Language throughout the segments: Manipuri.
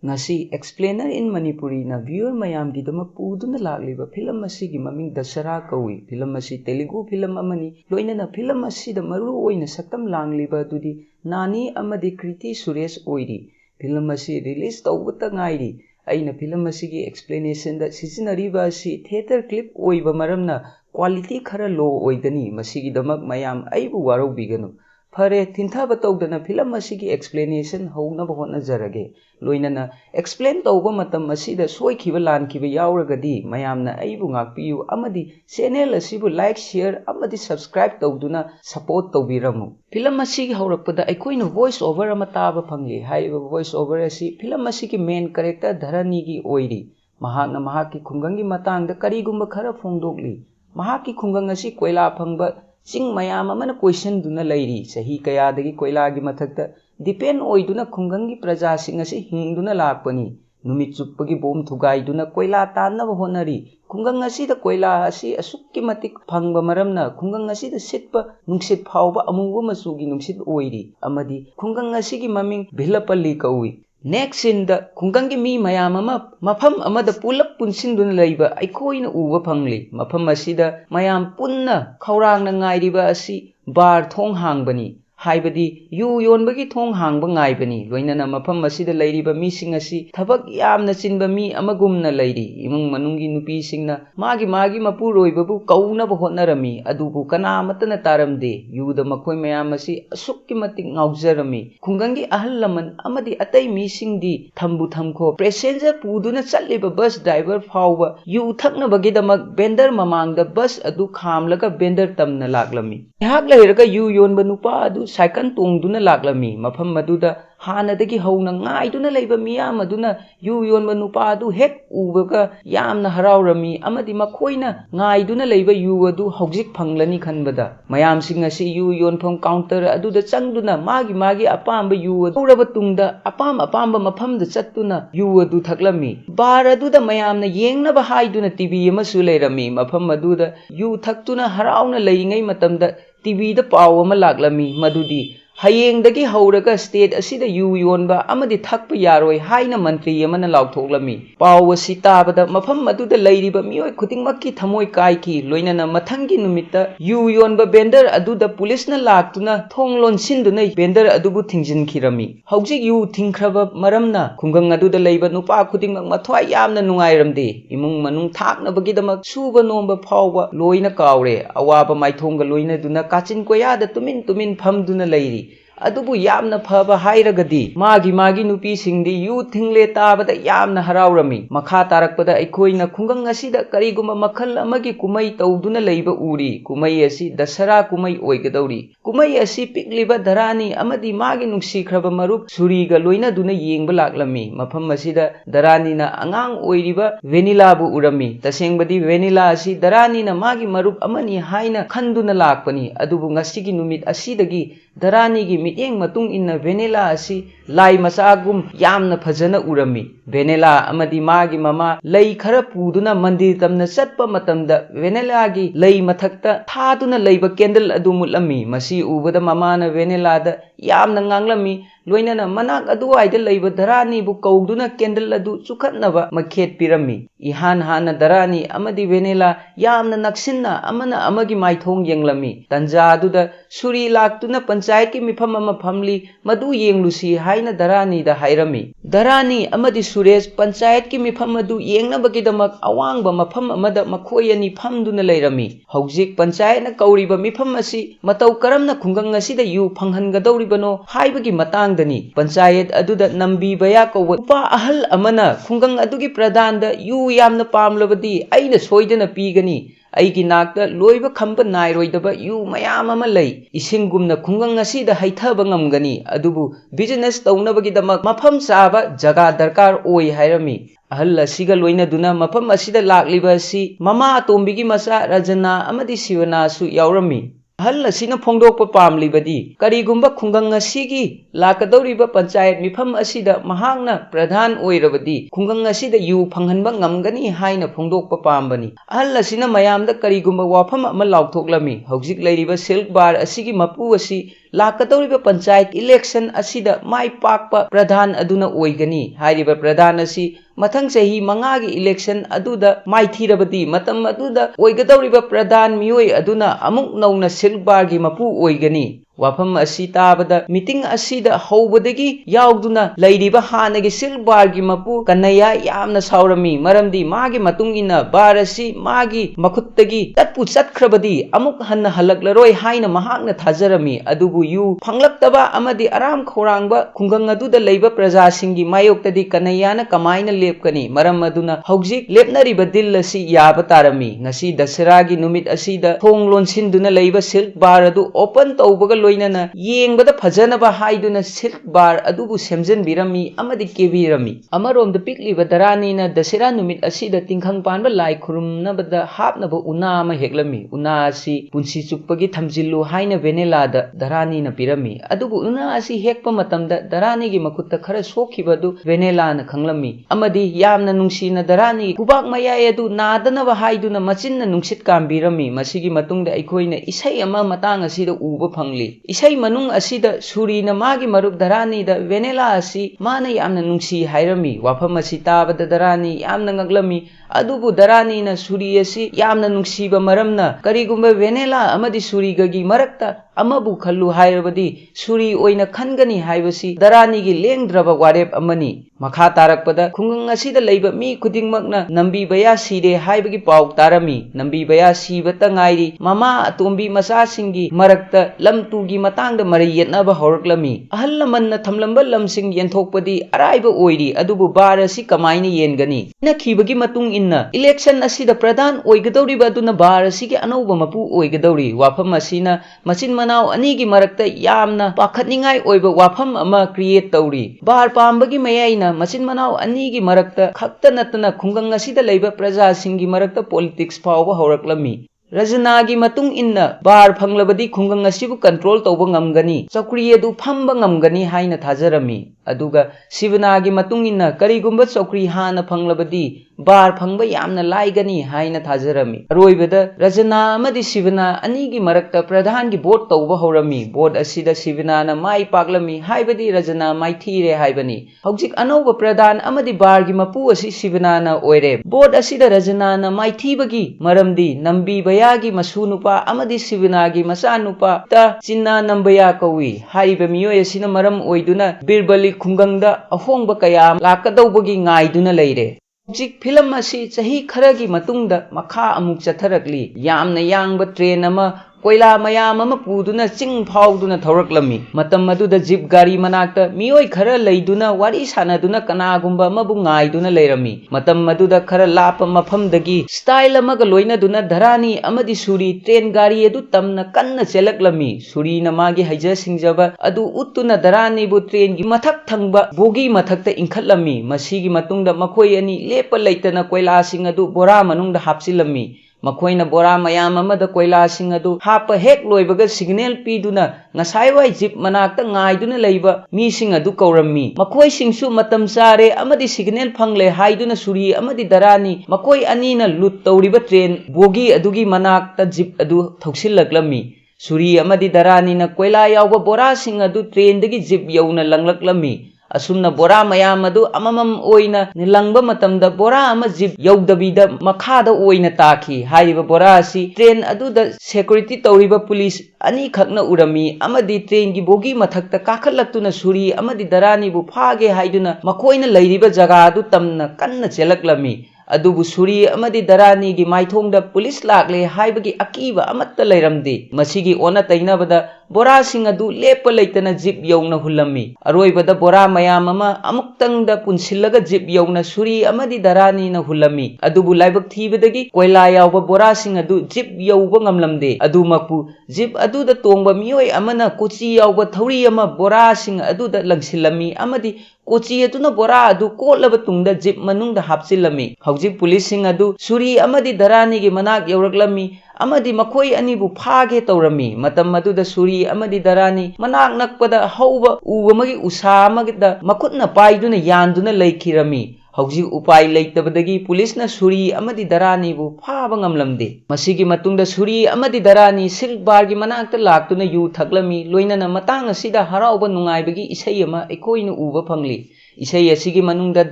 ngasi explainer in Manipuri na viewer mayam gi dama puduna lagliba film asi gi maming Dasara kawi film asi Telugu film amani loina na film asi da maru oina saktam langliba dudi Nani amadi Kriti Suresh oiri film asi release tawbata ngairi aina film asi gi explanation da sisinariba asi theater clip oiba maramna quality khara low oigani masi gi damak mayam aibu waro biganu फरे थिंथाब तौदना फिल्म असिगी एक्सप्लेनेशन हौना बहोना जरगे लोइनना एक्सप्लेन तौबा मतम असिदा सोइखिबा लानखिबा यावरगदी मयामना आइबु ngakpiyu amadi channel asibu like share amadi subscribe तौदुना support तौबिरमु फिल्म असिगी हौरकपदा अखोइना voice over ama ताबा फंगली हाइबा voice over asi फिल्म असिगी main character धरनी गी ओइरी महाकना महाकी खुंगंगी मतांगदा करिगुम्बा खरा फोंदोकली महाकी खुंगंग asi कोइला फंगबा चिंग मयाम अमन क्वेश्चन दुना लैरी सही कयादगी कोइलागी मथक्ता डिपेंड ओइदुना खुंगंगी प्रजा सिंग असि हिंगदुना लाकपनी नुमित चुप्पगी बोम थुगाइदुना कोइला तानब होनरी खुंगंग असिदा कोइला असि असुक्की मतिक फंगबा मरमना खुंगंग असिदा सिटपा नुंगसित फावबा अमुंगबा मचुगी नुंगसित ओइरी अमदी खुंगंग असिगी ममिंग भिलपल्ली कौई नेक्स्ट सीन द खुंगंगी मी मयाम अमा मफम अमदा पुलप पुनसिंदुना लैबा अखोइना उबा फंगली मफम असिदा मयाम पुन्ना खौरांगना ngairiba asi bar thong hangbani हाइबदी यू योनबगी थोंग हांगबा ngaibani लोइनना मफम असिदा लैरिबा मीसिंग असि थबक यामना चिनबा मी अमगुमना लैरी इमुंग मनुंगी नुपी सिंगना मागी मागी मपुरोइबबु कौनब होनरमी अदुबु कनामतना तारमदे यूद मखोय मयाम असि असुक्की मतिक ngauजरमी खुंगंगी अहल लमन अमदी अतै मीसिंगदी थंबु थंखो पैसेंजर पुदुना चल्लिबा बस ड्राइवर फावबा यू थकनबगीदमक बेंडर ममांगदा बस अदु खामलगा बेंडर तमना लागलमी यहाक लैरगा यू योनबा नुपा अदु cycle तोंगदुना लागलमी मफम मदुदा हानदगी हौना ngaiduna leiba miyam aduna yu yonba nupa adu hek ubaga yamna haraurami amadi makhoina ngaiduna leiba yu adu hojik phanglani khanbada mayam sing asi yu yonphom counter aduda changduna magi magi apamba yu uraba tungda apamba mafamda chattuna yu adu thaklami bar aduda mayamna yengnaba haiduna tv amasu leirami mafam aduda yu thaktuna harauna leingai matamda tv da paw ama laglami madudi हयेंदगी हौरगा स्टेट असिदा यू योनबा अमदि थकप यारोय हाइना मंत्री यमना लाउथोगलमी पाव असि ताबदा मफम मदुदा लैरिबा मियोय खुदिंगमक्की थमोय कायकी लोइनना मथंगी नुमित्ता यू योनबा बेंडर अदुदा पुलिसना लाक्तुना थोंग लोनसिनदुना बेंडर अदुबु थिंजिनखिरमी हौजिक यू थिंख्रबा मरमना खुंगंग अदुदा लैबा नुपा खुदिंगमक मथ्वाय यामना नुंगाइरमदे इमुंग मनुंग थाकनबगीदमक सुबा नोंबा फावबा लोइना कावरे अवाबा माइथोंगा लोइनदुना काचिन कोयादा तुमिन तुमिन फमदुना लैरी अदुबु यामना फबा हाइरगदी मागी नुपी सिंगदी यू थिंगले ताबदा यामना हराउरमी मखा तारकपदा अखोइना खुंगंग असिदा करिगुमा मखल अमगी कुमई तौदुना लैबा उरी कुमई असि दशरा कुमई ओइगदौरी कुमई असि पिकलिबा धरानी अमदी मागी नुंगसिख्रबा मरुप सुरीगा लोइना दुना येंगबा लागलमी मफम असिदा धरानीना अंगांग ओइरिबा वेनिलाबु उरमी तसेंगबदी वेनिला असि धरानीना मागी मरुप अमनी हाइना खंदुना लाकपनी अदुबु ngasiगी नुमित असिदगी धरानीगी मियेंग मतुंग इन्ना वेनिला असि लाई मचागुम यामना फजना उरमी वेनिला अमदी मागी ममा लई खरा पुदुना मंदिर तमना चटपा मतमदा वेनिलागी लई मथक्ता थादुना लैबा कैंडल अदु मुलमी मसी उबदा ममाना वेनिलादा यामना nganglami लोइनना मनाक अदुवाइदा लैबा धरानी बु कौदुना कैंडल अदु चुखतनबा मखेत पिरमी इहान हाना धरानी अमदी वेनिला यामना नक्सिन्ना अमना अमगी माइथोंग येंगलमी तंजा अदुदा सुरी लाक्तुना पंचायत की मिफम अमा फमली मदु येंगलुसी हाइना धरानी दा हाइरमी धरानी अमदी सुरेश पंचायत की मिफम अदु येंगनबगीदमक अवांगबा मफम अमदा मखोयनी फमदुना लैरमी हौजिक पंचायत न कौरिबा मिफम असि मतौ करमना खुंगंग असिदा यू फंगहनगदौरिबनो हाइबगी मतांगदनी पंचायत अदुदा नंबीबया कौवा उपा अहल अमना खुंगंग अदुगी प्रधान दा यू यामना पामलबदी अइना सोइदना पीगनी अइगी नाकता लोइबा खंबा नाइरोइदबा यू मयाम अमा लै इसिंगुमना खुंगंग असिदा हैथबा ngamgani अदुबु बिजनेस तौनबगीदमक मफम चाबा जगा दरकार ओइ हाइरमी अहल असिगा लोइना दुना मफम असिदा लाक्लिबा असि ममा अतोंबिगी मचा रजना अमदी शिवना सु यावरमी ahal asina phongdokpa pamlibadi karigumba khungang asigi lakadoriba panchayat mifam asida mahakna pradhan oirabadi khungang asida yu phanghanba ngamgani haina phongdokpa pambani ahal asina mayamda karigumba wafam ama lauktoklami hojik leiriba silk bar asigi mapu asi lakadoriba panchayat election asida mai pakpa pradhan aduna oigani hairiba pradhan asi mathang chahi mangagi election aduda mai thirabadi matam aduda oigadoriba pradhan miyoi aduna amuk nauna silk bar gi mapu oigani wafam asi tabada meeting asida hobadagi yauduna leiriba hanagi silk bar gi mapu kanaya yamna saurami maramdi magi matungina bar asi magi makhuttagi tatpu chatkrabadi amuk hanna halaklaroi haina mahakna thajarami adubu yu phanglaktaba amadi aram khorangba khungang aduda leiba praja singi mayoktadi kanayana kamaina lepkani maram aduna hojik lepnariba dil asi yaba tarami ngasi dasara gi numit asida thong lonsinduna leiba silk bar adu open tawbaga loinana yengbada phajanaba haiduna silk bar adubu semjan birami amadi kebirami amarom da pikliba darani na dasara numit asida tingkhang panba lai khurumnabada hapnaba una ama heklami una asi punsi chupagi thamjillu haina venela da darani na pirami adubu una asi hekpa matamda darani gi makutta khara sokhibadu venela na khanglami amadi yamna nungsina darani kubak mayai adu nadanaba haiduna machinna nungsit kambirami masigi matungda aikoina isai ama matang asida uba phangli isai manung asida surina magi marup darani da venela asi mana yamna nungsi hairami wafam asi tabada darani yamna ngaglami adubu darani na suri asi yamna nungsiba maramna karigumba venela amadi surigagi marakta amabu khallu hairabadi suri oina khangani haibasi darani gi lengdraba warep amani makha tarakpada khungang asida leiba mi khudingmakna nambi baya sire haibagi pauk tarami nambi baya sibata ngairi mama atombi masa singi marakta lamtugi matangda mariyetna ba horaklami ahal lamanna thamlamba lamsing yenthokpadi araiba oiri adubu bar asi kamaina yengani na khibagi matung inna election asida pradhan oigadori baduna bar asi gi anauba mapu oigadori wafam asina machin manau anigi marakta yamna pakhatningai oiba wafam ama create tauri bar pambagi mayaina machin manau anigi marakta khakta natna khungang asida leiba praja singi marakta politics fawba horaklami Rajana matung inna bar phanglabadi khungang asibu control tawba ngamgani chokri adu phamba ngamgani haina thajarami aduga Sivanagi matung inna karigumba chokri hana phanglabadi bar phangba yamna laigani haina thajarami aroibada Rajana amadi Sivana anigi marakta pradhan gi vote tawba horami vote asida Sivana na mai paklami haibadi Rajana mai thire haibani hojik anauba pradhan amadi bar gi mapu asi Sivana na oire vote asida Rajana na mai thibagi maramdi nambi yagi masunupa amadi Sivanagi masanupa ta chinna nambaya kawi hariba miyoy asina maram oiduna birbali khungangda ahongba kaya lakadawbagi ngaiduna leire hojik film asi chahi kharagi matungda makha amuk chatharakli yamna yangba train ama koila mayam ama puduna ching phauduna thoraklami matam aduda jeep gari manakta miyoi khara leiduna wari sanaduna kanagumba mabu ngaiduna leirami matam aduda khara lapa mafamdagi style amaga loina duna dharani amadi suri train gari adu tamna kanna chelaklami suri na magi haija singjaba adu uttuna dharani bu train gi mathak thangba bogi mathakta inkhatlami masigi matungda makhoi ani lepa leitana koila sing adu bora manungda hapsilami makoina bora mayam amada koila sing adu hapa hek loibaga signal piduna ngasaiwai jeep manakta ngaiduna leiba mi sing adu kaurami makoi singsu matam sare amadi signal phangle haiduna suri amadi darani makoi anina lut tawriba train bogi adugi manakta jeep adu thausillaklami suri amadi darani na koila yawba bora sing adu train dagi jeep yauna langlaklami asumna bora mayam adu amamam oina nilangba matamda bora ama jeep yaudabida makhada oina taki haiba bora asi train aduda security tawriba police ani khakna urami amadi train gi bogi mathakta kakhallaktuna suri amadi darani bu phage haiduna makoina leiriba jaga adu tamna kanna chelaklami adubu suri amadi darani gi maithongda police lakle haibagi akiba amatta leiramdi masigi ona tainabada bora sing adu lepa leitana jeep yauna hulami aroibada bora mayam ama amuktangda punsillaga jeep yauna suri amadi darani na hulami adubu laibak thibadagi koila yawba bora sing adu jeep yauba ngamlamde adu makpu jeep adu da tongba miyoi amana kochi yawba thauri ama bora sing adu da langsilami amadi Kochi अदुना बोरा अदु कोटलब तुंगदा जिप मनुंगदा हापचिलमी हौजिक पुलिसिंग अदु सुरी अमदी दरानी गी मनाक यौरकलमी अमदी मखोई अनिबु फागे तौरमी मतम मदुदा सुरी अमदी दरानी मनाक नकपदा हौबा उबमगी उसा अमगदा मखुतना पाइदुना यानदुना लैखिरमी हौजिक उपाय लेतबदगी पुलिसना सुरी अमदी दरानीबु फाबा ngamlamde मसिगी मतुंगदा सुरी अमदी दरानी सिल्क बारगी मनाकता लाक्तुना यु थकलमी लोइनना मतंग असिदा हराउबा नुंगाइबगी इसै अमा अखोइना उबा फंगली इसै असिगी मनुंगदा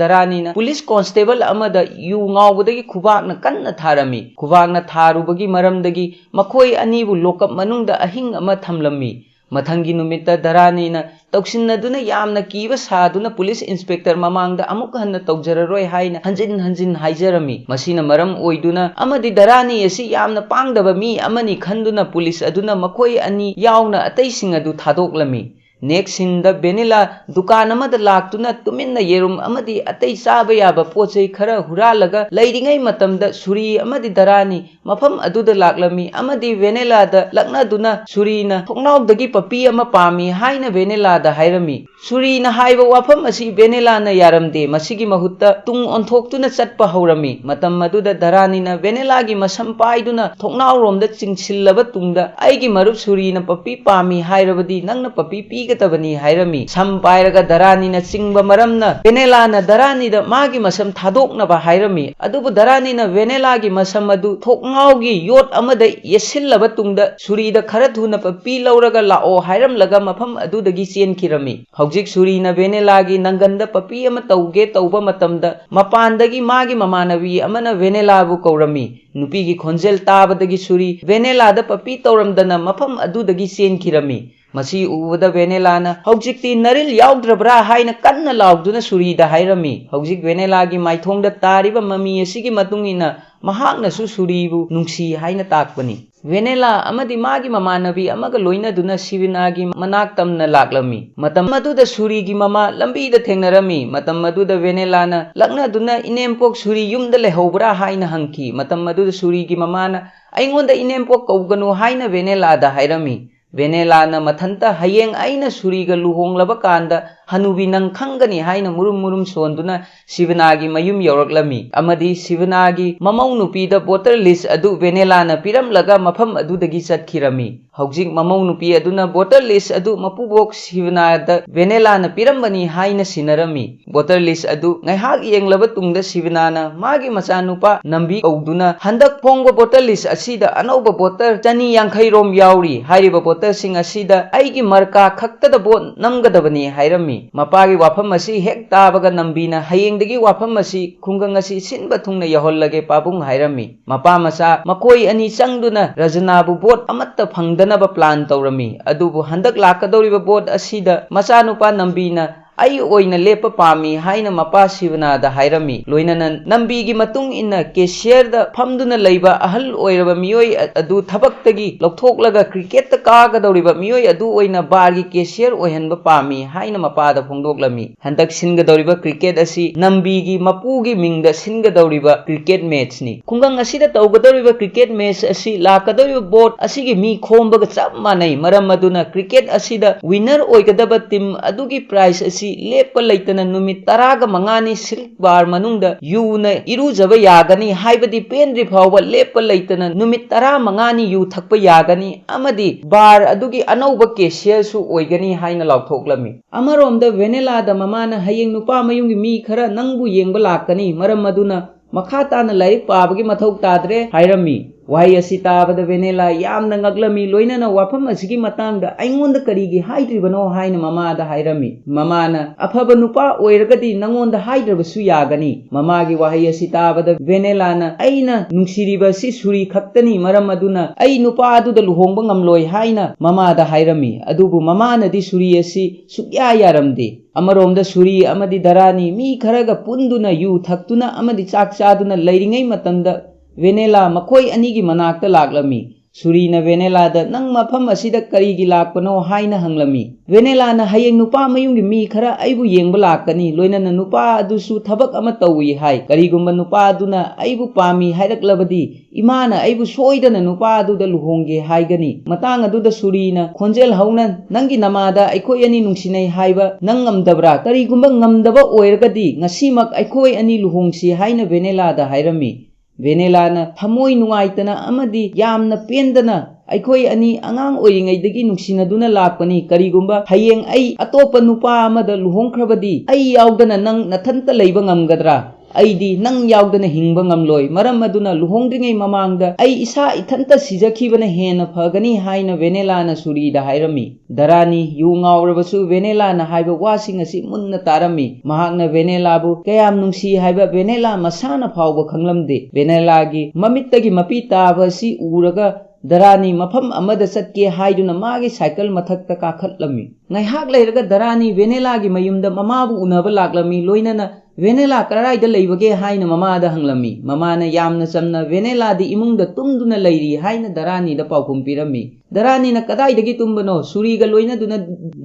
दरानीना पुलिस कांस्टेबल अमदा यु ngaubadagi खुबाकना कन्ना थारमी खुबाकना थारुबगी मरमदगी मखोई अनिबु लोकअप मनुंगदा अहिंग अमा थमलमी मथंगी नुमित्ता दरानीना तौसिन्नदुना यामना कीबा सादुना पुलिस इंस्पेक्टर ममांगदा अमुक हन्ना तौजररोय हाइना हंजिन हंजिन हाइजरमी मसिना मरम ओइदुना अमदि दरानी असि यामना पांगदबा मी अमनी खंदुना पुलिस अदुना मखोई अनी यावना अतैसिंग अदु थादोक्लमी नेक्स्ट सीन द वेनिला दुकान अमद लाक्तुना तुमिन्ना येरुम अमदी अतै चाबा याबा पोचै खरा हुरालगा लैरिङै मतमदा सुरी अमदी दरानी मफम अदुदा लाक्लमी अमदी वेनिला द लक्नादुना सुरीना थोंनाउदगी पपी अमा पामी हाइना वेनिला द हाइरमी सुरीना हाइबा वाफम असि वेनिला ना यारमदे मसिगी महुत्ता तुंग ओंथोक्तुना चटपा हौरमी मतम मदुदा दरानीना वेनिलागी मसम पाइदुना थोंनाउरोमदा चिंगसिल्लबा तुंगदा आइगी मरुप सुरीना पपी पामी हाइरबदी नंगना पपी पी गतबनी हाइरमी सम पाइरगा दरानीना चिंगबा मरमना वेनेलाना दरानीदा मागी मसम थादोकनबा हाइरमी अदुबु दरानीना वेनेलागी मसम अदु थोकंगावगी योट अमदा येसिल्लबा तुंगदा सुरीदा खरा थुना पपी लौरगा लाओ हाइरमलगा मफम अदुदगी चेनखिरमी हौजिक सुरीना वेनेलागी नंगंदा पपी अमा तौगे तौबा मतमदा मपानदगी मागी ममानवी अमना वेनेलाबु कौरमी नुपीगी खोंजेल ताबदगी सुरी वेनेलादा पपी तौरमदना मफम अदुदगी चेनखिरमी मसी उबदा वेनेलाना हौजिकती नरिल याउद्रब्रा हाइना कन्ना लाउदुना सुरीदा हाइरमी हौजिक वेनेलागी माइथोंगदा तारिबा ममी असिगी मतुंगिना महाकनासु सुरीबु नुंसी हाइना ताकपनी वेनेला अमदी मागी ममानबी अमगा लोइनादुना सिविनागी मनाक तमना लाक्लमी मतम मदुदा सुरीगी ममा लंबीदा थेंगनरमी मतम मदुदा वेनेलाना लक्नादुना इनेमपोक सुरी युमदा लेहौब्रा हाइना हंकी मतम मदुदा सुरीगी ममाना अइंगोंदा इनेमपोक कौगनु हाइना वेनेलादा हाइरमी वेनेलाना मथंता हयेंग आइना सुरीगा लुहोंगलबा कांदा हनुबी नंग खंगनी हाइना मुरुम मुरुम सोंदुना शिवनागी मयुम यौरकलमी अमदी शिवनागी ममौ नुपीदा बोटर लिस्ट अदु वेनेलाना पिरमलगा मफम अदुदगी चटखिरमी हौजिक ममौ नुपी अदुना बोटर लिस्ट अदु मपुबोक शिवनादा वेनेलाना पिरमबनी हाइना सिनरमी बोटर लिस्ट अदु ngaihak yenglaba tungda शिवनाना मागी मचानुपा नंबी कौदुना हंदक फोंगबा बोटर लिस्ट असिदा अनौबा बोटर चनी यांखै रोम याउरी हाइरिबा बोटर सिंग असिदा आइगी मरका खक्तदा बोट नमगदबनी हाइरमी मपागी वाफम असी हेक ताबगा नंबीना हयेंदगी वाफम असी खुंगंग असी सिनबा थुंगना यहोल्लगे पाबुंग हाइरमी मपा मसा मकोई अनी चंगदुना रजनाबु बोट अमत्ता फंगदनबा प्लान तौरमी अदुबु हंदक लाकदौरिबा बोट असिदा मचानुपा नंबीना आई ओइना लेप पामी हाइना मपा शिवनादा हाइरमी लोइनना नंबीगी मतुंग इन्ना केशियरदा फमदुना लैबा अहल ओइरबा मियोय अदु थबक्तगी लौथोकलगा क्रिकेट कागदौरिबा मियोय अदु ओइना बारगी केशियर ओइहनबा पामी हाइना मपादा फोंदोकलमी हंदक सिनगदौरिबा क्रिकेट असी नंबीगी मपुगी मिंगदा सिनगदौरिबा क्रिकेट मैचनी खुंगंग असिदा तौगदौरिबा क्रिकेट मैच असी लाकदौरिबा बोट असिगी मी खोमबगा चप मानै मरम अदुना क्रिकेट असिदा विनर ओइगदबा टीम अदुगी प्राइस असी लेप लेतना नुमित तरागा मंगानी सिल्क बार मनुंगदा यूना इरुजबा यागनी हाइबदी पेनद्रि फावबा लेप लेतना नुमित तरा मंगानी यू थकपा यागनी अमदी बार अदुगी अनौबा केशियर सु ओइगनी हाइना लाउथोकलमी अमरोमदा वेनेलादा ममाना हयेंग नुपा मयुंगी मी खरा नंगबु येंगबा लाकनी मरम अदुना मखा ताना लाइक पाबगी मथौ तादरे हाइरमी वाई असी ताबदा वेनेला यामना ngakलमी लोइनना वाफम असिगी मतंगदा अइंगोंदा करिगी हाइद्रिबनो हाइना ममादा हाइरमी ममाना अफबा नुपा ओइरगदी नंगोंदा हाइद्रबसु यागनी ममागी वाहै असी ताबदा वेनेलाना अइना नुंगसिरिबा सि सुरी खक्तनी मरम अदुना अइ नुपा अदुदा लुहोंबा ngamloi हाइना ममादा हाइरमी अदुबु ममानदी सुरी असी सुक्या यारमदे अमरोमदा सुरी अमदी दरानी मी खरगा पुंदुना यू थक्तुना अमदी चाक चादुना लैरिङै मतमदा वेनेला मखोई अनिगी मनाक्ता लाक्लमी ꯁꯨꯔꯤꯅ ꯚꯦꯅꯦꯂꯥꯗ ꯅꯪ ꯃꯐꯝ ꯑꯁꯤꯗ ꯀꯔꯤꯒꯤ ꯂꯥꯛꯄꯅꯣ ꯍꯥꯏꯅ ꯍꯪꯂꯝꯃꯤ꯫ ꯚꯦꯅꯦꯂꯥꯅ ꯍꯌꯦꯡ ꯅꯨꯄꯥ ꯃꯌꯨꯝꯒꯤ ꯃꯤ ꯈꯔ ꯑꯩꯕꯨ ꯌꯦꯡꯕ ꯂꯥꯛꯀꯅꯤ, ꯂꯣꯏꯅꯅ ꯅꯨꯄꯥ ꯑꯗꯨꯁꯨ ꯊꯕꯛ ꯑꯃ ꯇꯧꯏ ꯍꯥꯏ꯫ ꯀꯔꯤꯒꯨꯝꯕ ꯅꯨꯄꯥ ꯑꯗꯨꯅ ꯑꯩꯕꯨ ꯄꯥꯝꯃꯤ ꯍꯥꯏꯔꯛꯂꯕꯗꯤ ꯏꯃꯥꯅ ꯑꯩꯕꯨ ꯁꯣꯏꯗꯅ ꯅꯨꯄꯥ ꯑꯗꯨꯗ ꯂꯨꯍꯣꯡꯒꯦ ꯍꯥꯏꯒꯅꯤ꯫ ꯃꯇꯥꯡ ꯑꯗꯨꯗ ꯁꯨꯔꯤꯅ ꯈꯣꯟꯖꯦꯜ ꯍꯧꯅ ꯅꯪꯒꯤ ꯅꯃꯥꯗ ꯑꯩꯈꯣꯏ ꯑꯅꯤ ꯅꯨꯡꯁꯤꯅꯩ ꯍꯥꯏꯕ ꯅꯪ ꯉꯝꯗꯕ꯭ꯔꯥ? ꯀꯔꯤꯒꯨꯝꯕ ꯉꯝꯗꯕ ꯑꯣꯏꯔꯒꯗꯤ ꯉꯁꯤꯃꯛ ꯑꯩꯈꯣꯏ ꯑꯅꯤ ꯂꯨꯍꯣꯡꯁꯤ ꯍꯥꯏꯅ ꯚꯦꯅꯦꯂꯥꯗ ꯍꯥꯏꯔꯝꯃꯤ꯫ ꯚꯦꯅꯦꯂꯥꯅ ꯊꯃꯣꯏ ꯅꯨꯡꯉꯥꯏꯇꯅ ꯑꯃꯗꯤ ꯌꯥꯝꯅ ꯄꯦꯟꯗꯅ ꯑꯩꯈꯣꯏ ꯑꯅꯤ ꯑꯉꯥꯡ ꯑꯣꯏꯔꯤꯉꯩꯗꯒꯤ ꯅꯨꯡꯁꯤꯅꯗꯨꯅ ꯂꯥꯛꯄꯅꯤ, ꯀꯔꯤꯒꯨꯝꯕ ꯍꯌꯦꯡ ꯑꯩ ꯑꯇꯣꯞꯄ ꯅꯨꯄꯥ ꯑꯃꯗ ꯂꯨꯍꯣꯡꯈ꯭ꯔꯕꯗꯤ ꯑꯩ ꯌꯥꯎꯗꯅ ꯅꯪ ꯅꯊꯟꯇ ꯂꯩꯕ ꯉꯝꯒꯗ꯭ꯔꯥ? ꯑꯩꯗꯤ ꯅꯪ ꯌꯥꯎꯗꯅ ꯍꯤꯡꯕ ꯉꯝꯂꯣꯏ꯫ ꯃꯔꯝ ꯑꯗꯨꯅ ꯂꯨꯍꯣꯡꯗ꯭ꯔꯤꯉꯩ ꯃꯃꯥꯡꯗ ꯑꯩ ꯏꯁꯥ ꯏꯊꯟꯇ ꯁꯤꯖꯈꯤꯕꯅ ꯍꯦꯟꯅ ꯐꯒꯅꯤ ꯍꯥꯏꯅ ꯚꯦꯅꯦꯂꯥꯅ ꯁꯨꯔꯤꯗ ꯍꯥꯏꯔꯝꯃꯤ꯫ ꯙꯔꯥꯅꯤ ꯌꯨ ꯉꯥꯎꯔꯕꯁꯨ ꯚꯦꯅꯦꯂꯥꯅ ꯍꯥꯏꯕ ꯋꯥꯁꯤꯡ ꯑꯁꯤ ꯃꯨꯟꯅ ꯇꯥꯔꯝꯃꯤ꯫ ꯃꯍꯥꯛꯅ ꯚꯦꯅꯦꯂꯥꯕꯨ ꯀꯌꯥꯝ ꯅꯨꯡꯁꯤ ꯍꯥꯏꯕ ꯚꯦꯅꯦꯂꯥ ꯃꯁꯥꯅ ꯐꯥꯎꯕ ꯈꯪꯂꯝꯗꯦ꯫ ꯚꯦꯅꯦꯂꯥꯒꯤ ꯃꯃꯤꯠꯇꯒꯤ ꯃꯄꯤ ꯇꯥꯕ ꯑꯁꯤ ꯎꯔꯒ ꯙꯔꯥꯅꯤ ꯃꯐꯝ ꯑꯃꯗ ꯆꯠꯀꯦ ꯍꯥꯏꯗꯨꯅ ꯃꯥꯒꯤ ꯁꯥꯏꯀꯜ ꯃꯊꯛꯇ ꯀꯥꯈꯠꯂꯝꯃꯤ꯫ ꯉꯥꯏꯍꯥꯛ ꯂꯩꯔꯒ ꯙꯔꯥꯅꯤ ꯚꯦꯅꯦꯂꯥꯒꯤ ꯃꯌꯨꯝꯗ ꯃꯃꯥꯕꯨ ꯎꯅꯕ ꯂꯥꯛꯂꯝꯃꯤ, ꯂꯣꯏꯅꯅ ꯚꯦꯅꯦꯂꯥ ꯀꯗꯥꯏꯗ ꯂꯩꯕꯒꯦ ꯍꯥꯏꯅ ꯃꯃꯥꯗ ꯍꯪꯂꯝꯃꯤ꯫ ꯃꯃꯥꯅ ꯌꯥꯝꯅ ꯆꯝꯅ ꯚꯦꯅꯦꯂꯥꯗꯤ ꯏꯃꯨꯡꯗ ꯇꯨꯝꯗꯨꯅ ꯂꯩꯔꯤ ꯍꯥꯏꯅ ꯙꯔꯥꯅꯤꯗ ꯄꯥꯎꯈꯨꯝ ꯄꯤꯔꯝꯃꯤ꯫ ꯙꯔꯥꯅꯤꯅ ꯀꯗꯥꯏꯗꯒꯤ ꯇꯨꯝꯕꯅꯣ? ꯁꯨꯔꯤꯒ ꯂꯣꯏꯅꯗꯨꯅ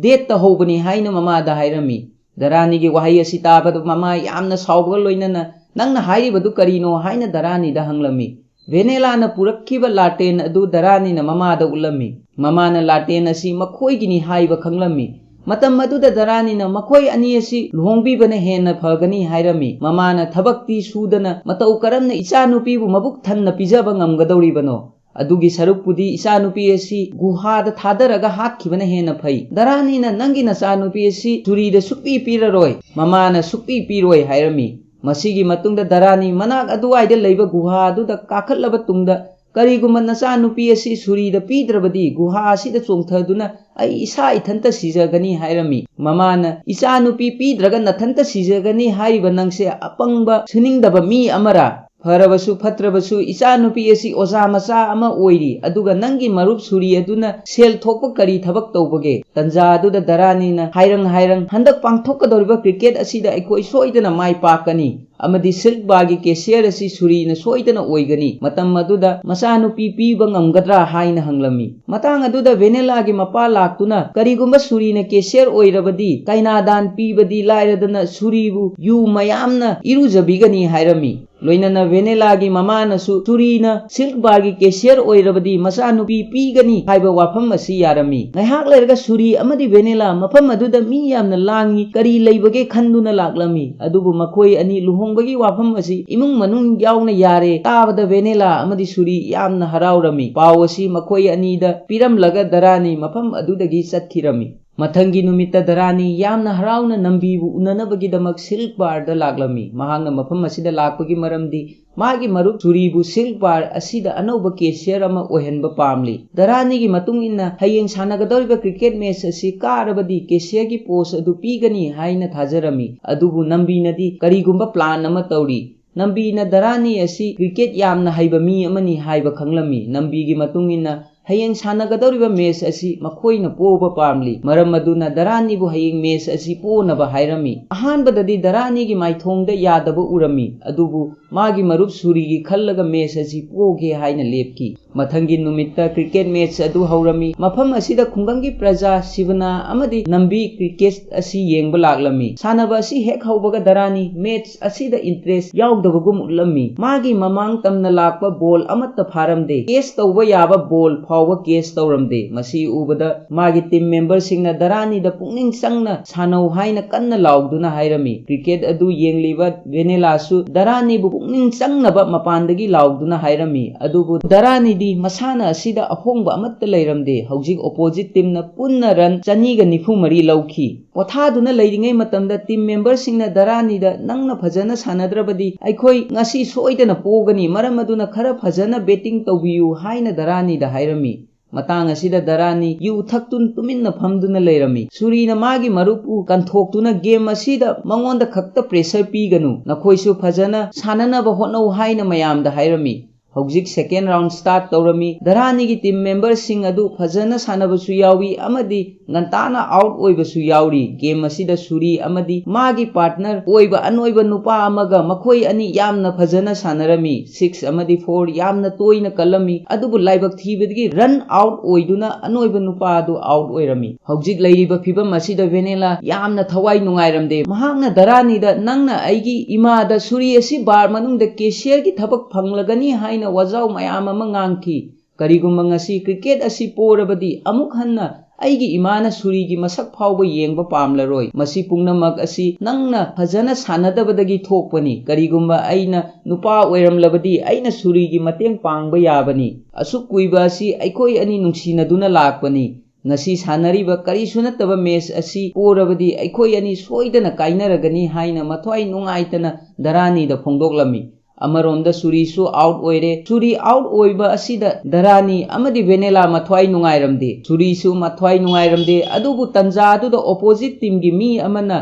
ꯗꯦꯠ ꯇꯧꯍꯧꯕꯅꯤ ꯍꯥꯏꯅ ꯃꯃꯥꯗ ꯍꯥꯏꯔꯝꯃꯤ꯫ ꯙꯔꯥꯅꯤꯒꯤ ꯋꯥꯍꯩ ꯑꯁꯤ ꯇꯥꯕꯗ ꯃꯃꯥ ꯌꯥꯝꯅ ꯁꯥꯎꯕꯒ ꯂꯣꯏꯅꯅ ꯅꯪꯅ ꯍꯥꯏꯔꯤꯕꯗꯨ ꯀꯔꯤꯅꯣ ꯍꯥꯏꯅ ꯙꯔꯥꯅꯤꯗ ꯍꯪꯂꯝꯃꯤ꯫ ꯚꯦꯅꯦꯂꯥꯅ ꯄꯨꯔꯛꯈꯤꯕ ꯂꯥꯇꯦꯟ ꯑꯗꯨ ꯙꯔꯥꯅꯤꯅ ꯃꯃꯥꯗ ꯎꯠꯂꯝꯃꯤ꯫ ꯃꯃꯥꯅ ꯂꯥꯇꯦꯟ ꯑꯁꯤ ꯃꯈꯣꯏꯒꯤꯅꯤ ꯍꯥꯏꯕ ꯈꯪꯂꯝꯃꯤ꯫ ꯃꯇꯝ ꯑꯗꯨꯗ ꯙꯔꯥꯅꯤꯅ ꯃꯈꯣꯏ ꯑꯅꯤ ꯑꯁꯤ ꯂꯨꯍꯣꯡꯕꯤꯕꯅ ꯍꯦꯟꯅ ꯐꯒꯅꯤ ꯍꯥꯏꯔꯝꯃꯤ꯫ ꯃꯃꯥꯅ ꯊꯕꯛꯇꯤ ꯁꯨꯗꯅ ꯃꯇꯧ ꯀꯔꯝꯅ ꯏꯆꯥꯅꯨꯄꯤꯕꯨ ꯃꯕꯨꯛ ꯊꯟꯅ ꯄꯤꯖꯕ ꯉꯝꯒꯗꯧꯔꯤꯕꯅꯣ? ꯑꯗꯨꯒꯤ ꯁꯔꯨꯛꯄꯨꯗꯤ ꯏꯆꯥꯅꯨꯄꯤ ꯑꯁꯤ ꯒꯨꯍꯥꯗ ꯊꯥꯗꯔꯒ ꯍꯥꯠꯈꯤꯕꯅ ꯍꯦꯟꯅ ꯐꯩ꯫ ꯙꯔꯥꯅꯤꯅ ꯅꯪꯒꯤ ꯅꯆꯥꯅꯨꯄꯤ ꯑꯁꯤ ꯁꯨꯔꯤꯗ ꯁꯨꯛꯄꯤ ꯄꯤꯔꯔꯣꯏ, ꯃꯃꯥꯅ ꯁꯨꯛꯄꯤ ꯄꯤꯔꯣꯏ ꯍꯥꯏꯔꯝꯃꯤ꯫ ꯃꯁꯤꯒꯤ ꯃꯇꯨꯡꯗ ꯙꯔꯥꯅꯤ ꯃꯅꯥꯛ ꯑꯗꯨꯋꯥꯏꯗ ꯂꯩꯕ ꯒꯨꯍꯥ ꯑꯗꯨꯗ ꯀꯥꯈꯠꯂꯕ ꯇꯨꯡꯗ ꯀꯔꯤꯒꯨꯝꯕ ꯅꯆꯥꯅꯨꯄꯤ ꯑꯁꯤ ꯁꯨꯔꯤꯗ ꯄꯤꯗ꯭ꯔꯕꯗꯤ ꯒꯨꯍꯥ ꯑꯁꯤꯗ ꯆꯣꯡꯊꯗꯨꯅ ꯑꯩ ꯏꯁꯥ ꯏꯊꯟꯇ ꯁꯤꯖꯒꯅꯤ ꯍꯥꯏꯔꯝꯃꯤ꯫ ꯃꯃꯥꯅ ꯏꯆꯥꯅꯨꯄꯤ ꯄꯤꯗ꯭ꯔꯒ ꯅꯊꯟꯇ ꯁꯤꯖꯒꯅꯤ ꯍꯥꯏꯔꯤꯕ ꯅꯪꯁꯦ ꯑꯄꯪꯕ ꯁꯨꯅꯤꯡꯗꯕ ꯃꯤ ꯑꯃꯔꯥ? ꯐꯔꯕꯁꯨ ꯐꯠꯇ꯭ꯔꯕꯁꯨ ꯏꯆꯥꯅꯨꯄꯤ ꯑꯁꯤ ꯑꯣꯖꯥ ꯃꯆꯥ ꯑꯃ ꯑꯣꯏꯔꯤ, ꯑꯗꯨꯒ ꯅꯪꯒꯤ ꯃꯔꯨꯞ ꯁꯨꯔꯤ ꯑꯗꯨꯅ ꯁꯦꯜ ꯊꯣꯛꯄ ꯀꯔꯤ ꯊꯕꯛ ꯇꯧꯕꯒꯦ? ꯇꯟꯖꯥ ꯑꯗꯨꯗ ꯙꯔꯥꯅꯤꯅ ꯍꯥꯏꯔꯪ ꯍꯟꯗꯛ ꯄꯥꯡꯊꯣꯛꯀꯗꯧꯔꯤꯕ ꯀ꯭ꯔꯤꯀꯦꯠ ꯑꯁꯤꯗ ꯑꯩꯈꯣꯏ ꯁꯣꯏꯗꯅ ꯃꯥꯏ ꯄꯥꯛꯀꯅꯤ ꯑꯃꯗꯤ ꯁꯤꯜꯛ ꯕꯥꯔꯒꯤ ꯀꯦꯁꯤꯌꯔ ꯑꯁꯤ ꯁꯨꯔꯤꯅ ꯁꯣꯏꯗꯅ ꯑꯣꯏꯒꯅꯤ꯫ ꯃꯇꯝ ꯑꯗꯨꯗ ꯃꯆꯥꯅꯨꯄꯤ ꯄꯤꯕ ꯉꯝꯒꯗ꯭ꯔꯥ ꯍꯥꯏꯅ ꯍꯪꯂꯝꯃꯤ꯫ ꯃꯇꯥꯡ ꯑꯗꯨꯗ ꯚꯦꯅꯦꯂꯥꯒꯤ ꯃꯄꯥ ꯂꯥꯛꯇꯨꯅ ꯀꯔꯤꯒꯨꯝꯕ ꯁꯨꯔꯤꯅ ꯀꯦꯁꯤꯌꯔ ꯑꯣꯏꯔꯕꯗꯤ ꯀꯩꯅꯥꯗꯥꯟ ꯄꯤꯕꯗꯤ ꯂꯥꯏꯔꯗꯅ ꯁꯨꯔꯤꯕꯨ ꯌꯨ ꯃꯌꯥꯝꯅ ꯏꯔꯨꯖꯕꯤꯒꯅꯤ ꯍꯥꯏꯔꯝꯃꯤ꯫ ꯂꯣꯏꯅꯅ ꯚꯦꯅꯦꯂꯥꯒꯤ ꯃꯃꯥꯅꯁꯨ ꯁꯨꯔꯤꯅ ꯁꯤꯜꯛ ꯕꯥꯔꯒꯤ ꯀꯦꯁꯤꯌꯔ ꯑꯣꯏꯔꯕꯗꯤ ꯃꯆꯥꯅꯨꯄꯤ ꯄꯤꯒꯅꯤ ꯍꯥꯏꯕ ꯋꯥꯐꯝ ꯑꯁꯤ ꯌꯥꯔꯝꯃꯤ꯫ ꯉꯥꯏꯍꯥꯛ ꯂꯩꯔꯒ ꯁꯨꯔꯤ ꯑꯃꯗꯤ ꯚꯦꯅꯦꯂꯥ ꯃꯐꯝ ꯑꯗꯨꯗ ꯃꯤ ꯌꯥꯝꯅ ꯂꯥꯡꯏ ꯀꯔꯤ ꯂꯩꯕꯒꯦ ꯈꯟꯗꯨꯅ ꯂꯥꯛꯂꯝꯃꯤ꯫ ꯑꯗꯨꯕꯨ ꯃꯈꯣꯏ ꯑꯅꯤ ꯂꯨꯍꯣꯡꯕꯒꯤ ꯋꯥꯐꯝ ꯑꯁꯤ ꯏꯃꯨꯡ ꯃꯅꯨꯡ ꯌꯥꯎꯅ ꯌꯥꯔꯦ ꯇꯥꯕꯗ ꯚꯦꯅꯦꯂꯥ ꯑꯃꯗꯤ ꯁꯨꯔꯤ ꯌꯥꯝꯅ ꯍꯔꯥꯎꯔꯝꯃꯤ꯫ ꯄꯥꯎ ꯑꯁꯤ ꯃꯈꯣꯏ ꯑꯅꯤꯗ ꯄꯤꯔꯝꯂꯒ ꯙꯔꯥꯅꯤ ꯃꯐꯝ ꯑꯗꯨꯗꯒꯤ ꯆꯠꯈꯤꯔꯝꯃꯤ꯫ ꯃꯊꯪꯒꯤ ꯅꯨꯃꯤꯠꯇ ꯙꯔꯥꯅꯤ ꯌꯥꯝꯅ ꯍꯔꯥꯎꯅ ꯅꯝꯕꯤꯕꯨ ꯎꯅꯅꯕꯒꯤꯗꯃꯛ ꯁꯤꯜꯛ ꯕꯥꯔꯗ ꯂꯥꯛꯂꯝꯃꯤ꯫ ꯃꯍꯥꯛꯅ ꯃꯐꯝ ꯑꯁꯤꯗ ꯂꯥꯛꯄꯒꯤ ꯃꯔꯝꯗꯤ ꯃꯥꯒꯤ ꯃꯔꯨꯞ ꯁꯨꯔꯤꯕꯨ ꯁꯤꯜꯛ ꯕꯥꯔ ꯑꯁꯤꯗ ꯑꯅꯧꯕ ꯀꯦꯁꯤꯌꯔ ꯑꯃ ꯑꯣꯏꯍꯟꯕ ꯄꯥꯝꯂꯤ꯫ ꯙꯔꯥꯅꯤꯒꯤ ꯃꯇꯨꯡ ꯏꯟꯅ ꯍꯌꯦꯡ ꯁꯥꯟꯅꯒꯗꯧꯔꯤꯕ ꯀ꯭ꯔꯤꯀꯦꯠ ꯃꯦꯆ ꯑꯁꯤ ꯀꯥꯔꯕꯗꯤ ꯀꯦꯁꯤꯌꯔꯒꯤ ꯄꯣꯁ ꯑꯗꯨ ꯄꯤꯒꯅꯤ ꯍꯥꯏꯅ ꯊꯥꯖꯔꯝꯃꯤ꯫ ꯑꯗꯨꯕꯨ ꯅꯝꯕꯤꯅꯗꯤ ꯀꯔꯤꯒꯨꯝꯕ ꯄ꯭ꯂꯥꯟ ꯑꯃ ꯇꯧꯔꯤ꯫ ꯅꯝꯕꯤꯅ ꯙꯔꯥꯅꯤ ꯑꯁꯤ ꯀ꯭ꯔꯤꯀꯦꯠ ꯌꯥꯝꯅ ꯍꯩꯕ ꯃꯤ ꯑꯃꯅꯤ ꯍꯥꯏꯕ ꯈꯪꯂꯝꯃꯤ꯫ ꯅꯝꯕꯤꯒꯤ ꯃꯇꯨꯡ ꯏꯟꯅ ꯍꯌꯦꯡ ꯁꯥꯟꯅꯒꯗꯧꯔꯤꯕ ꯃꯦꯆ ꯑꯁꯤ ꯃꯈꯣꯏꯅ ꯄꯣꯕ ꯄꯥꯝꯂꯤ꯫ ꯃꯔꯝ ꯑꯗꯨꯅ ꯙꯔꯥꯅꯤꯕꯨ ꯍꯌꯦꯡ ꯃꯦꯆ ꯑꯁꯤ ꯄꯣꯅꯕ ꯍꯥꯏꯔꯝꯃꯤ꯫ ꯑꯍꯥꯟꯕꯗꯗꯤ ꯙꯔꯥꯅꯤꯒꯤ ꯃꯥꯏꯊꯣꯡꯗ ꯌꯥꯗꯕ ꯎꯔꯝꯃꯤ, ꯑꯗꯨꯕꯨ ꯃꯥꯒꯤ ꯃꯔꯨꯞ ꯁꯨꯔꯤꯒꯤ ꯈꯜꯂꯒ ꯃꯦꯆ ꯑꯁꯤ ꯄꯣꯒꯦ ꯍꯥꯏꯅ ꯂꯦꯞꯈꯤ꯫ ꯃꯊꯪꯒꯤ ꯅꯨꯃꯤꯠꯇ ꯀ꯭ꯔꯤꯀꯦꯠ ꯃꯦꯆ ꯑꯗꯨ ꯍꯧꯔꯝꯃꯤ꯫ ꯃꯐꯝ ꯑꯁꯤꯗ ꯈꯨꯡꯒꯪꯒꯤ ꯄ꯭ꯔꯖꯥ ꯁꯤꯕꯅꯥ ꯑꯃꯗꯤ ꯅꯝꯕꯤ ꯀ꯭ꯔꯤꯀꯦꯠ ꯑꯁꯤ ꯌꯦꯡꯕ ꯂꯥꯛꯂꯝꯃꯤ꯫ ꯁꯥꯟꯅꯕ ꯑꯁꯤ ꯍꯦꯛ ꯍꯧꯕꯒ ꯙꯔꯥꯅꯤ ꯃꯦꯆ ꯑꯁꯤꯗ ꯏꯟꯇꯔꯦꯁ ꯌꯥꯎꯗꯕꯒꯨꯝ ꯎꯠꯂꯝꯃꯤ꯫ ꯃꯥꯒꯤ ꯃꯃꯥꯡ ꯇꯝꯅ ꯂꯥꯛꯄ ꯕꯣꯜ ꯑꯃꯠꯇ ꯐꯥꯔꯝꯗꯦ, ꯀꯦꯆ ꯇꯧꯕ ꯌꯥꯕ ꯕꯣꯜ ꯐꯥꯎꯕ ꯀꯦꯆ ꯇꯧꯔꯝꯗꯦ꯫ ꯃꯁꯤ ꯎꯕꯗ ꯃꯥꯒꯤ ꯇꯤꯝ ꯃꯦꯝꯕꯔꯁꯤꯡꯅ ꯙꯔꯥꯅꯤꯗ ꯄꯨꯛꯅꯤꯡ ꯆꯪꯅ ꯁꯥꯟꯅꯧ ꯍꯥꯏꯅ ꯀꯟꯅ लाउदुना हायरमी। क्रिकेट अदु येंगलिबा वेनेलासु दरानीबु पुक्निंग चंगनबा मपानदगी लाउदुना हायरमी। अदुबु दरानीदी मसाना असिदा अहोंगबा अमत्त लैरमदे। हौजिक अपोजिट टीमना पुन्ना रन 294 लौखी। पोथादुना लैरिङै मतमदा टीम मेंबरसिंगना दरानीदा नंगना फजना सानद्रबदी अखोई ngasi सोइदना पोगनी मरम अदुना खरा फजना बेटिंग तौबियु हाइना दरानीदा हायरमी। मतंग असिदा दरानी यु थक्तुन तुमिन्ना फमदुना लैरमी। सुरीना मागी मरुपु कंथोक्तुना गेम असिदा मंगोंदा खक्ता प्रेशर पीगनु, नखोइसु फजना साननबा होनौ हाइना मयामदा हायरमी। ꯍꯧꯖꯤꯛ ꯁꯦꯀꯦꯟ ꯔꯥꯎꯟ ꯁ꯭ꯇꯥꯔꯠ ꯇꯧꯔꯝꯃꯤ ꯙꯔꯥꯅꯤꯒꯤ ꯇꯤꯝ ꯃꯦꯝꯕꯔꯁꯤꯡ ꯑꯗꯨ ꯐꯖꯅ ꯁꯥꯟꯅꯕꯁꯨ ꯌꯥꯎꯏ ꯑꯃꯗꯤ ꯉꯟꯇꯥꯅ ꯑꯥꯎꯠ ꯑꯣꯏꯕꯁꯨ ꯌꯥꯎꯔꯤ ꯒꯦꯝ ꯑꯁꯤꯗ ꯁꯨꯔꯤ ꯑꯃꯗꯤ ꯃꯥꯒꯤ ꯄꯥꯔꯠꯅꯔ ꯑꯣꯏꯕ ꯑꯅꯣꯏꯕ ꯅꯨꯄꯥ ꯑꯃꯒ ꯃꯈꯣꯏ ꯑꯅꯤ ꯌꯥꯝꯅ ꯐꯖꯅ ꯁꯥꯟꯅꯔꯝꯃꯤ 6 ꯑꯃꯗꯤ 4 ꯌꯥꯝꯅ ꯇꯣꯏꯅ ꯀꯜꯂꯝꯃꯤ ꯑꯗꯨꯕꯨ ꯂꯥꯏꯕꯛ ꯊꯤꯕꯗꯒꯤ ꯔꯟ ꯑꯥꯎꯠ ꯑꯣꯏꯗꯨꯅ ꯑꯅꯣꯏꯕ ꯅꯨꯄꯥ ꯑꯗꯨ ꯑꯥꯎꯠ ꯑꯣꯏꯔꯝꯃꯤ ꯍꯧꯖꯤꯛ ꯂꯩꯔꯤꯕ ꯐꯤꯕꯝ ꯑꯁꯤꯗ ꯚꯦꯅꯦꯂꯥ ꯌꯥꯝꯅ ꯊꯋꯥꯏ ꯅꯨꯡꯉꯥꯏꯔꯝꯗꯦ ꯃꯍꯥꯛꯅ ꯙꯔꯥꯅꯤꯗ ꯅꯪꯅ ꯑꯩꯒꯤ ꯏꯃꯥꯗ ꯁꯨꯔꯤ ꯑꯁꯤ ꯕꯥꯔ ꯃꯅꯨꯡꯗ ꯀꯦꯁꯤꯌꯔꯒꯤ ꯊꯕꯛ ꯐꯪꯂꯒꯅꯤ ꯍꯥꯏꯅ ꯋꯥꯖꯥꯎ ꯃꯌꯥꯝ ꯑꯃ ꯉꯥꯡꯈꯤ ꯀꯔꯤꯒꯨꯝꯕ ꯉꯁꯤ ꯀ꯭ꯔꯤꯀꯦꯠ ꯑꯁꯤ ꯄꯣꯔꯕꯗꯤ ꯑꯃꯨꯛ ꯍꯟꯅ ꯑꯩꯒꯤ ꯏꯃꯥꯅ ꯁꯨꯔꯤꯒꯤ ꯃꯁꯛ ꯐꯥꯎꯕ ꯌꯦꯡꯕ ꯄꯥꯝꯂꯔꯣꯏ ꯃꯁꯤ ꯄꯨꯝꯅꯃꯛ ꯑꯁꯤ ꯅꯪꯅ ꯐꯖꯅ ꯁꯥꯟꯅꯗꯕꯗꯒꯤ ꯊꯣꯛꯄꯅꯤ ꯀꯔꯤꯒꯨꯝꯕ ꯑꯩꯅ ꯅꯨꯄꯥ ꯑꯣꯏꯔꯝꯂꯕꯗꯤ ꯑꯩꯅ ꯁꯨꯔꯤꯒꯤ ꯃꯇꯦꯡ ꯄꯥꯡꯕ ꯌꯥꯕꯅꯤ ꯑꯁꯨꯛ ꯀꯨꯏꯕ ꯑꯁꯤ ꯑꯩꯈꯣꯏ ꯑꯅꯤ ꯅꯨꯡꯁꯤꯅꯗꯨꯅ ꯂꯥꯛꯄꯅꯤ ꯉꯁꯤ ꯁꯥꯟꯅꯔꯤꯕ ꯀꯔꯤꯁꯨ ꯅꯠꯇꯕ ꯃꯦꯆ ꯑꯁꯤ ꯄꯣꯔꯕꯗꯤ ꯑꯩꯈꯣꯏ ꯑꯅꯤ ꯁꯣꯏꯗꯅ ꯀꯥꯏꯅꯔꯒꯅꯤ ꯍꯥꯏꯅ ꯃꯊ꯭ꯋꯥꯏ ꯅꯨꯡꯉꯥꯏꯇꯅ ꯙꯔꯥꯅꯤꯗ ꯐꯣꯡꯗꯣꯛꯂꯝꯃꯤ ꯑꯃꯔꯣꯝꯗ ꯁꯨꯔꯤꯁꯨ ꯑꯥꯎꯠ ꯑꯣꯏꯔꯦ ꯁꯨꯔꯤ ꯑꯥꯎꯠ ꯑꯣꯏꯕ ꯑꯁꯤꯗ ꯙꯔꯥꯅꯤ ꯑꯃꯗꯤ ꯚꯦꯅꯦꯂꯥ ꯃꯊ꯭ꯋꯥꯏ ꯅꯨꯡꯉꯥꯏꯔꯝꯗꯦ ꯁꯨꯔꯤꯁꯨ ꯃꯊ꯭ꯋꯥꯏ ꯅꯨꯡꯉꯥꯏꯔꯝꯗꯦ ꯑꯗꯨꯕꯨ ꯇꯟꯖꯥꯗꯨꯗ ꯑꯣꯄꯣꯖꯤꯠ ꯇꯤꯝꯒꯤ ꯃꯤ ꯑꯃꯅ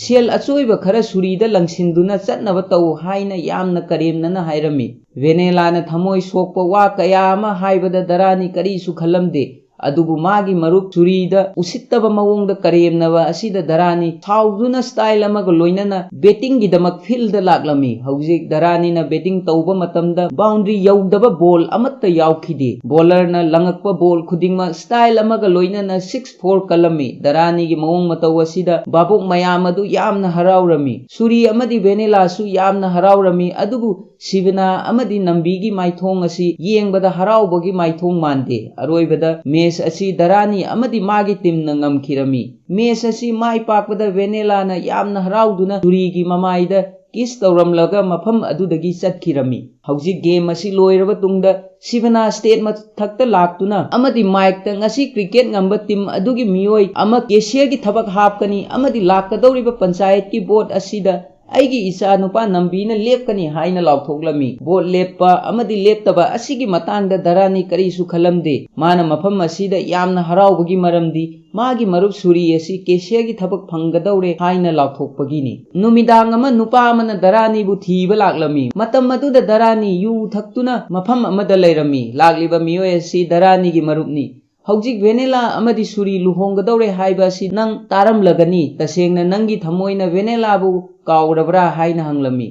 ꯁꯦꯜ ꯑꯆꯣꯏꯕ ꯈꯔ ꯁꯨꯔꯤꯗ ꯂꯪꯁꯤꯟꯗꯨꯅ ꯆꯠꯅꯕ ꯇꯧ ꯍꯥꯏꯅ ꯌꯥꯝꯅ ꯀꯔꯦꯝꯅꯅ ꯍꯥꯏꯔꯝꯃꯤ ꯚꯦꯅꯦꯂꯥꯅ ꯊꯃꯣꯏ ꯁꯣꯛꯄ ꯋꯥ ꯀꯌꯥ ꯑꯃ ꯍꯥꯏꯕꯗ ꯙꯔꯥꯅꯤ ꯀꯔꯤꯁꯨ ꯈꯜꯂꯝꯗꯦ ꯑꯗꯨꯕु ꯃꯥꯒꯤ ꯃꯔꯨꯞ ꯁꯨꯔꯤꯗ ꯎꯁꯤꯠꯇꯕ ꯃꯑꯣꯡꯗ ꯀꯔꯦꯝꯅꯕ ꯑꯁꯤꯗ ꯙꯔꯥꯅꯤ ꯁꯥꯎꯗꯨꯅ ꯁ꯭ꯇꯥꯏꯜ ꯑꯃꯒ ꯂꯣꯏꯅꯅ ꯕꯦꯇꯤꯡꯒꯤꯗꯃꯛ ꯐꯤꯜꯗ ꯂꯥꯛꯂꯝꯃꯤ ꯍꯧꯖꯤꯛ ꯙꯔꯥꯅꯤꯅ ꯕꯦꯇꯤꯡ ꯇꯧꯕ ꯃꯇꯝꯗ ꯕꯥꯎꯟꯗ꯭ꯔꯤ ꯌꯧꯗꯕ ꯕꯣꯜ ꯑꯃꯠꯇ ꯌꯥꯎꯈꯤꯗꯦ ꯕꯣꯂꯔꯅ ꯂꯪꯉꯛꯄ ꯕꯣꯜ ꯈꯨꯗꯤꯡꯃꯛ ꯁ꯭ꯇꯥꯏꯜ ꯑꯃꯒ ꯂꯣꯏꯅꯅ 6-4 ꯀꯜꯂꯝꯃꯤ ꯙꯔꯥꯅꯤꯒꯤ ꯃꯑꯣꯡ ꯃꯇꯧ ꯑꯁꯤꯗ ꯚꯥꯕꯣꯛ ꯃꯌꯥꯝ ꯑꯗꯨ ꯌꯥꯝꯅ ꯍꯔꯥꯎꯔꯝꯃꯤ ꯁꯨꯔꯤ ꯑꯃꯗꯤ ꯚꯦꯅꯦꯂꯥꯁꯨ ꯌꯥꯝꯅ ꯍꯔꯥꯎꯔꯝꯃꯤ ꯑꯗꯨꯕꯨ ꯁꯤꯕꯅꯥ ꯑꯃꯗꯤ ꯅꯝꯕꯤꯒꯤ ꯃꯥꯏꯊꯣꯡ ꯑꯁꯤ ꯌꯦꯡꯕꯗ ꯍꯔꯥꯎꯕꯒꯤ ꯃꯥꯏꯊꯣꯡ ꯃꯥꯟꯗꯦ ꯑꯔꯣꯏꯕꯗ ꯃꯦꯆ ꯑꯁꯤ ꯙꯔꯥꯅꯤ ꯑꯃꯗꯤ ꯃꯥꯒꯤ ꯇꯤꯝꯅ ꯉꯝꯈꯤꯔꯝꯃꯤ ꯃꯦꯆ ꯑꯁꯤ ꯃꯥꯏ ꯄꯥꯛꯄꯗ ꯚꯦꯅꯦꯂꯥꯅ ꯌꯥꯝꯅ ꯍꯔꯥꯎꯗꯨꯅ ꯁꯨꯔꯤꯒꯤ ꯃꯃꯥꯏꯗ ꯀꯤꯁ ꯇꯧꯔꯝꯂꯒ ꯃꯐꯝ ꯑꯗꯨꯗꯒꯤ ꯆꯠꯈꯤꯔꯝꯃꯤ ꯍꯧꯖꯤꯛ ꯒꯦꯝ ꯑꯁꯤ ꯂꯣꯏꯔꯕ ꯇꯨꯡꯗ ꯁꯤꯕꯅꯥ ꯁ꯭ꯇꯦꯠ ꯃꯊꯛꯇ ꯂꯥꯛꯇꯨꯅ ꯑꯃꯗꯤ ꯃꯥꯏꯛꯇ ꯉꯁꯤ ꯀ꯭ꯔꯤꯀꯦꯠ ꯉꯝꯕ ꯇꯤꯝ ꯑꯗꯨꯒꯤ ꯃꯤꯑꯣꯏ ꯑꯃ ꯀꯦꯁꯤꯌꯔꯒꯤ ꯊꯕꯛ ꯍꯥꯞꯀꯅꯤ ꯑꯃꯗꯤ ꯂꯥꯛꯀꯗꯧꯔꯤꯕ ꯄꯟꯆꯥꯌꯠꯀꯤ ꯚꯣꯠ ꯑꯁꯤꯗ ꯑꯩꯒꯤ ꯏꯆꯥ ꯅꯨꯄꯥ ꯅꯝꯕꯤꯅ ꯂꯦꯞꯀꯅꯤ ꯍꯥꯏꯅ ꯂꯥꯎꯊꯣꯛꯂꯝꯃꯤ ꯚꯣꯠ ꯂꯦꯞꯄ ꯑꯃꯗꯤ ꯂꯦꯞꯇꯕ ꯑꯁꯤꯒꯤ ꯃꯇꯥꯡꯗ ꯙꯔꯥꯅꯤ ꯀꯔꯤꯁꯨ ꯈꯜꯂꯝꯗꯦ ꯃꯥꯅ ꯃꯐꯝ ꯑꯁꯤꯗ ꯌꯥꯝꯅ ꯍꯔꯥꯎꯕꯒꯤ ꯃꯔꯝꯗꯤ ꯃꯥꯒꯤ ꯃꯔꯨꯞ ꯁꯨꯔꯤ ꯑꯁꯤ ꯀꯦꯁꯤꯌꯔꯒꯤ ꯊꯕꯛ ꯐꯪꯒꯗꯧꯔꯦ ꯍꯥꯏꯅ ꯂꯥꯎꯊꯣꯛꯄꯒꯤꯅꯤ ꯅꯨꯃꯤꯗꯥꯡ ꯑꯃ ꯅꯨꯄꯥ ꯑꯃꯅ ꯙꯔꯥꯅꯤꯕꯨ ꯊꯤꯕ ꯂꯥꯛꯂꯝꯃꯤ ꯃꯇꯝ ꯑꯗꯨꯗ ꯙꯔꯥꯅꯤ ꯌꯨ ꯊꯛꯇꯨꯅ ꯃꯐꯝ ꯑꯃꯗ ꯂꯩꯔꯝꯃꯤ ꯂꯥꯛꯂꯤꯕ ꯃꯤꯑꯣꯏ ꯑꯁꯤ ꯙꯔꯥꯅꯤꯒꯤ ꯃꯔꯨꯞꯅꯤ ꯍꯧꯖꯤꯛ ꯚꯦꯅꯦꯂꯥ ꯑꯃꯗꯤ ꯁꯨꯔꯤ ꯂꯨꯍꯣꯡꯒꯗꯧꯔꯦ ꯍꯥꯏꯕ ꯑꯁꯤ ꯅꯪ ꯇꯥꯔꯝꯂꯒꯅꯤ ꯇꯁꯦꯡꯅ ꯅꯪꯒꯤ ꯊꯃꯣꯏꯅ ꯚꯦꯅꯦꯂꯥꯕꯨ ꯀꯥꯎꯔꯕ꯭ꯔꯥ ꯍꯥꯏꯅ ꯍꯪꯂꯝꯃꯤ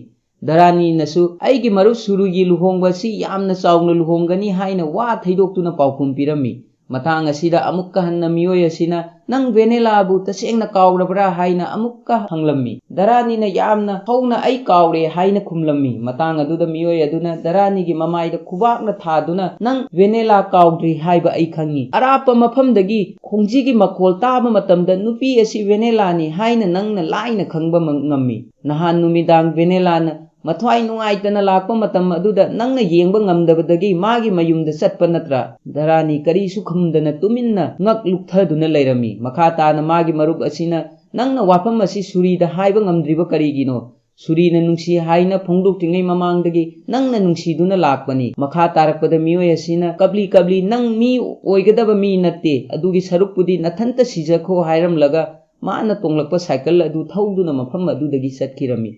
ꯙꯔꯥꯅꯤꯅꯁꯨ ꯑꯩꯒꯤ ꯃꯔꯨꯞ ꯁꯨꯔꯤꯒꯤ ꯂꯨꯍꯣꯡꯕ ꯑꯁꯤ ꯌꯥꯝꯅ ꯆꯥꯎꯅ ꯂꯨꯍꯣꯡꯒꯅꯤ ꯍꯥꯏꯅ ꯋꯥ ꯊꯩꯗꯣꯛꯇꯨꯅ ꯄꯥꯎꯈꯨꯝ ꯄꯤꯔꯝꯃꯤ ꯃꯇꯥꯡ ꯑꯁꯤꯗ ꯑꯃꯨꯛꯀ ꯍꯟꯅ ꯃꯤꯑꯣꯏ ꯑꯁꯤꯅ ꯅꯪ ꯚꯦꯅꯦꯂꯥꯕꯨ ꯇꯁꯦꯡꯅ ꯀꯥꯎꯔꯕ꯭ꯔꯥ ꯍꯥꯏꯅ ꯑꯃꯨꯛꯀ ꯍꯪꯂꯝꯃꯤ ꯙꯔꯥꯅꯤꯅ ꯌꯥꯝꯅ ꯍꯧꯅ ꯑꯩ ꯀꯥꯎꯔꯦ ꯍꯥꯏꯅ ꯈꯨꯝꯂꯝꯃꯤ ꯃꯇꯥꯡ ꯑꯗꯨꯗ ꯃꯤꯑꯣꯏ ꯑꯗꯨꯅ ꯙꯔꯥꯅꯤꯒꯤ ꯃꯃꯥꯏꯗ ꯈꯨꯕꯥꯛꯅ ꯊꯥꯗꯨꯅ ꯅꯪ ꯚꯦꯅꯦꯂꯥ ꯀꯥꯎꯗ꯭ꯔꯤ ꯍꯥꯏꯕ ꯑꯩ ꯈꯪꯉꯤ ꯑꯔꯥꯞꯄ ꯃꯐꯝꯗꯒꯤ ꯈꯣꯡꯖꯤꯒꯤ ꯃꯈꯣꯜ ꯇꯥꯕ ꯃꯇꯝꯗ ꯅꯨꯄꯤ ꯑꯁꯤ ꯚꯦꯅꯦꯂꯥꯅꯤ ꯍꯥꯏꯅ ꯅꯪꯅ ꯂꯥꯏꯅ ꯈꯪꯕ ꯉꯝꯃꯤ ꯅꯍꯥꯟ ꯅꯨꯃꯤꯗꯥꯡ ꯚꯦꯅꯦꯂꯥꯅ ꯃꯊ꯭ꯋꯥꯏ ꯅꯨꯡꯉꯥꯏꯇꯅ ꯂꯥꯛꯄ ꯃꯇꯝ ꯑꯗꯨꯗ ꯅꯪꯅ ꯌꯦꯡꯕ ꯉꯝꯗꯕꯗꯒꯤ ꯃꯥꯒꯤ ꯃꯌꯨꯝꯗ ꯆꯠꯄ ꯅꯠꯇ꯭ꯔꯥ ꯙꯔꯥꯅꯤ ꯀꯔꯤꯁꯨ ꯈꯨꯝꯗꯅ ꯇꯨꯃꯤꯟꯅ ꯉꯛ ꯂꯨꯛꯊꯗꯨꯅ ꯂꯩꯔꯝꯃꯤ ꯃꯈꯥ តាꯅ ꯃꯥꯒꯤ ꯃꯔꯨꯞ ꯑꯁꯤꯅ ꯅꯪꯅ ꯋꯥꯐꯝ ꯑꯁꯤ ꯁꯨꯔꯤꯗ ꯍꯥꯏꯕ ꯉꯝꯗ꯭ꯔꯤꯕ ꯀꯔꯤꯒꯤꯅꯣ ꯁꯨꯔꯤꯅ ꯅꯨꯡꯁꯤ ꯍꯥꯏꯅ ꯐꯣꯡꯗꯣꯛꯇ꯭ꯔꯤꯉꯩ ꯃꯃꯥꯡꯗꯒꯤ ꯅꯪꯅ ꯅꯨꯡꯁꯤꯗꯨꯅ ꯂꯥꯛꯄꯅꯤ ꯃꯈꯥ ꯇꯥꯔꯛꯄꯗ ꯃꯤꯑꯣꯏ ꯑꯁꯤꯅ ꯀꯞꯂꯤ ꯅꯪ ꯃꯤ ꯑꯣꯏꯒꯗꯕ ꯃꯤ ꯅꯠꯇꯦ ꯑꯗꯨꯒꯤ ꯁꯔꯨꯛꯄꯨꯗꯤ ꯅꯊꯟꯇ ꯁꯤꯖꯈꯣ ꯍꯥꯏꯔꯝꯂꯒ ꯃꯥꯅ ꯇꯣꯡꯂꯛꯄ ꯁꯥꯏꯀꯜ ꯑꯗꯨ ꯊꯧꯗꯨꯅ ꯃꯐꯝ ꯑꯗꯨꯗꯒꯤ ꯆꯠꯈꯤꯔꯝꯃꯤ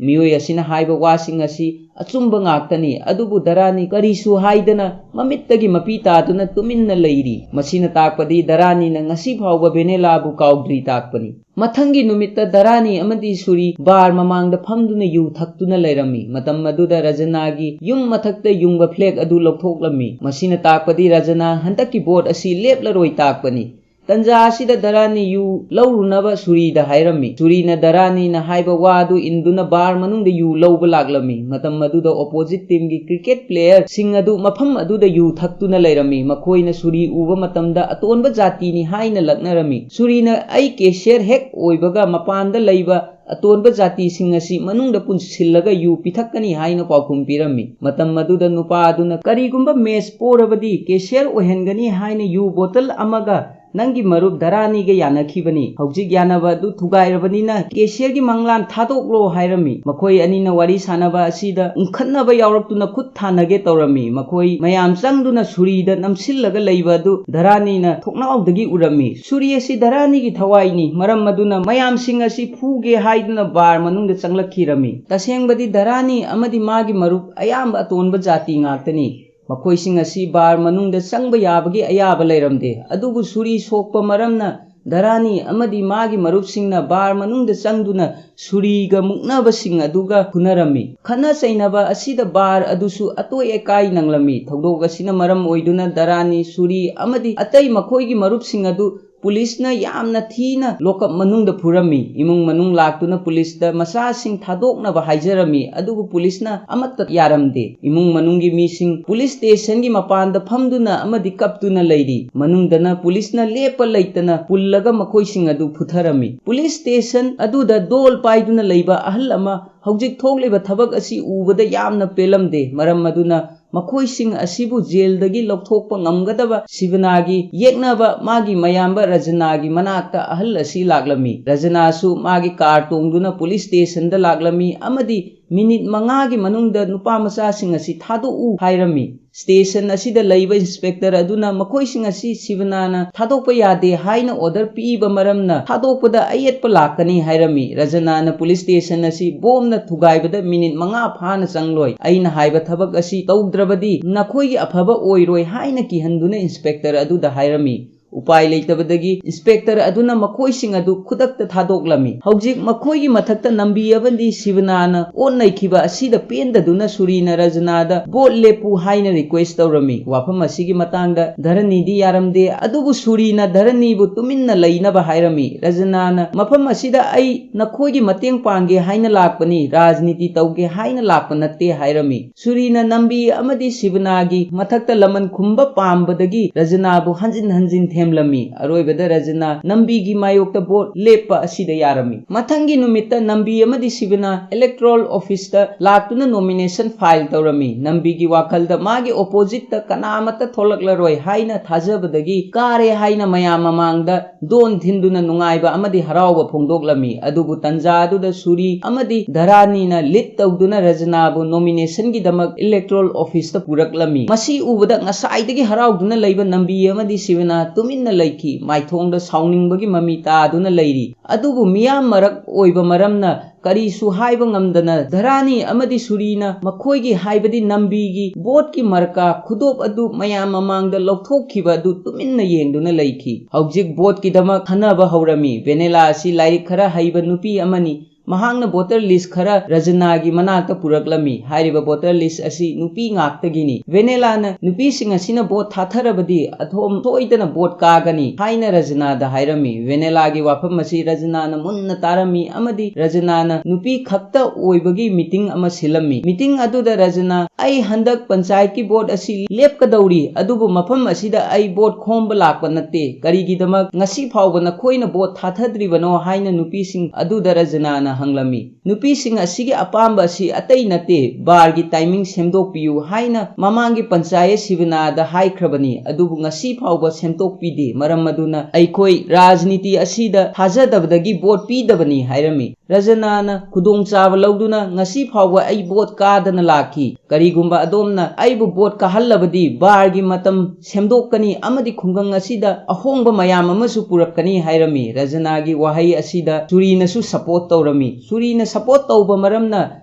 ꯃꯤꯑꯣꯏ ꯑꯁꯤꯅ ꯍꯥꯏꯕ ꯋꯥꯁꯤꯡ ꯑꯁꯤ ꯑꯆꯨꯝꯕ ꯉꯥꯛꯇꯅꯤ ꯑꯗꯨꯕꯨ ꯙꯔꯥꯅꯤ ꯀꯔꯤꯁꯨ ꯍꯥꯏꯗꯅ ꯃꯃꯤꯠꯇꯒꯤ ꯃꯄꯤ ꯇꯥꯗꯨꯅ ꯇꯨꯃꯤꯟꯅ ꯂꯩꯔꯤ ꯃꯁꯤꯅ ꯇꯥꯛꯄꯗꯤ ꯙꯔꯥꯅꯤꯅ ꯉꯁꯤ ꯐꯥꯎꯕ ꯚꯦꯅꯦꯂꯥꯕꯨ ꯀꯥꯎꯗ꯭ꯔꯤ ꯇꯥꯛꯄꯅꯤ ꯃꯊꯪꯒꯤ ꯅꯨꯃꯤꯠꯇ ꯙꯔꯥꯅꯤ ꯑꯃꯗꯤ ꯁꯨꯔꯤ ꯕꯥꯔ ꯃꯃꯥꯡꯗ ꯐꯝꯗꯨꯅ ꯌꯨ ꯊꯛꯇꯨꯅ ꯂꯩꯔꯝꯃꯤ ꯃꯇꯝ ꯑꯗꯨꯗ ꯔꯖꯅꯥꯒꯤ ꯌꯨꯝ ꯃꯊꯛꯇ ꯌꯨꯡꯕ ꯐ꯭ꯂꯦꯛ ꯑꯗꯨ ꯂꯧꯊꯣꯛꯂꯝꯃꯤ ꯃꯁꯤꯅ ꯇꯥꯛꯄꯗꯤ ꯔꯖꯅꯥ ꯍꯟꯗꯛꯀꯤ ꯚꯣꯠ ꯑꯁꯤ ꯂꯦꯞꯂꯔꯣꯏ ꯇꯥꯛꯄꯅꯤ ꯇꯟꯖꯥ ꯑꯁꯤꯗ ꯙꯔꯥꯅꯤ ꯌꯨ ꯂꯧꯔꯨꯅꯕ ꯁꯨꯔꯤꯗ ꯍꯥꯏꯔꯝꯃꯤ ꯁꯨꯔꯤꯅ ꯙꯔꯥꯅꯤꯅ ꯍꯥꯏꯕ ꯋꯥ ꯑꯗꯨ ꯏꯟꯗꯨꯅ ꯕꯥꯔ ꯃꯅꯨꯡꯗ ꯌꯨ ꯂꯧꯕ ꯂꯥꯛꯂꯝꯃꯤ ꯃꯇꯝ ꯑꯗꯨꯗ ꯑꯣꯄꯣꯖꯤꯠ ꯇꯤꯝꯒꯤ ꯀ꯭ꯔꯤꯀꯦꯠ ꯄ꯭ꯂꯦꯌꯔꯁꯤꯡ ꯑꯗꯨ ꯃꯐꯝ ꯑꯗꯨꯗ ꯌꯨ ꯊꯛꯇꯨꯅ ꯂꯩꯔꯝꯃꯤ ꯃꯈꯣꯏꯅ ꯁꯨꯔꯤ ꯎꯕ ꯃꯇꯝꯗ ꯑꯇꯣꯟꯕ ꯖꯥꯇꯤꯅꯤ ꯍꯥꯏꯅ ꯂꯛꯅꯔꯝꯃꯤ ꯁꯨꯔꯤꯅ ꯑꯩ ꯀꯦꯁꯤꯌꯔ ꯍꯦꯛ ꯑꯣꯏꯕꯒ ꯃꯄꯥꯟꯗ ꯂꯩꯕ ꯑꯇꯣꯟꯕ ꯖꯥꯇꯤꯁꯤꯡ ꯑꯁꯤ ꯃꯅꯨꯡꯗ ꯄꯨꯟꯁꯤꯜꯂꯒ ꯌꯨ ꯄꯤꯊꯛꯀꯅꯤ ꯍꯥꯏꯅ ꯄꯥꯎꯈꯨꯝ ꯄꯤꯔꯝꯃꯤ ꯃꯇꯝ ꯑꯗꯨꯗ ꯅꯨꯄꯥ ꯑꯗꯨꯅ ꯀꯔꯤꯒꯨꯝꯕ ꯃꯦꯆ ꯄꯣꯔꯕꯗꯤ ꯀꯦꯁꯤꯌꯔ ꯑꯣꯏꯍꯟꯒꯅꯤ ꯍꯥꯏꯅ ꯌꯨ ꯕꯣꯇꯜ ꯑꯃꯒ नंगी मरुप धरानी गे यानखिबनी हौजिक यानबा दु थुगाइरबनीना केशियर की मंगलान थादोकलो हाइरमी मखोई अनीना वारी सानबा असीदा उंखन्नबा यावरक्तुना खुद थानगे तौरमी मखोई मयाम चंगदुना सुरीदा नमसिल्लगा लैबदु धरानीना थोकनाउदगी उरमी सुरी असि धरानी की थवाइनी मरम मदुना मयाम सिंग असि फुगे हाइदुना बार मनुंगदा चंगलखिरमी तसेंगबदी धरानी अमदी मागी मरुप अयाम अतोनबा जाति ngaktani मखोइसिंग असि बार मनुंगदा चंगबा याबगी अयाबा लैरमदे अदुबु सुरी सोकपा मरमना धरानी अमदी मागी मरुपसिंगना बार मनुंगदा चंगदुना सुरीगा मुक्नबसिंग अदुगा फुनरमी खना चैनबा असिदा बार अदुसु अतोय एकाई नंगलमी थौदोग असिना मरम ओइदुना धरानी सुरी अमदी अतै मखोइगी मरुपसिंग अदु पुलिसना यामना थीना लोकप मनुंगदा फुरमी इमुंग मनुंग लाक्तुना पुलिसदा मसासिंग थादोकनबा हाइजरमी अदुबु पुलिसना अमत्ता यारमदे इमुंग मनुंगी मीसिंग पुलिस स्टेशन की मपानदा फमदुना अमदी कपतुना लैरी मनुंगदना पुलिसना लेप लैतना पुल्लगा मखोइसिंग अदु फुथरमी पुलिस स्टेशन अदुदा दोल पाइदुना लैबा अहल अमा हौजिक थोकलेबा थबक असि उबदा यामना पेलमदे मरम मदुना मखोइसिंग असिबु जेलदगी लौथोकपा ngamgadaba शिवनागी येकनबा मागी मयाम्बा रजनागी मनाक्ता अहल असि लागलमी रजनासु मागी कार तोंगदुना पुलिस स्टेशन दा लागलमी अमदी मिनिट 5 गी मनुंगदा नुपा मचासिंग असि थादोउ हाइरमी स्टेशन असिदा लैबा इंस्पेक्टर अदुना मखोइसिंग असि शिवनाना थादोकपा यादे हाइना ऑर्डर पीबा मरमना थादोकपदा अयेतपा लाकनी हाइरमी रजनाना पुलिस स्टेशन असि बोमना थुगाइबदा मिनिट 5 फाना चंगलोय अइना हाइबा थबक असि तौद्रबदी नखोइगी अफबा ओइरोय हाइना किहंदुना इंस्पेक्टर अदुदा हाइरमी उपाय लेतबदगी इंस्पेक्टर अदुना मखोइसिंग अदु खुदक्ता थादोकलमी हौजिक मखोइगी मथक्ता नंबी अबंदी शिवनाना ओनैखिबा असिदा पेंददुना सुरीना रजनादा बोट लेपु हाइना रिक्वेस्ट तौरमी वाफम असिगी मतांगदा धरनीदी यारमदे अदुबु सुरीना धरनीबु तुमिन्ना लैनबा हाइरमी रजनाना मफम असिदा आई नखोइगी मतेंग पांगे हाइना लाकपनी राजनीति तौगे हाइना लाकप नत्ते हाइरमी सुरीना नंबी अमदी शिवनागी मथक्ता लमन खुंबा पांबदगी रजनाबु हंजिन हंजिन थेमलमी अरोइबदा रजना नंबी की मायोक्ता बोट लेपा असिदा यारमी मथंगी नुमित्ता नंबी अमदी शिवना इलेक्ट्रोल ऑफिस ता लाक्तुना नॉमिनेशन फाइल तौरमी नंबी की वाखलदा मागी ऑपोजिट ता कनामता थोलकलरोय हाइना थाजबदगी कारे हाइना मयाम ममांगदा दोन थिंदुना नुंगाइबा अमदी हरावबा फोंदोकलमी अदुबु तंजादुदा सुरी अमदी धरानीना लिट तौदुना रजनाबु नॉमिनेशन की दमक इलेक्ट्रोल ऑफिस ता पुरकलमी मसी उबदा ngसाइदगी हरावदुना लैबा नंबी अमदी शिवना तुमिन्ना लैखी माइथोंगदा साउनिंगबगी ममी तादुना लैरी अदुबु मियाम मरक ओइबा मरमना करीसु हाइबा ngamdana धरानी अमदी सुरीना मखोइगी हाइबदी नंबीगी बोट की मरका खुदोप अदु मयाम ममांगदा लौथोखिबा अदु तुमिन्ना येंगदुना लैखी हौजिक बोट की दमक खनबा हौरमी वेनेला असि लाइरिक खरा हाइबा नुपी अमनी महांगना वोटर लिस्ट खरा रजनागी मनाक्ता पुरकलमी हाइरिबा वोटर लिस्ट असि नुपी ngaktagini वेनेलाना नुपी सिंग असिना वोट थाथरबदी अथोम सोइदना वोट कागनी हाइना रजनादा हाइरमी वेनेलागी वाफम असि रजनाना मुन्ना तारमी अमदी रजनाना नुपी खक्ता ओइबगी मीटिंग अमा सिलमी मीटिंग अदुदा रजना आई हंदक पंचायत की वोट असि लेपकदौरी अदुबु मफम असिदा आई वोट खोंब लाकपा नत्ते करिगिदमक ngasi फावबना खोइना वोट थाथद्रिबनो हाइना नुपी सिंग अदुदा रजनाना हंगलमी नुपी सिंग असिगी अपांबा असि अतै नते बार की टाइमिंग सेमदोकपियु हाइना ममांगी पंचायत शिवनादा हाइख्रबनी अदुबु ngasi फावबा सेमदोकपिदे मरम मदुना अइखोइ राजनीति असिदा थाजदबदगी वोट पीदबनी हाइरमी रजनाना खुदोंग चाब लौदुना ngasi फावबा अइ वोट कादना लाखी करिगुंबा अदोमना अइबु वोट काहल्लबदी बार की मतम सेमदोकनी अमदी खुंगंग असिदा अहोंगबा मयाम अमसु पुरकनी हाइरमी रजनागी वाहै असिदा सुरीनसु सपोर्ट तौरमी सुरीना सपोर्ट तौबा मरमना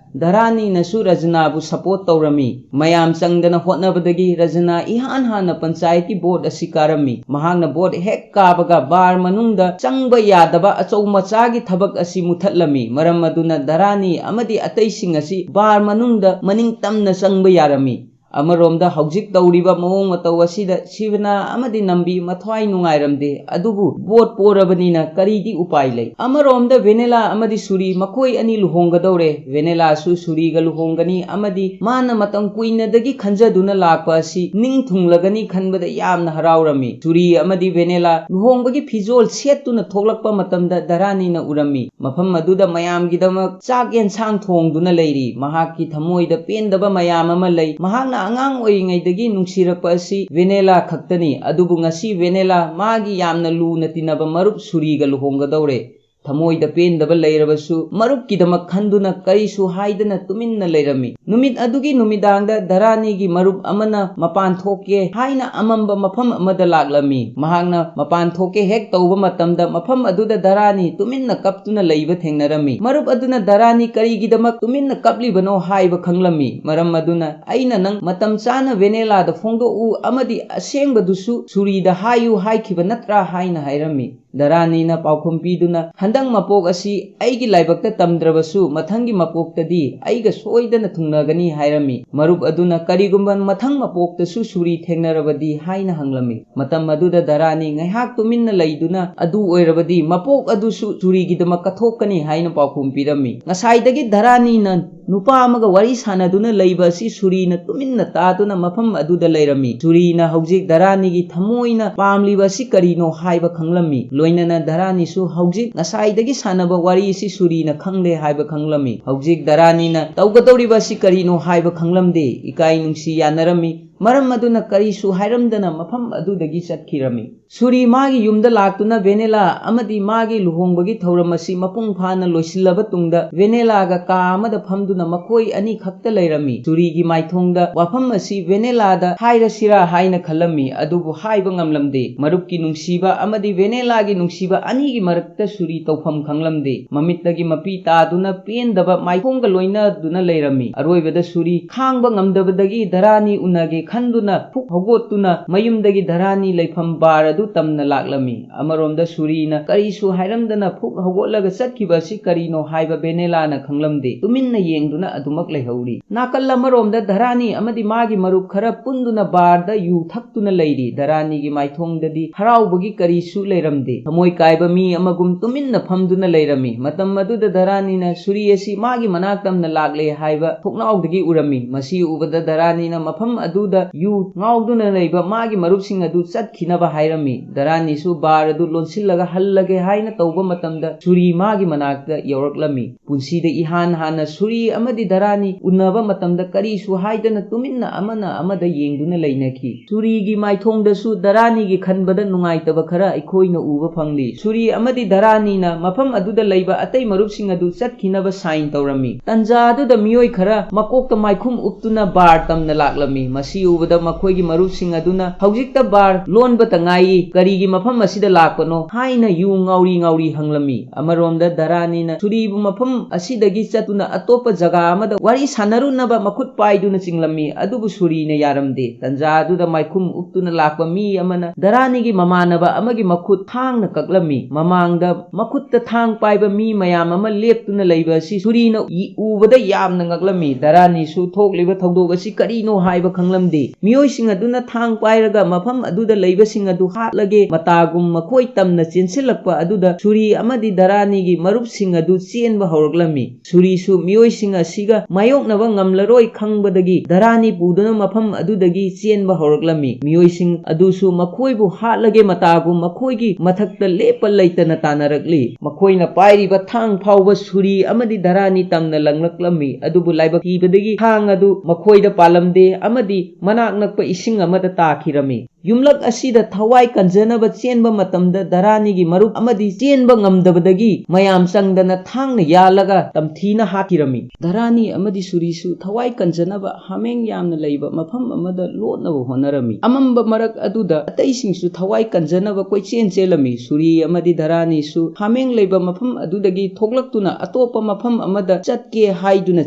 धरानी नसु रजनाबु सपोर्ट तौरमी मयाम चंगदना होटनबदगी रजना इहान हाना पंचायती बोर्ड असि कारमी महांगना बोर्ड हेक काबगा बार मनुंगदा चंगबा यादबा अचौ मचागी थबक असि मुथटलमी मरम मदुना धरानी अमदी अतैसिंग असि बार मनुंगदा मनिंग तमना चंगबा यारमी अमरोमदा हौजिक तौरिबा मवोंग मतौ असिदा शिवना अमदी नंबी मथवाई नुंगाइरमदे अदुबु बोट पोरबनीना करीदी उपाय लै अमरोमदा वेनेला अमदी सुरी मखोई अनि लुहोंगदौरे वेनेला सु सुरीगा लुहोंगनी अमदी माना मतम कुइनदगी खंजदुना लाकपा असि निंग थुंगलगनी खनबदा यामना हरावरमी सुरी अमदी वेनेला लुहोंगबगी फिजोल सेतुना थोकलकपा मतमदा धरानीना उरमी मफम अदुदा मयामगिदमक चाक येनसांग थोंगदुना लैरी महाकी थमोइदा पेंदबा मयाम अमा लै महांगना ꯑꯉꯥꯡ ꯑꯣꯏꯔꯤꯉꯩꯗꯒꯤ ꯅꯨꯡꯁꯤꯔꯛꯄ ꯑꯁꯤ ꯚꯦꯅꯦꯂꯥ ꯈꯛꯇꯅꯤ, ꯑꯗꯨꯕꯨ ꯉꯁꯤ ꯚꯦꯅꯦꯂꯥ ꯃꯥꯒꯤ ꯌꯥꯝꯅ ꯂꯨꯅ ꯇꯤꯟꯅꯕ ꯃꯔꯨꯞ ꯁꯨꯔꯤꯒ ꯂꯨꯍꯣꯡꯒꯗꯧꯔꯦ꯫ ꯊꯃꯣꯏꯗ ꯄꯦꯟꯗꯕ ꯂꯩꯔꯕꯁꯨ ꯃꯔꯨꯞꯀꯤꯗꯃꯛ ꯈꯟꯗꯨꯅ ꯀꯔꯤꯁꯨ ꯍꯥꯏꯗꯅ ꯇꯨꯃꯤꯟꯅ ꯂꯩꯔꯝꯃꯤ꯫ ꯅꯨꯃꯤꯠ ꯑꯗꯨꯒꯤ ꯅꯨꯃꯤꯗꯥꯡꯗ ꯙꯔꯥꯅꯤꯒꯤ ꯃꯔꯨꯞ ꯑꯃꯅ ꯃꯄꯥꯟ ꯊꯣꯛꯀꯦ ꯍꯥꯏꯅ ꯑꯃꯝꯕ ꯃꯐꯝ ꯑꯃꯗ ꯂꯥꯛꯂꯝꯃꯤ꯫ ꯃꯍꯥꯛꯅ ꯃꯄꯥꯟ ꯊꯣꯛꯀꯦ ꯍꯦꯛ ꯇꯧꯕ ꯃꯇꯝꯗ ꯃꯐꯝ ꯑꯗꯨꯗ ꯙꯔꯥꯅꯤ ꯇꯨꯃꯤꯟꯅ ꯀꯞꯇꯨꯅ ꯂꯩꯕ ꯊꯦꯡꯅꯔꯝꯃꯤ꯫ ꯃꯔꯨꯞ ꯑꯗꯨꯅ ꯙꯔꯥꯅꯤ ꯀꯔꯤꯒꯤꯗꯃꯛ ꯇꯨꯃꯤꯟꯅ ꯀꯞꯂꯤꯕꯅꯣ ꯍꯥꯏꯕ ꯈꯪꯂꯝꯃꯤ꯫ ꯃꯔꯝ ꯑꯗꯨꯅ ꯑꯩꯅ ꯅꯪ ꯃꯇꯝ ꯆꯥꯅ ꯚꯦꯅꯦꯂꯥꯗ ꯐꯣꯡꯗꯣꯛꯎ ꯑꯃꯗꯤ ꯑꯁꯦꯡꯕꯗꯨꯁꯨ ꯁꯨꯔꯤꯗ ꯍꯥꯏꯌꯨ ꯍꯥꯏꯈꯤꯕ ꯅꯠꯇ꯭ꯔꯥ ꯍꯥꯏꯅ ꯍꯥꯏꯔꯝꯃꯤ꯫ ꯙꯔꯥꯅꯤꯅ ꯄꯥꯎꯈꯨꯝ ꯄꯤꯗꯨꯅ ꯍꯟꯗꯛ ꯃꯄꯣꯛ ꯑꯁꯤ ꯑꯩꯒꯤ ꯂꯥꯏꯕꯛꯇ ꯇꯝꯗ꯭ꯔꯕꯁꯨ ꯃꯊꯪꯒꯤ ꯃꯄꯣꯛꯇꯗꯤ ꯑꯩꯒ ꯁꯣꯏꯗꯅ ꯊꯨꯡꯅꯒꯅꯤ ꯍꯥꯏꯔꯝꯃꯤ꯫ ꯃꯔꯨꯞ ꯑꯗꯨꯅ ꯀꯔꯤꯒꯨꯝꯕ ꯃꯊꯪ ꯃꯄꯣꯛꯇꯁꯨ ꯁꯨꯔꯤ ꯊꯦꯡꯅꯔꯕꯗꯤ ꯍꯥꯏꯅ ꯍꯪꯂꯝꯃꯤ꯫ ꯃꯇꯝ ꯑꯗꯨꯗ ꯙꯔꯥꯅꯤ ꯉꯥꯏꯍꯥꯛ ꯇꯨꯃꯤꯟꯅ ꯂꯩꯗꯨꯅ ꯑꯗꯨ ꯑꯣꯏꯔꯕꯗꯤ ꯃꯄꯣꯛ ꯑꯗꯨꯁꯨ ꯁꯨꯔꯤꯒꯤꯗꯃꯛ ꯀꯠꯊꯣꯛꯀꯅꯤ ꯍꯥꯏꯅ ꯄꯥꯎꯈꯨꯝ ꯄꯤꯔꯝꯃꯤ꯫ ꯉꯁꯥꯏꯗꯒꯤ ꯙꯔꯥꯅꯤꯅ ꯅꯨꯄꯥ ꯑꯃꯒ ꯋꯥꯔꯤ ꯁꯥꯟꯅꯗꯨꯅ ꯂꯩꯕ ꯑꯁꯤ ꯁꯨꯔꯤꯅ ꯇꯨꯃꯤꯟꯅ ꯇꯥꯗꯨꯅ ꯃꯐꯝ ꯑꯗꯨꯗ ꯂꯩꯔꯝꯃꯤ꯫ ꯁꯨꯔꯤꯅ ꯍꯧꯖꯤꯛ ꯙꯔꯥꯅꯤꯒꯤ ꯊꯃꯣꯏꯅ ꯄꯥꯝꯂꯤꯕ ꯑꯁꯤ ꯀꯔꯤꯅꯣ ꯍꯥꯏꯕ ꯈꯪꯂꯝꯃꯤ꯫ ꯂꯣꯏꯅꯅ ꯙꯔꯥꯅꯤꯁꯨ ꯍꯧꯖꯤꯛ ꯉꯁꯥꯏꯗꯒꯤ ꯁꯥꯟꯅꯕ ꯋꯥꯔꯤ ꯑꯁꯤ ꯁꯨꯔꯤꯅ ꯈꯪꯂꯦ ꯍꯥꯏꯕ ꯈꯪꯂꯝꯃꯤ꯫ ꯍꯧꯖꯤꯛ ꯙꯔꯥꯅꯤꯅ ꯇꯧꯒꯗꯧꯔꯤꯕ ꯑꯁꯤ ꯀꯔꯤꯅꯣ ꯍꯥꯏꯕ ꯈꯪꯂꯝꯗꯦ꯫ ꯏꯀꯥꯏ ꯅꯨꯡꯁꯤ ꯌꯥꯅꯔꯝꯃꯤ꯫ ꯃꯔꯝ ꯑꯗꯨꯅ ꯀꯔꯤꯁꯨ ꯍꯥꯏꯔꯝꯗꯅ ꯃꯐꯝ ꯑꯗꯨꯗꯒꯤ ꯆꯠꯈꯤꯔꯝꯃꯤ꯫ ꯁꯨꯔꯤ ꯃꯥꯒꯤ ꯌꯨꯝꯗ ꯂꯥꯛꯇꯨꯅ ꯚꯦꯅꯦꯂꯥ ꯑꯃꯗꯤ ꯃꯥꯒꯤ ꯂꯨꯍꯣꯡꯕꯒꯤ ꯊꯧꯔꯝ ꯑꯁꯤ ꯃꯄꯨꯡ ꯐꯥꯅ ꯂꯣꯏꯁꯤꯜꯂꯕ ꯇꯨꯡꯗ ꯚꯦꯅꯦꯂꯥꯒ ꯀꯥ ꯑꯃꯗ ꯐꯝꯗꯨꯅ ꯃꯈꯣꯏ ꯑꯅꯤ ꯈꯛꯇ ꯂꯩꯔꯝꯃꯤ꯫ ꯁꯨꯔꯤꯒꯤ ꯃꯥꯏꯊꯣꯡꯗ ꯋꯥꯐꯝ ꯑꯁꯤ ꯚꯦꯅꯦꯂꯥꯗ ꯍꯥꯏꯔꯁꯤꯔꯥ ꯍꯥꯏꯅ ꯈꯜꯂꯝꯃꯤ, ꯑꯗꯨꯕꯨ ꯍꯥꯏꯕ ꯉꯝꯂꯝꯗꯦ꯫ ꯃꯔꯨꯞꯀꯤ ꯅꯨꯡꯁꯤꯕ ꯑꯃꯗꯤ ꯚꯦꯅꯦꯂꯥꯒꯤ ꯅꯨꯡꯁꯤꯕ ꯑꯅꯤꯒꯤ ꯃꯔꯛꯇ ꯁꯨꯔꯤ ꯇꯧꯐꯝ ꯈꯪꯂꯝꯗꯦ꯫ ꯃꯃꯤꯠꯇꯒꯤ ꯃꯄꯤ ꯇꯥꯗꯨꯅ ꯄꯦꯟꯗꯕ ꯃꯥꯏꯊꯣꯡꯒ ꯂꯣꯏꯅꯗꯨꯅ ꯂꯩꯔꯝꯃꯤ꯫ ꯑꯔꯣꯏꯕꯗ ꯁꯨꯔꯤ ꯈꯥꯡꯕ ꯉꯝꯗꯕꯗꯒꯤ ꯙꯔꯥꯅꯤ ꯎꯅꯒꯦ ꯈꯟꯗꯨꯅ ꯐꯨꯛ ꯍꯧꯒꯠꯇꯨꯅ ꯃꯌꯨꯝꯗꯒꯤ ꯙꯔꯥꯅꯤ ꯂꯩꯐꯝ ꯕꯥꯔ ꯑꯗꯨ ꯇꯝꯅ ꯂꯥꯛꯂꯝꯃꯤ꯫ ꯑꯃꯔꯣꯝꯗ ꯁꯨꯔꯤꯅ ꯀꯔꯤꯁꯨ ꯍꯥꯏꯔꯝꯗꯅ ꯐꯨꯛ ꯍꯧꯒꯠꯂꯒ ꯆꯠꯈꯤꯕ ꯑꯁꯤ ꯀꯔꯤꯅꯣ ꯍꯥꯏꯕ ꯚꯦꯅꯦꯂꯥꯅ ꯈꯪꯂꯝꯗꯦ꯫ ꯇꯨꯃꯤꯟꯅ ꯌꯦꯡꯗꯨꯅ ꯑꯗꯨꯃꯛ ꯂꯩꯍꯧꯔꯤ꯫ ナꯀꯜ ꯑꯃꯔꯣꯝꯗ ꯙꯔꯥꯅꯤ ꯑꯃꯗꯤ ꯃꯥꯒꯤ ꯃꯔꯨꯞ ꯈꯔ ꯄꯨꯟꯗꯨꯅ ꯕꯥꯔꯗ ꯌꯨ ꯊꯛꯇꯨꯅ ꯂꯩꯔꯤ꯫ ꯙꯔꯥꯅꯤꯒꯤ ꯃꯥꯏꯊꯣꯡꯗꯗꯤ ꯍꯔꯥꯎꯕꯒꯤ ꯀꯔꯤꯁꯨ ꯂꯩꯔꯝꯗꯦ꯫ ꯊꯃꯣꯏ ꯀꯥꯏꯕ ꯃꯤ ꯑꯃꯒꯨꯝ ꯇꯨꯃꯤꯟꯅ ꯐꯝꯗꯨꯅ ꯂꯩꯔꯝꯃꯤ꯫ ꯃꯇꯝ ꯑꯗꯨꯗ ꯙꯔꯥꯅꯤꯅ ꯁꯨꯔꯤ ꯑꯁꯤ ꯃꯥꯒꯤ ꯃꯅꯥꯛ ꯇꯝꯅ ꯂꯥꯛꯂꯦ ꯍꯥꯏꯕ ꯊꯣꯡꯅꯥꯎꯗꯒꯤ ꯎꯔꯝꯃꯤ꯫ ꯃꯁꯤ ꯎꯕꯗ ꯙꯔꯥꯅꯤꯅ ꯃꯐꯝ ꯑꯗꯨꯗ ꯌꯨ ꯉꯥꯎꯗꯨꯅ ꯂꯩꯕ ꯃꯥꯒꯤ ꯃꯔꯨꯞꯁꯤꯡ ꯑꯗꯨ ꯆꯠꯈꯤꯅꯕ ꯍꯥꯏꯔꯝꯃꯤ꯫ ꯙꯔꯥꯅꯤꯁꯨ ꯕꯥꯔ ꯑꯗꯨ ꯂꯣꯟꯁꯤꯜꯂꯒ ꯍꯜꯂꯒꯦ ꯍꯥꯏꯅ ꯇꯧꯕ ꯃꯇꯝꯗ ꯁꯨꯔꯤ ꯃꯥꯒꯤ ꯃꯅꯥꯛꯇ ꯌꯧꯔꯛꯂꯝꯃꯤ꯫ ꯄꯨꯟꯁꯤꯗ ꯏꯍꯥꯟ ꯍꯥꯟꯅ ꯁꯨꯔꯤ ꯑꯃꯗꯤ ꯙꯔꯥꯅꯤ ꯎꯅꯕ ꯃꯇꯝꯗ ꯀꯔꯤꯁꯨ ꯍꯥꯏꯗꯅ ꯇꯨꯃꯤꯟꯅ ꯑꯃꯅ ꯑꯃꯗ ꯌꯦꯡꯗꯨꯅ ꯂꯩꯅꯈꯤ꯫ ꯁꯨꯔꯤꯒꯤ ꯃꯥꯏꯊꯣꯡꯗꯁꯨ ꯙꯔꯥꯅꯤꯒꯤ ꯈꯟꯕꯗ ꯅꯨꯡꯉꯥꯏꯇꯕ ꯈꯔ ꯑꯩꯈꯣꯏꯅ ꯎꯕ ꯐꯪꯂꯤ꯫ ꯁꯨꯔꯤ ꯑꯃꯗꯤ ꯙꯔꯥꯅꯤꯅ ꯃꯐꯝ ꯑꯗꯨꯗ ꯂꯩꯕ ꯑꯇꯩ ꯃꯔꯨꯞꯁꯤꯡ ꯑꯗꯨ ꯆꯠꯈꯤꯅꯕ ꯁꯥꯏꯟ ꯇꯧꯔꯝꯃꯤ꯫ ꯇꯟꯖꯥ ꯑꯗꯨꯗ ꯃꯤꯑꯣꯏ ꯈꯔ ꯃꯀꯣꯛꯇ ꯃꯥꯏꯈꯨꯝ ꯎꯞꯇꯨꯅ ꯕꯥꯔ ꯇꯝꯅ ꯂꯥꯛꯂꯝꯃꯤ꯫ ꯃꯁꯤ ꯎꯕꯗ ꯃꯈꯣꯏꯒꯤ ꯃꯔꯨꯞꯁꯤꯡ ꯑꯗꯨꯅ ꯍꯧꯖꯤꯛꯇ ꯕꯥꯔ ꯂꯣꯟꯕꯇ ꯉꯥꯏꯔꯤ, ꯀꯔꯤꯒꯤ ꯃꯐꯝ ꯑꯁꯤꯗ ꯂꯥꯛꯄꯅꯣ ꯍꯥꯏꯅ ꯌꯨ ꯉꯥꯎꯔꯤ ꯉꯥꯎꯔꯤ ꯍꯪꯂꯝꯃꯤ꯫ ꯑꯃꯔꯣꯝꯗ ꯙꯔꯥꯅꯤꯅ ꯁꯨꯔꯤꯕꯨ ꯃꯐꯝ ꯑꯁꯤꯗꯒꯤ ꯆꯠꯇꯨꯅ ꯑꯇꯣꯞꯄ ꯖꯒꯥ ꯑꯃꯗ ꯋꯥꯔꯤ ꯁꯥꯟꯅꯔꯨꯅꯕ ꯃꯈꯨꯠ ꯄꯥꯏꯗꯨꯅ ꯆꯤꯡꯂꯝꯃꯤ, ꯑꯗꯨꯕꯨ ꯁꯨꯔꯤꯅ ꯌꯥꯔꯝꯗꯦ꯫ ꯇꯟꯖꯥ ꯑꯗꯨꯗ ꯃꯥꯏꯈꯨꯝ ꯎꯞꯇꯨꯅ ꯂꯥꯛꯄ ꯃꯤ ꯑꯃꯅ ꯙꯔꯥꯅꯤꯒꯤ ꯃꯃꯥꯟꯅꯕ ꯑꯃꯒꯤ ꯃꯈꯨꯠ ꯊꯥꯡꯅ ꯀꯛꯂꯝꯃꯤ꯫ ꯃꯃꯥꯡꯗ ꯃꯈꯨꯠꯇ ꯊꯥꯡ パꯏꯕ ꯃꯤ ꯃꯌꯥꯝ ꯑꯃ ꯂꯦꯞꯇꯨꯅ ꯂꯩꯕ ꯑꯁꯤ ꯁꯨꯔꯤꯅ ꯎꯕꯗ ꯌꯥꯝꯅ ꯉꯛꯂꯝꯃꯤ꯫ ꯙꯔꯥꯅꯤꯁꯨ ꯊꯣꯛꯂꯤꯕ ꯊꯧꯗꯣꯛ ꯑꯁꯤ ꯀꯔꯤꯅꯣ ꯍꯥꯏꯕ ꯈꯪꯂꯝꯗꯦ꯫ ꯃꯤꯑꯣꯏꯁꯤꯡ ꯑꯗꯨꯅ ꯊꯥꯡ ꯄꯥꯏꯔꯒ ꯃꯐꯝ ꯑꯗꯨꯗ ꯂꯩꯕꯁꯤꯡ ꯑꯗꯨ ꯍꯥꯠꯂꯒꯦ ꯃꯇꯥꯒꯨꯝ ꯃꯈꯣꯏ ꯇꯝꯅ ꯆꯦꯟꯁꯤꯜꯂꯛꯄ ꯑꯗꯨꯗ ꯁꯨꯔꯤ ꯑꯃꯗꯤ ꯙꯔꯥꯅꯤꯒꯤ ꯃꯔꯨꯞꯁꯤꯡ ꯑꯗꯨ ꯆꯦꯟꯕ ꯍꯧꯔꯛꯂꯝꯃꯤ꯫ ꯁꯨꯔꯤꯁꯨ ꯃꯤꯑꯣꯏꯁꯤꯡ ꯑꯁꯤꯒ ꯃꯥꯌꯣꯛꯅꯕ ꯉꯝꯂꯔꯣꯏ ꯈꯪꯕꯗꯒꯤ ꯙꯔꯥꯅꯤ ꯄꯨꯗꯨꯅ ꯃꯐꯝ ꯑꯗꯨꯗꯒꯤ ꯆꯦꯟꯕ ꯍꯧꯔꯛꯂꯝꯃꯤ꯫ ꯃꯤꯑꯣꯏꯁꯤꯡ ꯑꯗꯨꯁꯨ ꯃꯈꯣꯏꯕꯨ ꯍꯥꯠꯂꯒꯦ ꯃꯇꯥꯒꯨꯝ ꯃꯈꯣꯏꯒꯤ ꯃꯊꯛꯇ ꯂꯦꯞꯄ ꯂꯩꯇꯅ ꯇꯥꯟꯅꯔꯛꯂꯤ꯫ ꯃꯈꯣꯏꯅ ꯄꯥꯏꯔꯤꯕ ꯊꯥꯡ ꯐꯥꯎꯕ ꯁꯨꯔꯤ ꯑꯃꯗꯤ ꯙꯔꯥꯅꯤ ꯇꯝꯅ ꯂꯪꯂꯛꯂꯝꯃꯤ, ꯑꯗꯨꯕꯨ ꯂꯥꯏꯕꯛ ꯊꯤꯕꯗꯒꯤ ꯊꯥꯡ ꯑꯗꯨ ꯃꯈꯣꯏꯗ ꯄꯥꯜꯂꯝꯗꯦ ꯑꯃꯗꯤ ꯃꯅꯥꯛ ꯅꯛꯄ ꯏꯁꯤꯡ ꯑꯃꯗ ꯇꯥꯈꯤꯔꯝꯃꯤ꯫ ꯌꯨꯝꯂꯛ ꯑꯁꯤꯗ ꯊꯋꯥꯏ ꯀꯟꯖꯅꯕ ꯆꯦꯟꯕ ꯃꯇꯝꯗ ꯙꯔꯥꯅꯤꯒꯤ ꯃꯔꯨꯞ ꯑꯃꯗꯤ ꯆꯦꯟꯕ ꯉꯝꯗꯕꯗꯒꯤ ꯃꯌꯥꯝ ꯆꯪꯗꯅ ꯊꯥꯡꯅ ꯌꯥꯜꯂꯒ ꯇꯝꯊꯤꯅ ꯍꯥꯠꯈꯤꯔꯝꯃꯤ꯫ ꯙꯔꯥꯅꯤ ꯑꯃꯗꯤ ꯁꯨꯔꯤꯁꯨ ꯊꯋꯥꯏ ꯀꯟꯖꯅꯕ ꯍꯥꯃꯦꯡ ꯌꯥꯝꯅ ꯂꯩꯕ ꯃꯐꯝ ꯑꯃꯗ ꯂꯣꯠꯅꯕ ꯍꯣꯠꯅꯔꯝꯃꯤ꯫ ꯑꯃꯝꯕ ꯃꯔꯛ ꯑꯗꯨꯗ ꯑꯇꯩꯁꯤꯡꯁꯨ ꯊꯋꯥꯏ ꯀꯟꯖꯅꯕ ꯀꯣꯏꯆꯦꯟ ꯆꯦꯜꯂꯝꯃꯤ꯫ ꯁꯨꯔꯤ ꯑꯃꯗꯤ ꯙꯔꯥꯅꯤꯁꯨ ꯍꯥꯃꯦꯡ ꯂꯩꯕ ꯃꯐꯝ ꯑꯗꯨꯗꯒꯤ ꯊꯣꯛꯂꯛꯇꯨꯅ ꯑꯇꯣꯞꯄ ꯃꯐꯝ ꯑꯃꯗ ꯆꯠꯀꯦ ꯍꯥꯏꯗꯨꯅ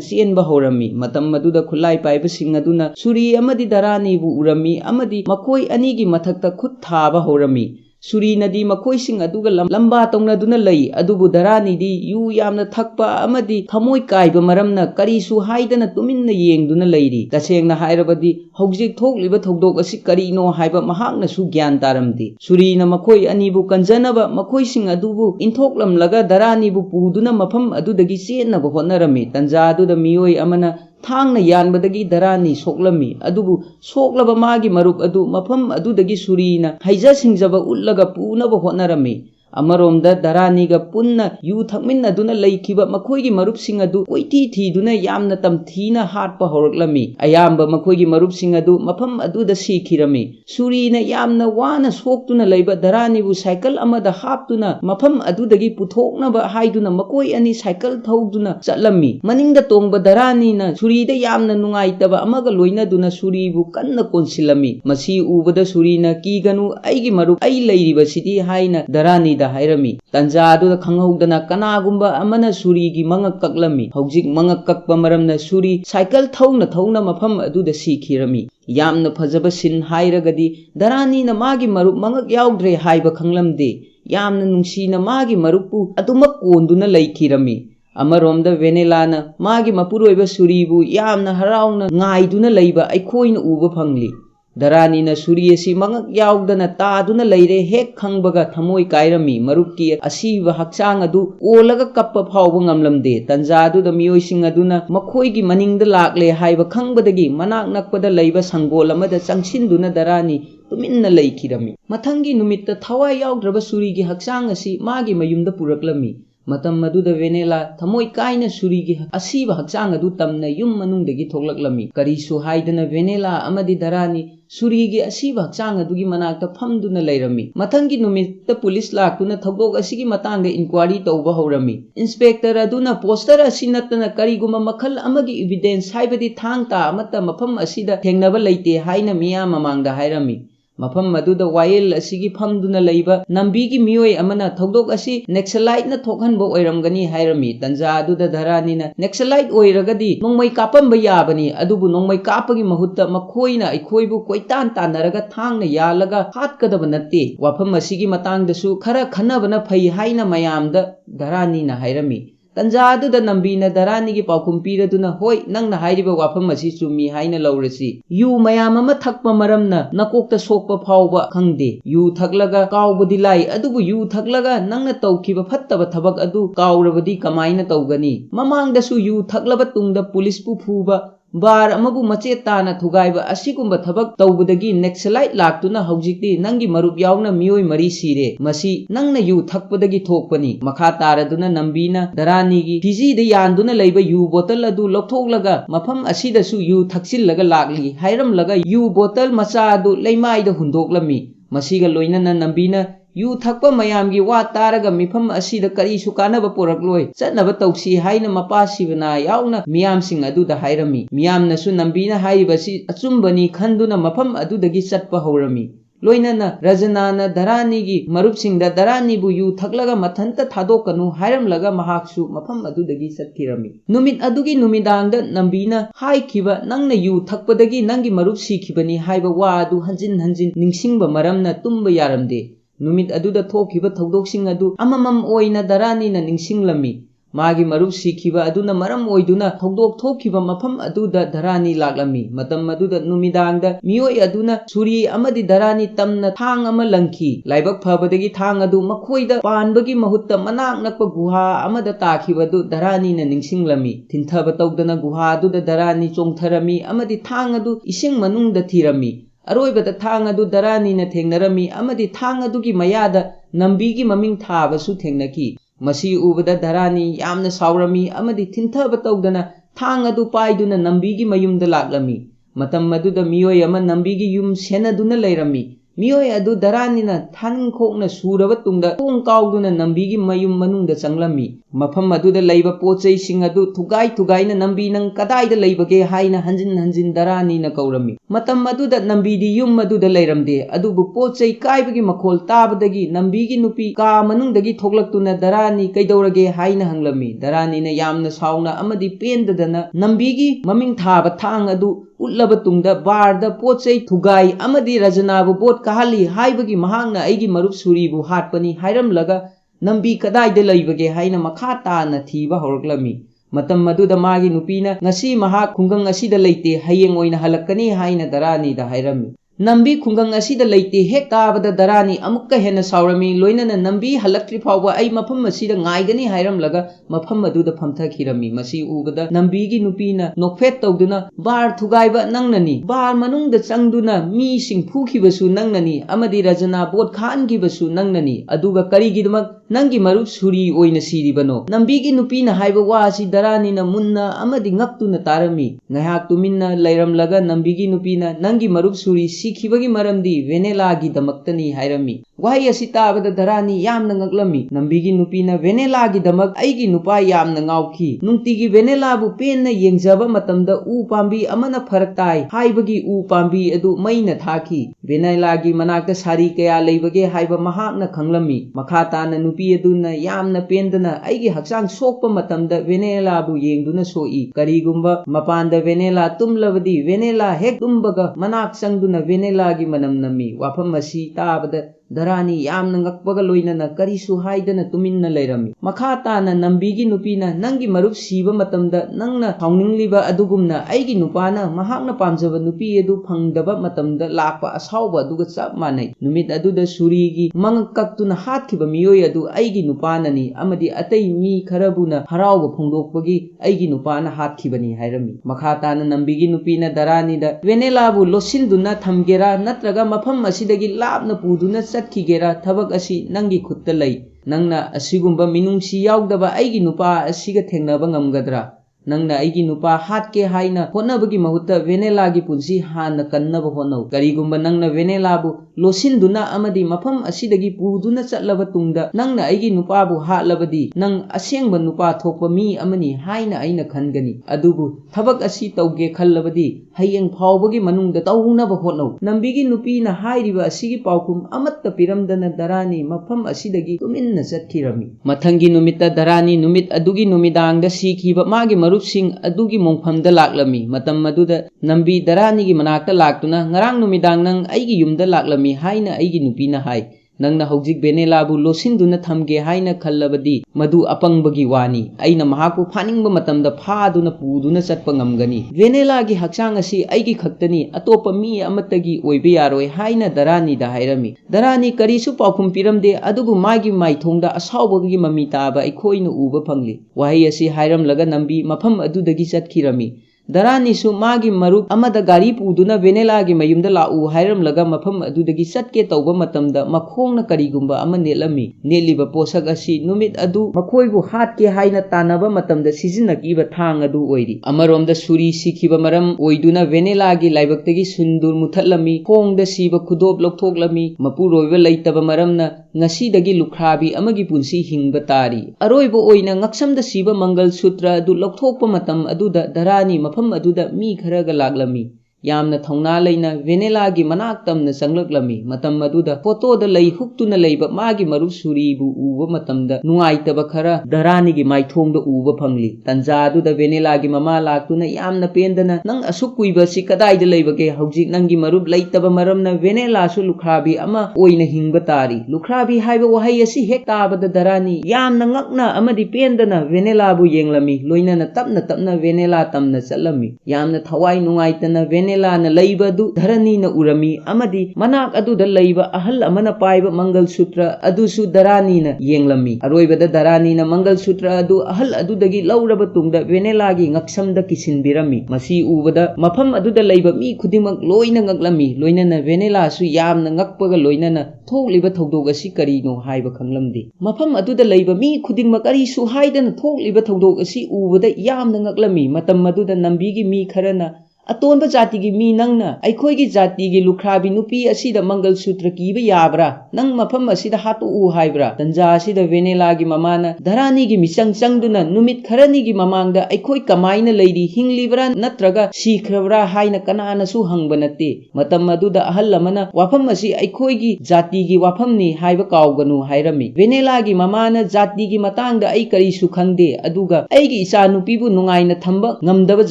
ꯆꯦꯟꯕ ꯍꯧꯔꯝꯃꯤ꯫ ꯃꯇꯝ ꯑꯗꯨꯗ ꯈꯨꯠꯂꯥꯏ ꯄꯥꯏꯕꯁꯤꯡ ꯑꯗꯨꯅ ꯁꯨꯔꯤ ꯑꯃꯗꯤ ꯙꯔꯥꯅꯤꯕꯨ ꯎꯔꯝꯃꯤ ꯑꯃꯗꯤ ꯃꯈꯣꯏ ꯑꯅꯤꯒꯤ ꯃꯊꯛꯇ ꯈꯨꯠ ꯊꯥꯕ ꯍꯧꯔꯝꯃꯤ꯫ ꯁꯨꯔꯤꯅꯗꯤ ꯃꯈꯣꯏꯁꯤꯡ ꯑꯗꯨꯒ ꯂꯝꯕꯥ ꯇꯧꯅꯗꯨꯅ ꯂꯩ, ꯑꯗꯨꯕꯨ ꯙꯔꯥꯅꯤꯗꯤ ꯌꯨ ꯌꯥꯝꯅ ꯊꯛꯄ ꯑꯃꯗꯤ ꯊꯃꯣꯏ ꯀꯥꯏꯕ ꯃꯔꯝꯅ ꯀꯔꯤꯁꯨ ꯍꯥꯏꯗꯅ ꯇꯨꯃꯤꯟꯅ ꯌꯦꯡꯗꯨꯅ ꯂꯩꯔꯤ꯫ ꯇꯁꯦꯡꯅ ꯍꯥꯏꯔꯕꯗꯤ ꯍꯧꯖꯤꯛ ꯊꯣꯛꯂꯤꯕ ꯊꯧꯗꯣꯛ ꯑꯁꯤ ꯀꯔꯤꯅꯣ ꯍꯥꯏꯕ ꯃꯍꯥꯛꯅꯁꯨ ꯒ꯭ꯌꯥꯟ ꯇꯥꯔꯝꯗꯦ꯫ ꯁꯨꯔꯤꯅ ꯃꯈꯣꯏ ꯑꯅꯤꯕꯨ ꯀꯟꯖꯅꯕ ꯃꯈꯣꯏꯁꯤꯡ ꯑꯗꯨꯕꯨ ꯏꯟꯊꯣꯛꯂꯝꯂꯒ ꯙꯔꯥꯅꯤꯕꯨ ꯄꯨꯗꯨꯅ ꯃꯐꯝ ꯑꯗꯨꯗꯒꯤ ꯆꯦꯟꯅꯕ ꯍꯣꯠꯅꯔꯝꯃꯤ꯫ ꯇꯟꯖꯥ ꯑꯗꯨꯗ ꯃꯤꯑꯣꯏ ꯑꯃꯅ ꯊꯥꯡꯅ ꯌꯥꯟꯕꯗꯒꯤ ꯙꯔꯥꯅꯤ ꯁꯣꯛꯂꯝꯃꯤ, ꯑꯗꯨꯕꯨ ꯁꯣꯛꯂꯕ ꯃꯥꯒꯤ ꯃꯔꯨꯞ ꯑꯗꯨ ꯃꯐꯝ ꯑꯗꯨꯗꯒꯤ ꯁꯨꯔꯤꯅ ꯍꯩꯖ ꯁꯤꯡꯖꯕ ꯎꯠꯂꯒ ꯄꯨꯅꯕ ꯍꯣꯠꯅꯔꯝꯃꯤ꯫ अमरोमदा धरानीगा पुन्ना यू थकमिन्नदुना लैखिबा मखोइगी मरुपसिंग अदु कोइथी थीदुना यामना तमथीना हाटपा हौरक्लमी अयाम्बा मखोइगी मरुपसिंग अदु मफम अदुदा सीखिरमी सुरीना यामना वाना सोक्तुना लैबा धरानीबु साइकल अमदा हापतुना मफम अदुदगी पुथोकनबा हाइदुना मकोइ अनि साइकल थौदुना चटलमी मनिंगदा तोंगबा धरानीना सुरीदा यामना नुंगाइतबा अमगा लोइनदुना सुरीबु कन्ना कोनसिलमी मसी उबदा सुरीना कीगनु अइगी मरुप अइ लैरिबसिदी हाइना धरानी हाइरमी तंजादुदा खंगौदना कनागुंबा अमना सुरीगी मंगक कक्लमी हौजिक मंगक कक्पा मरमना सुरी साइकल थौना थौना मफम अदुदा सीखिरमी यामना फजबा सिन हाइरगदी धरानीना मागी मरुप मंगक याउद्रे हाइबा खंगलमदे यामना नुंसीना मागी मरुपु अदुमक कोंदुना लैखिरमी अमरोमदा वेनेलाना मागी मपुरोइबा सुरीबु यामना हराउना ngaiduna leiba aikhoina uba phangli धरानीना सुरी असी मंगक याउदना तादुना लैरे हेक खंगबगा थमोइ काइरमी मरुपकी असीबा हक्चांग अदु ओलगा कप्पा फाउबा ngamlamde तंजादुदा मियोइसिंग अदुना मखोइगी मनिंगदा लाक्ले हाइबा खंगबदगी मनाक नकपदा लैबा संगोल अमदा चंगसिनदुना धरानी तुमिन्ना लैखिरमी मथंगी नुमित्ता थवाइ याउद्रबा सुरीगी हक्चांग असी मागी मयुमदा पुरक्लमी मतम मदुदा वेनेला थमोइ काइना सुरीगी असीबा हक्चांग अदु तमना युम मनुंगदगी थोकलक्लमी करीसु हाइदना वेनेला अमदी धरानी सुरीगी असीबा हक्चांग अदुगी मनाक्ता फमदुना लैरमी मथंगी नुमित्ता पुलिस लाक्तुना थौदोक असीगी मतांगदा इंक्वायरी तौबा हौरमी इंस्पेक्टर अदुना पोस्टर असी नत्तना करीगुमा मखल अमगी एविडेंस हाइबदी थांगता अमता मफम असीदा थेंगनबा लैते हाइना मिया ममांगदा हाइरमी मफम मदुदा वायल असीगी फमदुना लैबा नंबीगी मियोय अमना थौदोक असी नेक्सलाइट न थोकहनबो ओइरमगनी हाइरमी तंजा अदुदा धरानीना नेक्सलाइट ओइरगदी नोंमै कापंबा याबनी अदुबु नोंमै कापगी महुत्ता मखोइना अइखोइबु कोइतान तानरगा थांगना यालगा हातकदबा नत्ते वाफम असीगी मतांगदसु खरा खन्नबना फै हाइना मयामदा धरानीना हाइरमी तंजादुदा नंबीना धरानीगी पाउखुम पीरदुना होय नंगना हाइरिबा वाफम असी चुम्मी हाइना लौरसी यू मयाम अमा थकपा मरमना नकोकता सोकपा फाउबा खंगदे यू थकलगा काउबदी लाई अदुबु यू थकलगा नंगना तौखिबा फत्तबा थबक अदु काउरबदी कमाइना तौगनी ममांगदसु यू थकलबा तुंगदा पुलिसपु फुबा बार अमबु मचे ताना थुगाइबा असिगुंबा थबक तौबदगी नेक्सलाइट लाक्तुना हौजिकती नंगी मरुप याउना मियोय मरी सीरे मसी नंगना यू थकपदगी थोकपनी मखा तारदुना नंबीना धरानीगी फिजीदा यानदुना लैबा यू बोतल अदु लौथोकलगा मफम असिदसु यू थक्सिललगा लाक्ली हाइरमलगा यू बोतल मचा अदु लैमाइदा हुंदोकलमी मसीगा लोइनना नंबीना यू थकपा मयामगी वा तारगा मिफम असीदा करीसु कानबा पोरक्लोय चटनबा तौसी हाइना मपासिबना याउना मियामसिंग अदुदा हाइरमी मियामनसु नंबीना हाइबसी अचुंबनी खंदुना मफम अदुदगी चटपा हौरमी लोइनना रजनाना धरानीगी मरुपसिंगदा धरानीबु यू थकलगा मथंता थादोकनु हाइरमलगा महाक्सु मफम अदुदगी चटकिरमी नुमित अदुगी नुमिदांगदा नंबीना हाइखिबा नंगना यू थकपदगी नंगी मरुप सीखिबनी हाइबा वा अदु हंजिन हंजिन निंगसिंगबा मरमना तुंबा यारमदे नुमित अदुदा थोखिबा थौदोकसिंग अदु अममम ओइना धरानीना निंगसिंगलमी मागी मरुप सीखिबा अदुना मरम ओइदुना थौदोक थोखिबा मफम अदुदा धरानी लाक्लमी मतम अदुदा नुमिदांगदा मियोय अदुना सुरी अमदी धरानी तमना थांग अमा लंखी लाइबक फबदगी थांग अदु मखोइदा पानबगी महुत्ता मनाक नकपा गुहा अमदा ताखिबदु धरानीना निंगसिंगलमी थिंथबा तौदना गुहा अदुदा धरानी चोंगथरमी अमदी थांग अदु इसिंग मनुंगदा थीरमी अरोइबदा थांग अदु धरानीना थेंगनरमी अमदी थांग अदुगी मयादा नंबीगी ममिंग थाबसु थेंगनकी मसी उबदा धरानी यामना सावरमी अमदी थिंथबा तौदना थांग अदु पाइदुना नंबीगी मयुमदा लाक्लमी मतम मदुदा मियोय अमा नंबीगी युम सेनदुना लैरमी मियोय अदु धरानीना थानिंखोकना सूरबा तुंगदा तोंग काउदुना नंबीगी मयुम मनुंगदा चंगलमी मफम अदुदा लैबा पोचैसिंग अदु थुगाई थुगाइना नंबी नंग कदाइदा लैबगे हाइना हंजिन हंजिन धरानीना कौरमी मतम अदुदा नंबीदी युम अदुदा लैरमदे अदुबु पोचै काइबगी मखोल ताबदगी नंबीगी नुपी का मनुंगदगी थोकलक्तुना धरानी कैदौरगे हाइना हंगलमी धरानीना यामना साउना अमदी पेंददना नंबीगी ममिंग थाबा थांग अदु उल्लबा तुंगदा बारदा पोचै थुगाई अमदी रजनाबु बोट कहली हाइबगी महांगना आइगी मरुप सुरीबु हाटपनी हाइरमलगा नंबी कदाइदा लैबगे हाइना मखा ताना थीबा हौरक्लमी मतम मदुदा मागी नुपीना ngasi महा खुंगंग असिदा लैते हयेंग ओइना हलक्कनी हाइना धरानीदा हाइरमी नंबी खुंगंग असिदा लेते हेक ताबदा दरानी अमुक्का हेन्ना सावरमी लोइनना नंबी हलक्ट्रि फावबा आई मफम असिदा ngaigani हाइरमलगा मफम अदुदा फमथखिरमी मसी उबदा नंबीगी नुपीना नोकफेट तौदुना बार थुगाइबा नंगननी बार मनुंगदा चंगदुना मी सिंग फुखिबसु नंगननी अमदि रजना बोट खानगिबसु नंगननी अदुगा करिगिदमक नंगी मरुप सुरी ओइना सिरिबनो नंबीगी नुपीना हाइबा वासी दरानीना Munna अमदि ngaktuna तारमी ngahak tuminna leiramlaga नंबीगी नुपीना नंगी मरुप सुरी सिखिबगी मरमदी वेनेलागी दमक्तनी हाइरमी वाही असि ताबदा दरानी यामना ngakलमी नंबीगी नुपीना वेनेलागी दमक आइगी नुपा यामना ngauखी नुंगतिगी वेनेलाबु पेनना येंगजबा मतमदा उ पांबी अमना फरक ताई हाइबगी उ पांबी अदु मैना थाखी वेनेलागी मनाकता सारी कया लेबगे हाइबा महाकना खंगलमी मखा ताना नुपी अदुना यामना पेंदना आइगी हक्सांग सोकपा मतमदा वेनेलाबु येंगदुना सोई करीगुंबा मपानदा वेनेला तुमलबदी वेनेला हेक तुंबगा मनाक चंगदुना वेनेलागी मनम नमी वाफम असी ताबदा दरानी यामना ngakpaga loinana karisu haidana tuminna leirami makha tana nambigi nupina nangi marup siba matamda nangna thauningliba adugumna aigi nupana mahakna pamjaba nupi edu phangdaba matamda lakpa asauba aduga chap manai numit aduda surigi mangkaktuna hatkiba miyoi adu aigi nupana ni amadi atai mi kharabuna harauba phongdokpagi aigi nupana hatkibani hairami makha tana nambigi nupina darani da venelabu losinduna thamgera natraga mafam asidagi lapna puduna खिगेरा थबक असि नंगी खुत्ता लई नंगना असिगुंबा मिनुंगसी यावदबा आइगी नुपा असिगा थेंगनबा ngamgadra नंगना आइगी नुपा हाटके हाइना होनबगी महुत्ता वेनेलागी पुंसी हाना कन्नब होनौ करीगुंबा नंगना वेनेलाबु लोसिनदुना अमदी मफम असिदगी पुदुना चटलबा तुंगदा नंगना आइगी नुपाबु हाटलबदी नंग असेंगबा नुपा थोकपा मी अमनी हाइना आइना खनगनी अदुबु थबक असि तौगे खल्लबदी हयेंग फावबगी मनुंगदा तौनबा होनौ नंबीगी नुपीना हाइरिबा असिगी पाउकुम अमत्ता पिरमदना दरानी मफम असिदगी तुमिन्ना चटखिरमी मथंगी नुमित्ता दरानी नुमित अदुगी नुमिदांगदा सीखिबा मागी मरुपसिंग अदुगी मोंगफमदा लाक्लमी मतम मदुदा Nambi दरानीगी मनाक्ता लाक्तुना ngarang numidang nang aigi yumda laklami haina aigi nupina hai nangna hojik benelabu losinduna thamge haina khallabadi madu apangbagi wani aina mahaku phaningba matamda phaduna puduna chatpa ngamgani venelagi hakchang asi aigi khaktani atopa mi amatagi oibe yaroi haina darani da hairami darani karisu paukhum piramde adugu magi maithongda asawbagi mami taba aikhoina uba phangli wahi asi hairam laga nambi mafam adudagi chatkhirami दरानी सु मागी मरुप अमदा गारी पुदुना वेनेलागी मयुमदा लाउ हाइरम लगा मफम अदुदगी चटके तौबा मतमदा मखोंगना करीगुंबा अमा नेलमी नेलिबा पोसक असि नुमित अदु मखोइबु हाटके हाइना तानबा मतमदा सिजिनकीबा थांग अदु ओइरि अमरोमदा सुरी सिखिबा मरम ओइदुना वेनेलागी लाइबक्तगी सुंदुर मुथलमी खोंगदा सिबा खुदोब लोकथोकलमी मपुरोइबा लैतबा मरमना ngasi lukhrabi amagi punsi hingba tari aroibo oina ngaksamda siba mangal sutra adu lokthokpa matam aduda darani mafam aduda mi kharaga laglami yamna thongna leina venelagi manak tamna changlaklammi matam aduda photo da lei huktuna leiba magi maru suri bu uba matamda nungaitaba khara darani gi maithongda uba phangli tanja aduda venelagi mama laktuna yamna pendana nang asuk kuiba si kadai da leibage hojik nangi marub leitaba maramna venela su lukhrabi ama oina hingba tari lukhrabi haiba wahai asi hek tabada darani yamna ngakna amadi pendana venela bu yenglami loina na tapna venela tamna chalami yamna thawai nungaitana venela na leibadu dharani na urami amadi manak aduda leiba ahal amana paiba mangal sutra adusu darani na yenglami aroibada darani na mangal sutra adu ahal adudagi lauraba tungda venelagi ngaksamda kisinbirami masi ubada mafam aduda leiba mi khudimak loina ngaklami loina na venela su yamna ngakpaga loina na thokliba thogdog asi karino haiba khanglamdi mafam aduda leiba mi khudingmak ari su haidana thokliba thogdog asi ubada yamna ngaklami matam aduda nambigi mi kharana अतोनबा जाति की मी नंगना अखोई की जाति की लुखराबी नुपी असीदा मंगल सूत्र कीबा याब्रा नंग मफम असीदा हातु उ हाइब्रा तंजा असीदा वेनेला की ममाना धरानी की मिचंग चंगदुना नुमित खरनी की ममांगदा अखोई कमाइना लेदी हिंगलिब्रा नत्रगा सीख्रब्रा हाइना कनानासु हंगबा नते मतम अदुदा अहल अमना वाफम असी अखोई की जाति की वाफमनी हाइबा कावगनु हाइरमी वेनेला की ममाना जाति की मतांगदा आई करिसु खंगदे अदुगा अईगी इचा नुपीबु नुंगाइना थंबा ngamdaba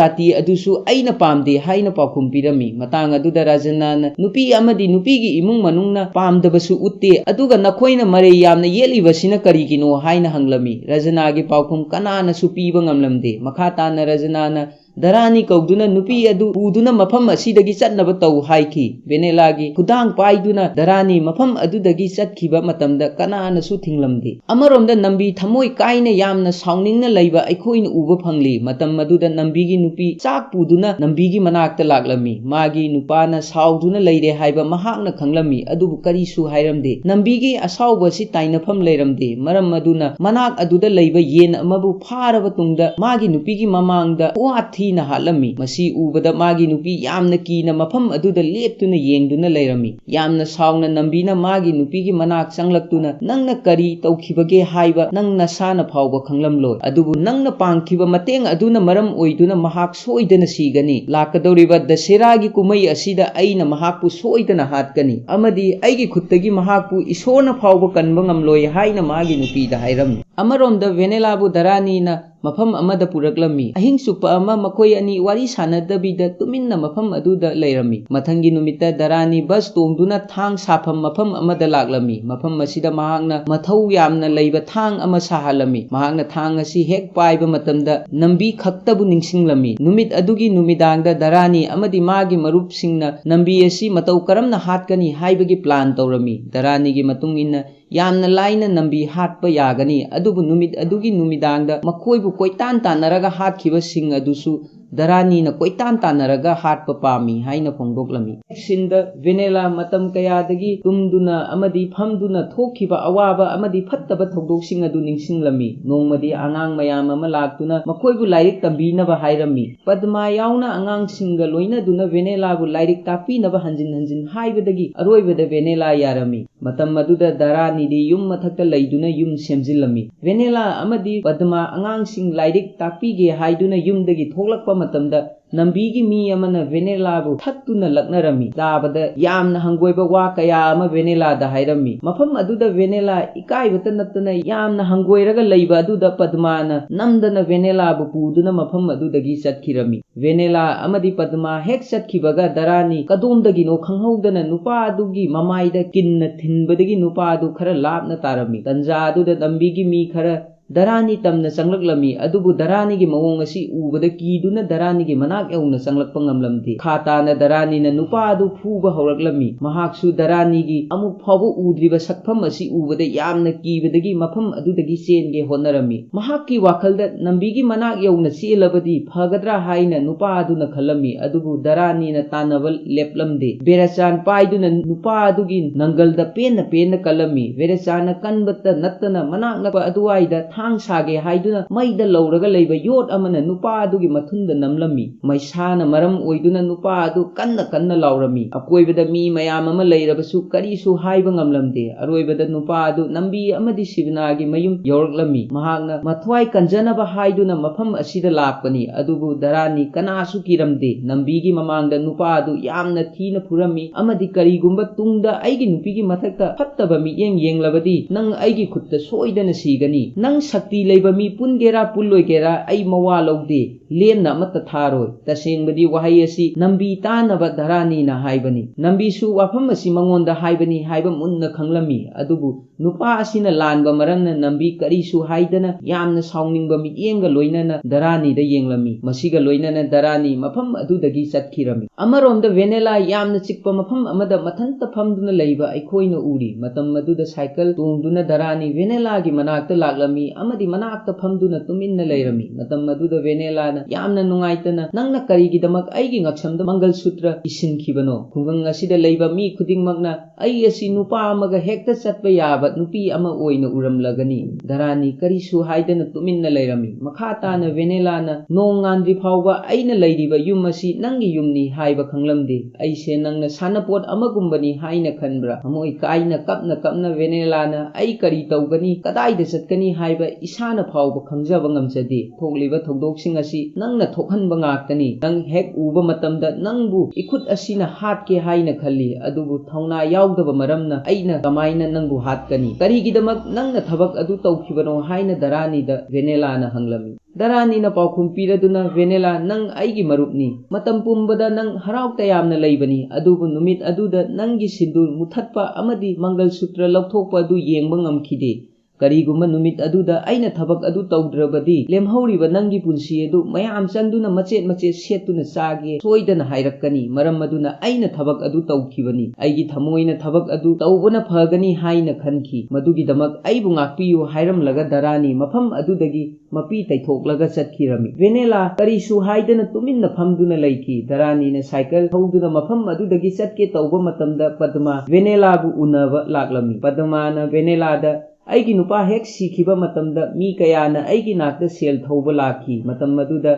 जाति अदुसु अईना पामदे हाइना पाखुम पिरमी मतंग अदुदा राजनाना नुपी अमदी नुपीगी इमुंग मनुंगना पामदबसु उत्ते अदुगा नखोइना मरे यामना येलिबसिना करिगिनो हाइना हंगलमी राजनागी पाखुम कनानासु पीबा ngamlamde मखाताना राजनाना ꯗꯔꯥꯅꯤ ꯀꯧꯗꯨꯅ ꯅꯨꯄꯤ ꯑꯗꯨ ꯄꯨꯗꯨꯅ ꯃꯐꯝ ꯑꯁꯤꯗꯒꯤ ꯆꯠꯅꯕ ꯇꯧ ꯍꯥꯏꯈꯤ꯫ ꯚꯦꯅꯦꯂꯥꯒꯤ ꯈꯨꯗꯥꯡ ꯄꯥꯏꯗꯨꯅ ꯗꯔꯥꯅꯤ ꯃꯐꯝ ꯑꯗꯨꯗꯒꯤ ꯆꯠꯈꯤꯕ ꯃꯇꯝꯗ ꯀꯅꯥꯅꯁꯨ ꯊꯤꯡꯂꯝꯗꯦ꯫ ꯑꯃꯔꯣꯝꯗ ꯅꯝꯕꯤ ꯊꯃꯣꯏ ꯀꯥꯏꯅ ꯌꯥꯝꯅ ꯁꯥꯎꯅꯤꯡꯅ ꯂꯩꯕ ꯑꯩꯈꯣꯏꯅ ꯎꯕ ꯐꯪꯂꯤ꯫ ꯃꯇꯝ ꯑꯗꯨꯗ ꯅꯝꯕꯤꯒꯤ ꯅꯨꯄꯤ ꯆꯥꯛ ꯄꯨꯗꯨꯅ ꯅꯝꯕꯤꯒꯤ ꯃꯅꯥꯛꯇ ꯂꯥꯛꯂꯝꯃꯤ꯫ ꯃꯥꯒꯤ ꯅꯨꯄꯥꯅ ꯁꯥꯎꯗꯨꯅ ꯂꯩꯔꯦ ꯍꯥꯏꯕ ꯃꯍꯥꯛꯅ ꯈꯪꯂꯝꯃꯤ, ꯑꯗꯨꯕꯨ ꯀꯔꯤꯁꯨ ꯍꯥꯏꯔꯝꯗꯦ꯫ ꯅꯝꯕꯤꯒꯤ ꯑꯁꯥꯎꯕ ꯑꯁꯤ ꯇꯥꯏꯅꯐꯝ ꯂꯩꯔꯝꯗꯦ, ꯃꯔꯝ ꯑꯗꯨꯅ ꯃꯅꯥꯛ ꯑꯗꯨꯗ ꯂꯩꯕ ꯌꯦꯟ ꯑꯃꯕꯨ ꯐꯥꯔꯕ ꯇꯨꯡꯗ ꯃꯥꯒꯤ ꯅꯨꯄꯤꯒꯤ ꯃꯃꯥꯡꯗ ꯋꯥ ꯊꯤꯅ ꯍꯥꯠꯂꯝꯃꯤ꯫ ꯃꯁꯤ ꯎꯕꯗ ꯃꯥꯒꯤ ꯅꯨꯄꯤ ꯌꯥꯝꯅ ꯀꯤꯅ ꯃꯐꯝ ꯑꯗꯨꯗ लेप्तुना येंगदुना लेरमी। यामना साउना नंबीना मागी नुपीगी मनाक चंगलक्तुना नंगना करी तौखिबगे हाइबा नंग नसाना फाउबा खंगलमलोय। अदुबु नंगना पांगखिबा mateंग अदुना मरम ओइदुना महाक सोइदना सीगनी। लाकदौरिबा दशेरागी कुमई असिदा अइना महाकपु सोइदना हातकनी अमदी अइगी खुत्तगी महाकपु ईसोरना फाउबा कनबा ngamloy हाइना मागी नुपीदा हाइरमनी। अमरोमदा वेनेलाबु दरानीना मफम अमदा पुरकलमी। अहिंग सुप्पा अमा मखोय अनी वारी सानदबीदा तुमिन्ना मफम अदुदा लेरमी। मथंगी नुमित्ता दरानी बस तोंगदुना थांग साफम मफम अमदा लागलमी। मफम असिदा महाकना मथौ यामना लैबा थांग अमा साहलमी। महाकना थांग असी हेक पाइबा मतमदा नंबी खक्तबु निंगसिंगलमी। नुमित अदुगी नुमिदांगदा दरानी अमदी मागी मरुपसिंगना नंबी असी मतौ करमना हातकनी हाइबगी प्लान तौरमी। दरानीगी मतुंग इन्ना यामना लाइना नंबी हाटपा यागनी। अदुबु नुमित अदुगी नुमिदांगदा मखोयबु कोइतान तानरगा हाटखिबसिंग अदुसु दरानी न कोइतान तानरगा हाटपा पामी हाइना फोंदोक्लमी। सिंदा वेनेला मतम कयादगी तुमदुना अमदी फमदुना थोखिबा अवाबा अमदी फत्तबा थौदोक्सिंग अदु निंगसिंगलमी। नोंमदी आंगांग मयाम अमा लाक्तुना मखोयबु लाइरिक तंबीनबा हाइरमी। पद्मा याउना आंगांगसिंगा लोइनदुना वेनेलाबु लाइरिक ताक्पीनबा हंजिन हंजिन हाइबदगी अरोइबदा वेनेला यारमी। मतम अदुदा दरानीदी युम मथक्ता लैदुना युम सेमजिलमी। वेनेला अमदी पद्मा आंगांगसिंग लाइरिक ताक्पीगे हाइदुना युमदगी थोक्लक्पा मतमदा नंबीगी मी अमना वेनेलाबु थत्तुना लक्नरमी। ताबदा यामना हंगोइबा वा कया अमा वेनेलादा हाइरमी। मफम अदुदा वेनेला इकाइबता नत्तना यामना हंगोइरगा लैबा अदुदा पद्माना नमदना वेनेलाबु पुदुना मफम अदुदगी चटखिरमी। वेनेला अमदी पद्मा हेक चटखिबगा दरानी कदोमदगिनो खंगहौदना नुपा अदुगी ममाइदा किन्ना थिनबदगी नुपा अदु खरा लापना तारमी। तंजा अदुदा नंबीगी मी खरा दरानी तमना चंगलक्लमी। अदुबु दरानीगी मवोंग असी उबदा कीदुना दरानीगी मनाक यौना चंगलक्पा ngamlamdi। खाताना दरानीना नुपा अदु फुबा हौरक्लमी। महाकसु दरानीगी अमुक फावबा उद्रिबा सक्फम असी उबदा यामना कीबदगी मफम अदुदगी चेनगे होनरमी। महाककी वाखलदा नंबीगी मनाक यौना चेलबदी फगद्रा हाइना नुपा अदुना खलमी। अदुबु दरानीना तानबा लेपलमदे। बेराचान पाइदुना नुपा अदुगी नंगलदा पेन्ना पेन्ना कलमी। बेराचाना कनबता नत्तना मनाक नक्पा अदुवाइदा थांग सागे हाइदुना मैदा लौरगा लैबा योट अमना नुपा अदुगी मथुंदा नमलमी। मैसाना मरम ओइदुना नुपा अदु कन्ना कन्ना लाउरमी। अकोइबदा मी मयाम अमा लैरबसु करिसु हाइबा ngamlamde। अरोइबदा नुपा अदु नंबी अमदी शिवनागी मयुम यौरक्लमी। महाकना मथ्वाइ कंजनबा हाइदुना मफम असिदा लाक्पनी। अदुबु दरानी कनासु किरमदे। नंबीगी ममांगदा नुपा अदु यामना थीना फुरमी। अमदी करिगुंबा तुंगदा अइगी नुपीगी मथक्ता फत्तबा मियेंग येंगलबदी नंग अइगी खुत्ता सोइदना सीगनी। नंग शक्ति लैबा मी पुनगेरा पुल्लोइगेरा अइ मवा लौदे, लेमना अमत्ता थारोय। तसेंगबदी वहाई असी नंबी तानबा दरानीना हाइबनी। नंबीसु वाफम असी मंगोंदा हाइबनी हाइबा मुन्ना खंगलमी। अदुबु नुपा असिना लानबा मरमना नंबी करिसु हाइदना यामना साउनिंगबा मियेंगा लोइनना दरानीदा येंगलमी। मसिगा लोइनना दरानी मफम अदुदगी चटखिरमी। अमरोमदा वेनेला यामना चिक्पा मफम अमदा मथंता फमदुना लैबा अइखोइना उरी। मतम अदुदा साइकल तोंगदुना दरानी वेनेलागी मनाक्ता लाक्लमी अमदी मनाक्ता फमदुना तुमिन्ना लैरमी। मतम अदुदा वेनेलाना यामना नुंगाइतना नंगना करिगिदमक अइगी ngaksamda मंगलसूत्र इसिनखिबनो। खुंगंग असिदा लैबा मी खुदिंगमकना अइ असि नुपा अमगा हेक्ता चटपा याबा नुपी अमा ओइना उरमलगनी। दरानी करिसु हाइदना तुमिन्ना लैरमी। मखाताना वेनेलाना नोंग गांद्रि फावबा अइना लैरिबा युम असि नंगी युमनी हाइबा खंगलमदे। अइसे नंगना सानापोट अमगुंबनी हाइना खनब्रा। हमोइ काइना कपना कपना वेनेलाना अइ करि तौगनी कदाइदा चटकनी हाइबा इसाना फावबा खंगजबा ngamjade। थोक्लिबा थौदोक्सिंग असि नंगना थोकहनबा ngaktani। नंग हेक उबा मतमदा नंगबु इखुट असिना हाटके हाइना खल्ली। अदुबु थौना याउदबा मरमना अइना कमाइना नंगबु हाटकनी। करिगिदमक नंगना थबक अदु तौखिबनो हाइना दरानीदा वेनेलाना हंगलमी। दरानीना पाउखुम पीरदुना वेनेला नंग अइगी मरुपनी। मतम पुंबदा नंग हराउ तयामना लैबनी। अदुबु नुमित अदुदा नंगी सिंदूर मुथत्पा अमदी मंगलसूत्र लौथोकपा अदु येंबा ngamखिदे। ꯀꯔꯤꯒꯨꯝꯕ ꯅꯨꯃꯤꯠ ꯑꯗꯨꯗ ꯑꯩꯅ ꯊꯕꯛ ꯑꯗꯨ ꯇꯧꯗ꯭ꯔꯕꯗꯤ ꯂꯦꯝꯍꯧꯔꯤꯕ ꯅꯪꯒꯤ ꯄꯨꯟꯁꯤ ꯑꯗꯨ ꯃꯌꯥꯝ ꯆꯪꯗꯨꯅ ꯃꯆꯦꯠ ꯃꯆꯦꯠ ꯁꯦꯠꯇꯨꯅ ꯆꯥꯒꯦ ꯁꯣꯏꯗꯅ ꯍꯥꯏꯔꯛꯀꯅꯤ ꯃꯔꯝ ꯑꯗꯨꯅ ꯑꯩꯅ ꯊꯕꯛ ꯑꯗꯨ ꯇꯧꯈꯤꯕꯅꯤ ꯑꯩꯒꯤ ꯊꯃꯣꯏꯅ ꯊꯕꯛ ꯑꯗꯨ ꯇꯧꯕꯅ ꯐꯒꯅꯤ ꯍꯥꯏꯅ ꯈꯟꯈꯤ ꯃꯗꯨꯒꯤꯗꯃꯛ ꯑꯩꯕꯨ ꯉꯥꯛꯄꯤꯌꯨ ꯍꯥꯏꯔꯝꯂꯒ ꯙꯔꯥꯅꯤ ꯃꯐꯝ ꯑꯗꯨꯗꯒꯤ ꯃꯄꯤ ꯇꯩꯊꯣꯛꯂꯒ ꯆꯠꯈꯤꯔꯝꯃꯤ ꯚꯦꯅꯦꯂꯥ ꯀꯔꯤꯁꯨ ꯍꯥꯏꯗꯅ ꯇꯨꯃꯤꯟꯅ ꯐꯝꯗꯨꯅ ꯂꯩꯈꯤ ꯙꯔꯥꯅꯤꯅ ꯁꯥꯏꯀꯜ ꯊꯧꯗꯨꯅ ꯃꯐꯝ ꯑꯗꯨꯗꯒꯤ ꯆꯠꯀꯦ ꯇꯧꯕ ꯃꯇꯝꯗ ꯄꯗꯃꯥ ꯚꯦꯅꯦꯂꯥꯕꯨ ꯎꯅꯕ ꯂꯥꯛꯂꯝꯃꯤ ꯄꯗꯃꯥꯅ ꯚꯦꯅꯦꯂꯥꯗ ꯑꯩꯒꯤ ꯅꯨꯄꯥ ꯍꯦꯛ ꯁꯤꯈꯤꯕ ꯃꯇꯝꯗ ꯃꯤ ꯀꯌꯥꯅ ꯑꯩꯒꯤ ꯅꯥꯛꯇ ꯁꯦꯜ ꯊꯧꯕ ꯂꯥꯛꯈꯤ ꯃꯇꯝ ꯑꯗꯨꯗ